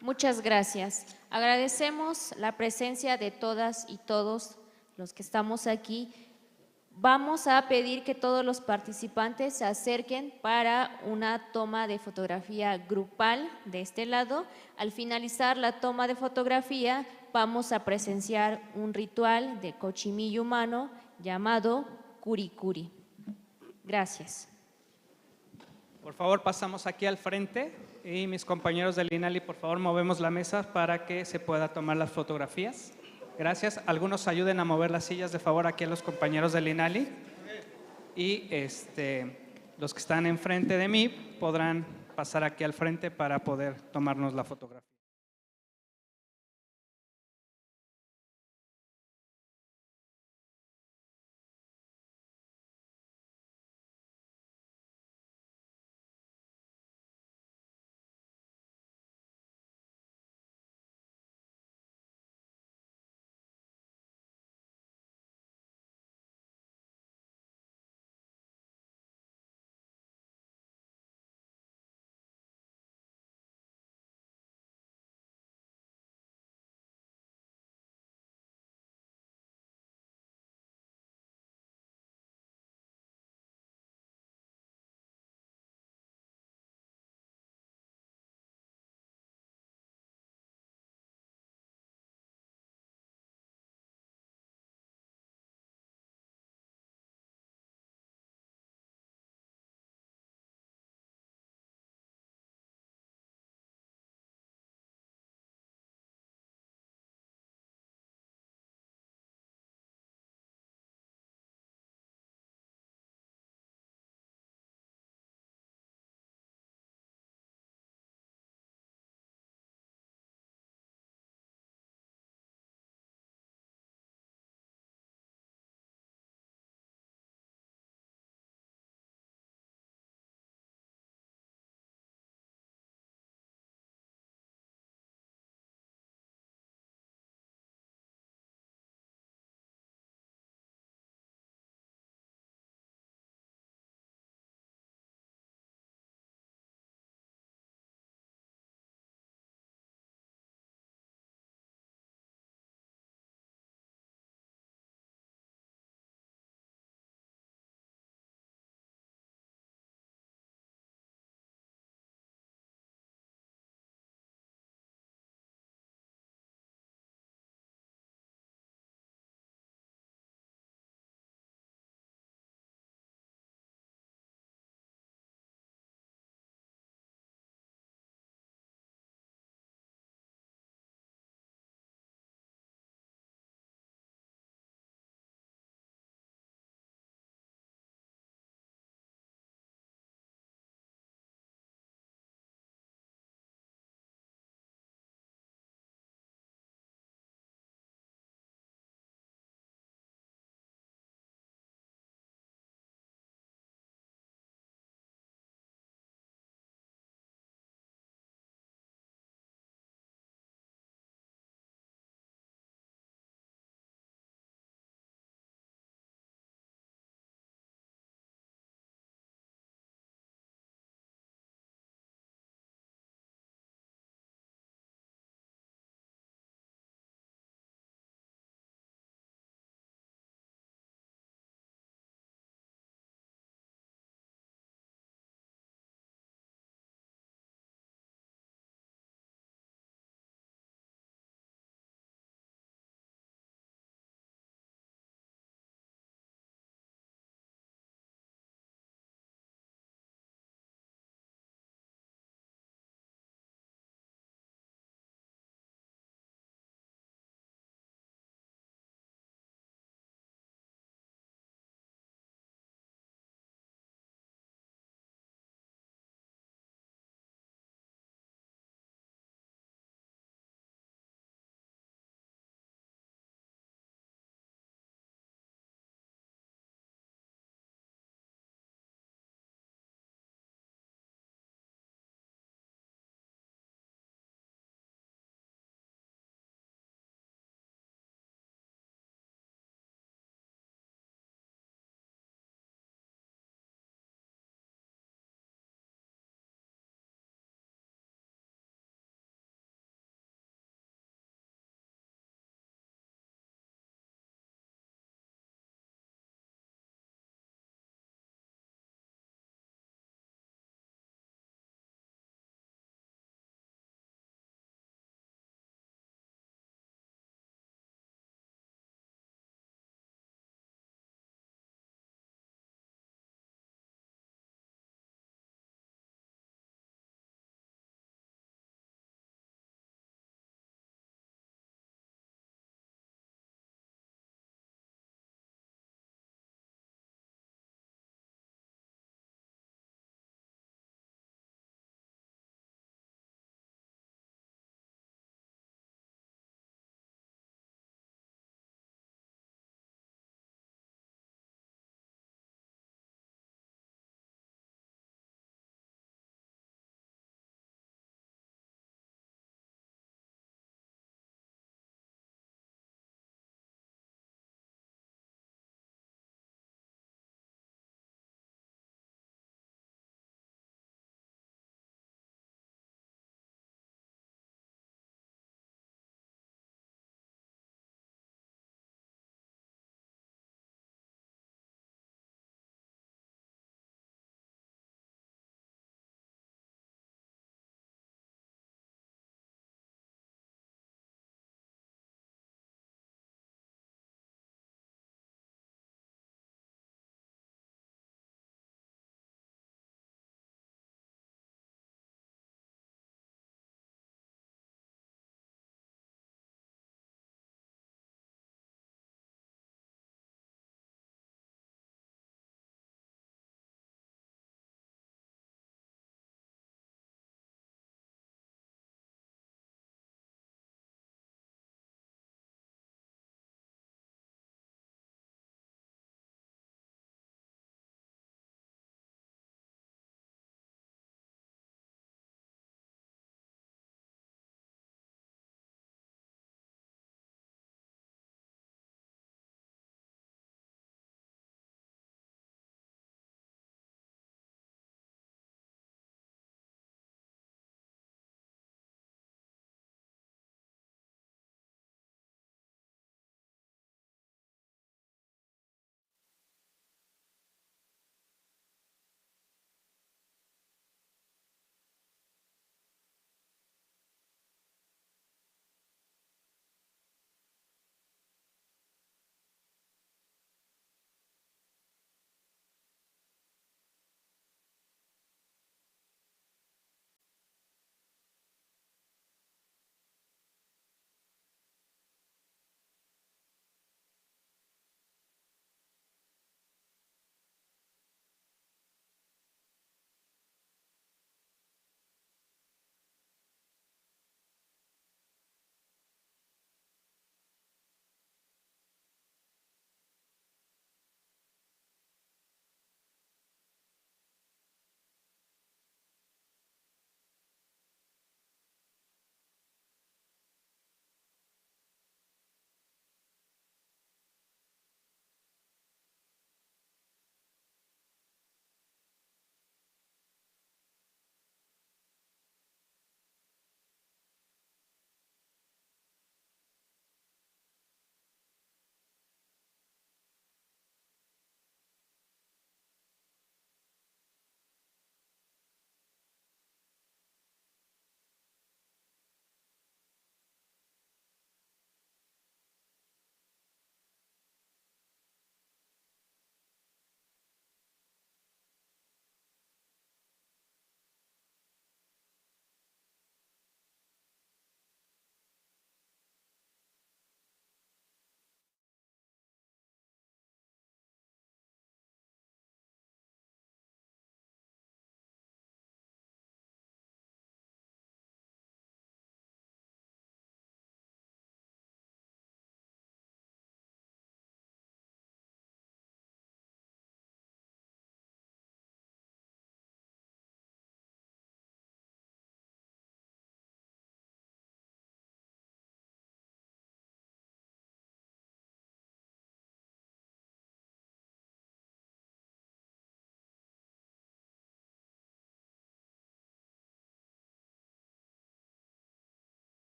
Muchas gracias. Agradecemos la presencia de todas y todos los que estamos aquí. Vamos a pedir que todos los participantes se acerquen para una toma de fotografía grupal de este lado. Al finalizar la toma de fotografía, vamos a presenciar un ritual de cochimillo humano llamado Curicuri. Gracias. Por favor, pasamos aquí al frente y mis compañeros del INALI, por favor, movemos la mesa para que se pueda tomar las fotografías. Gracias. Algunos ayuden a mover las sillas, de favor, aquí a los compañeros del INALI. Y los que están enfrente de mí podrán pasar aquí al frente para poder tomarnos la fotografía.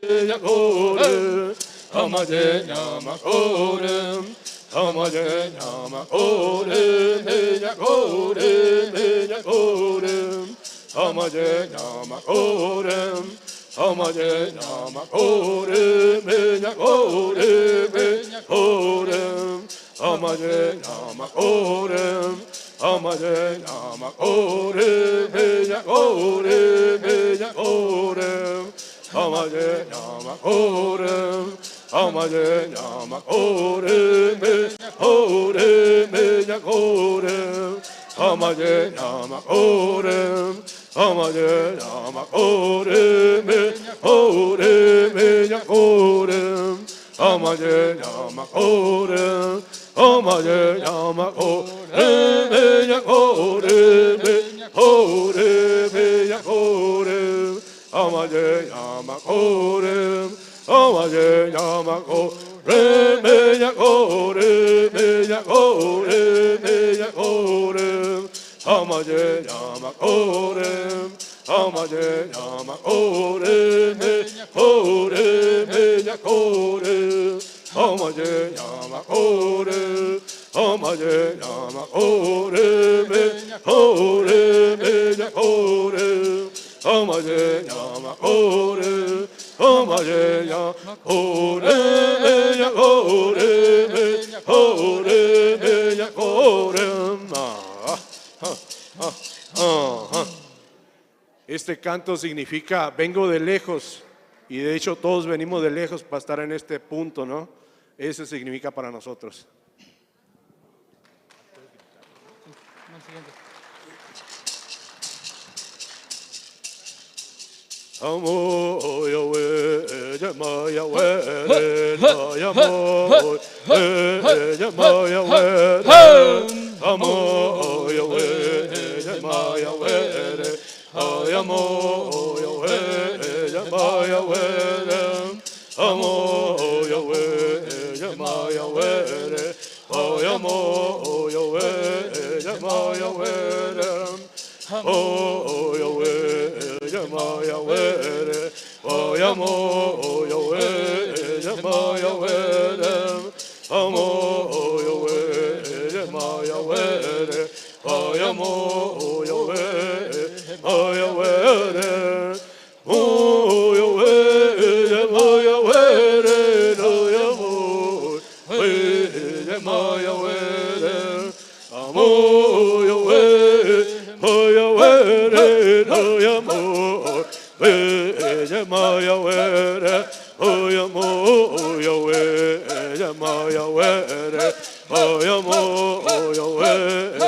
Yakorem, Amaje Yamakorem, Amaje Yamakorem, Yakorem, Yakorem, Amaje Yamakorem, Amaje Yamakorem, Yakorem, Yakorem, Amaje Yamakorem, Amaje Yamakorem, Yakorem, Yakorem, Amaje Yamakorem, Amaje Yamakorem, Yakorem, Yakorem, Amaje Yamakorem, Amaje Yamakorem, Yakorem, Yakorem, Amaje Yamakorem, Amaje Yamakorem, Yakorem, Yakorem, Yakorem, Amaje Yamakorem, Amaje Yamakorem, Yakorem, Yakorem, Yakorem, Amaje Yamakorem, Amaje Yamakorem, Yakorem, Yakorem, Amaje Yamakorem, Amaje Yamakorem, Yakorem, Yakorem, Amaje Yamakorem, Amaje Yakorem, Yakorem, Yakorem, Yakorem. Este canto significa vengo de lejos, y de hecho todos venimos de lejos para estar en este punto, ¿no? Eso significa para nosotros. Amo Yahweh, Yama Yahweh, Yamo Yama Yahweh, Amo Yahweh, Yama Yahweh, Yamo Yahweh, Yama Yahweh, Amo Yahweh, Yama Yahweh, Yamo Yahweh, Yama Yahweh, Oh Yahweh, Yama Yahweh, oh Yamo Yahweh, Yama Yahweh, Amo Yahweh, Yama Yahweh, oh Yamo Yahweh, oh Yahweh, oh Yahweh, Yama Yahweh, oh Yamo Yama Yahweh, Amo Yahweh. Oh Yahweh, oh Yamo, Yama Yahweh, oh Yamo, Yahweh, Yama Yahweh, oh Yamo, Yahweh,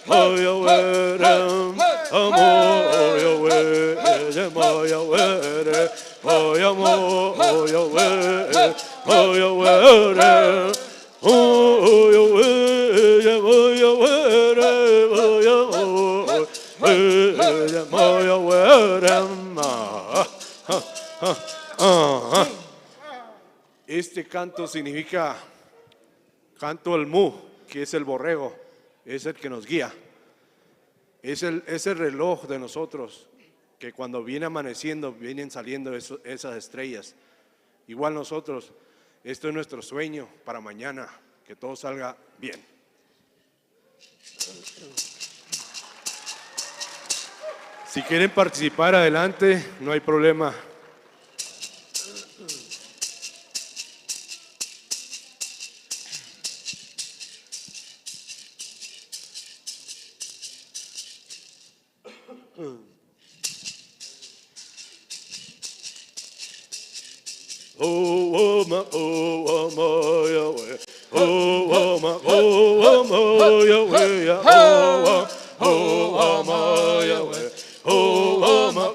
oh Yahweh, Amo Yahweh, Yama Yahweh, oh Yamo, Yahweh, oh Yahweh, oh Yahweh, Yama Yahweh, oh Yamo. Este canto significa canto al mu, que es el borrego, es el que nos guía, es el reloj de nosotros, que cuando viene amaneciendo vienen saliendo esas estrellas. Igual nosotros, esto es nuestro sueño para mañana, que todo salga bien. Si quieren participar, adelante, no hay problema. Oh, ma, Yahweh. Oh, ma, Yahweh. Oh, ma, Yahweh. Oh, ma, Yahweh. Oh, ma, Yahweh. Oh, ma,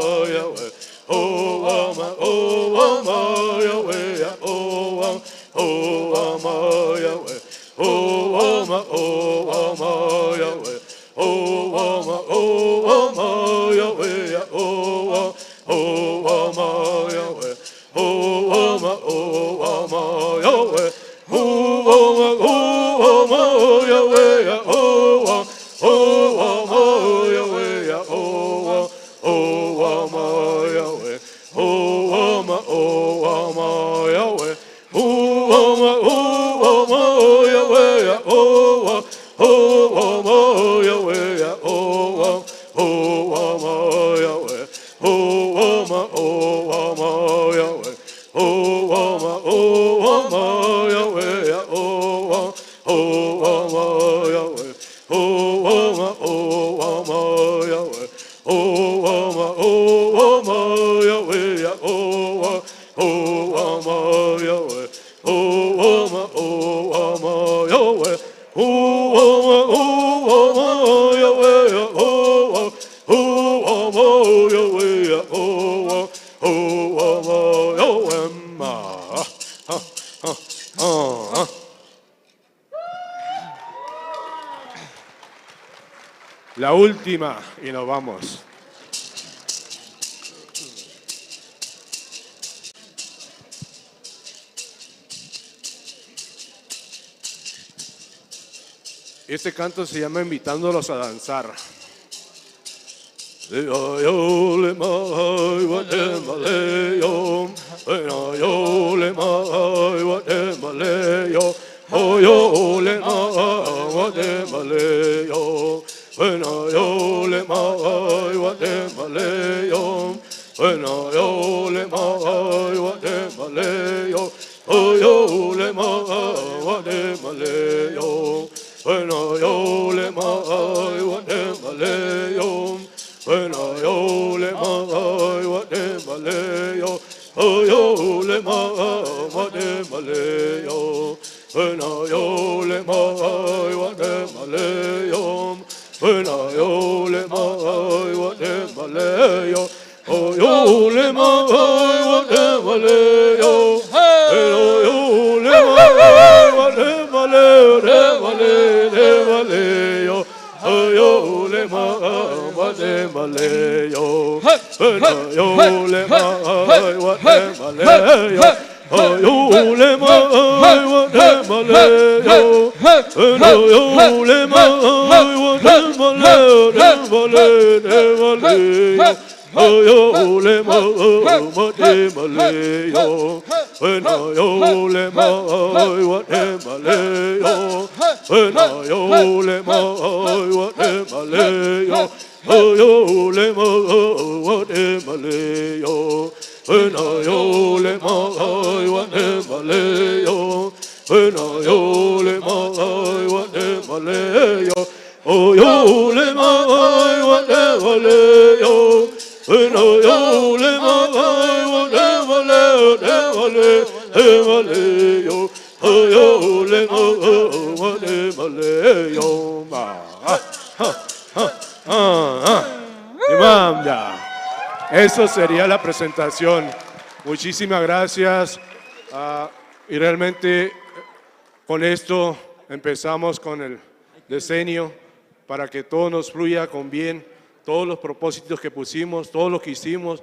Yahweh. Oh, ma, Yahweh. Oh, ma, Yahweh. Oh, ma, Yahweh. Oh, ma, Yahweh. Oh, ma, Yahweh. Oh, ma, Yahweh. Oh, ma, Yahweh. Oh, La última y nos vamos. Este canto se llama Invitándolos a danzar. Eso sería la presentación. Muchísimas gracias. Y realmente con esto empezamos con el decenio para que todo nos fluya con bien, todos los propósitos que pusimos, todo lo que hicimos,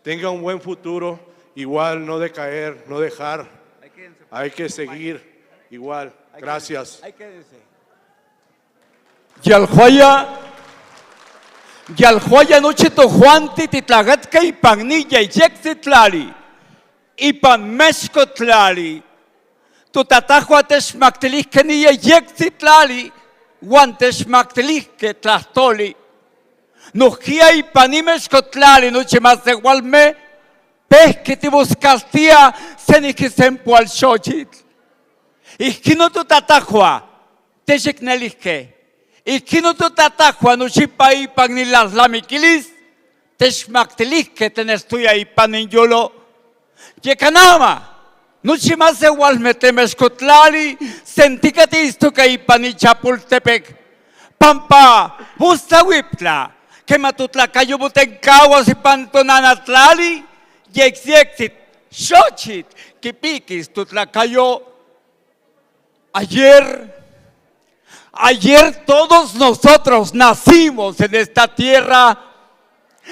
tenga un buen futuro, igual no decaer, no dejar, hay que seguir igual. Gracias. Yalhuaya noche to Juanti titlagatka y panilla y yextitlali y pan mezcotlali. Tu tatajuates mactelich kenilla yextitlali, guantes mactelich que tlastoli. Nujía y panimezcotlali noche más de gualme, pez que te buscastía seniquisempo al xochit. Y que no tu tatajua, te yekneliche. Y que no tu tatajua no chipa y pan ni las lamiquilis, te schmactelis que tenés tuya y pan en yolo. Yekanama, no chimas igual me temes cotlali, sentícate isto que y pan y chapultepec. Pampa, busta wipla, que matutla cayo butencaguas y pantonanatlali, yexit, xochit, que piquis tutla cayo. Ayer todos nosotros nacimos en esta tierra,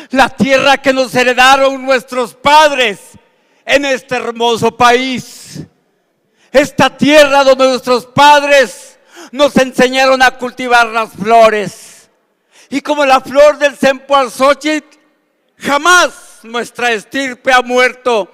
la tierra que nos heredaron nuestros padres en este hermoso país. Esta tierra donde nuestros padres nos enseñaron a cultivar las flores. Y como la flor del Cempasúchil, jamás nuestra estirpe ha muerto.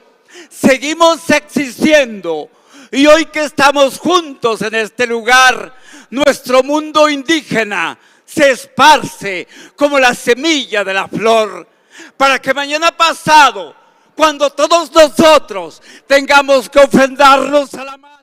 Seguimos existiendo. Y hoy que estamos juntos en este lugar, nuestro mundo indígena se esparce como la semilla de la flor, para que mañana pasado, cuando todos nosotros tengamos que ofrendarnos a la madre,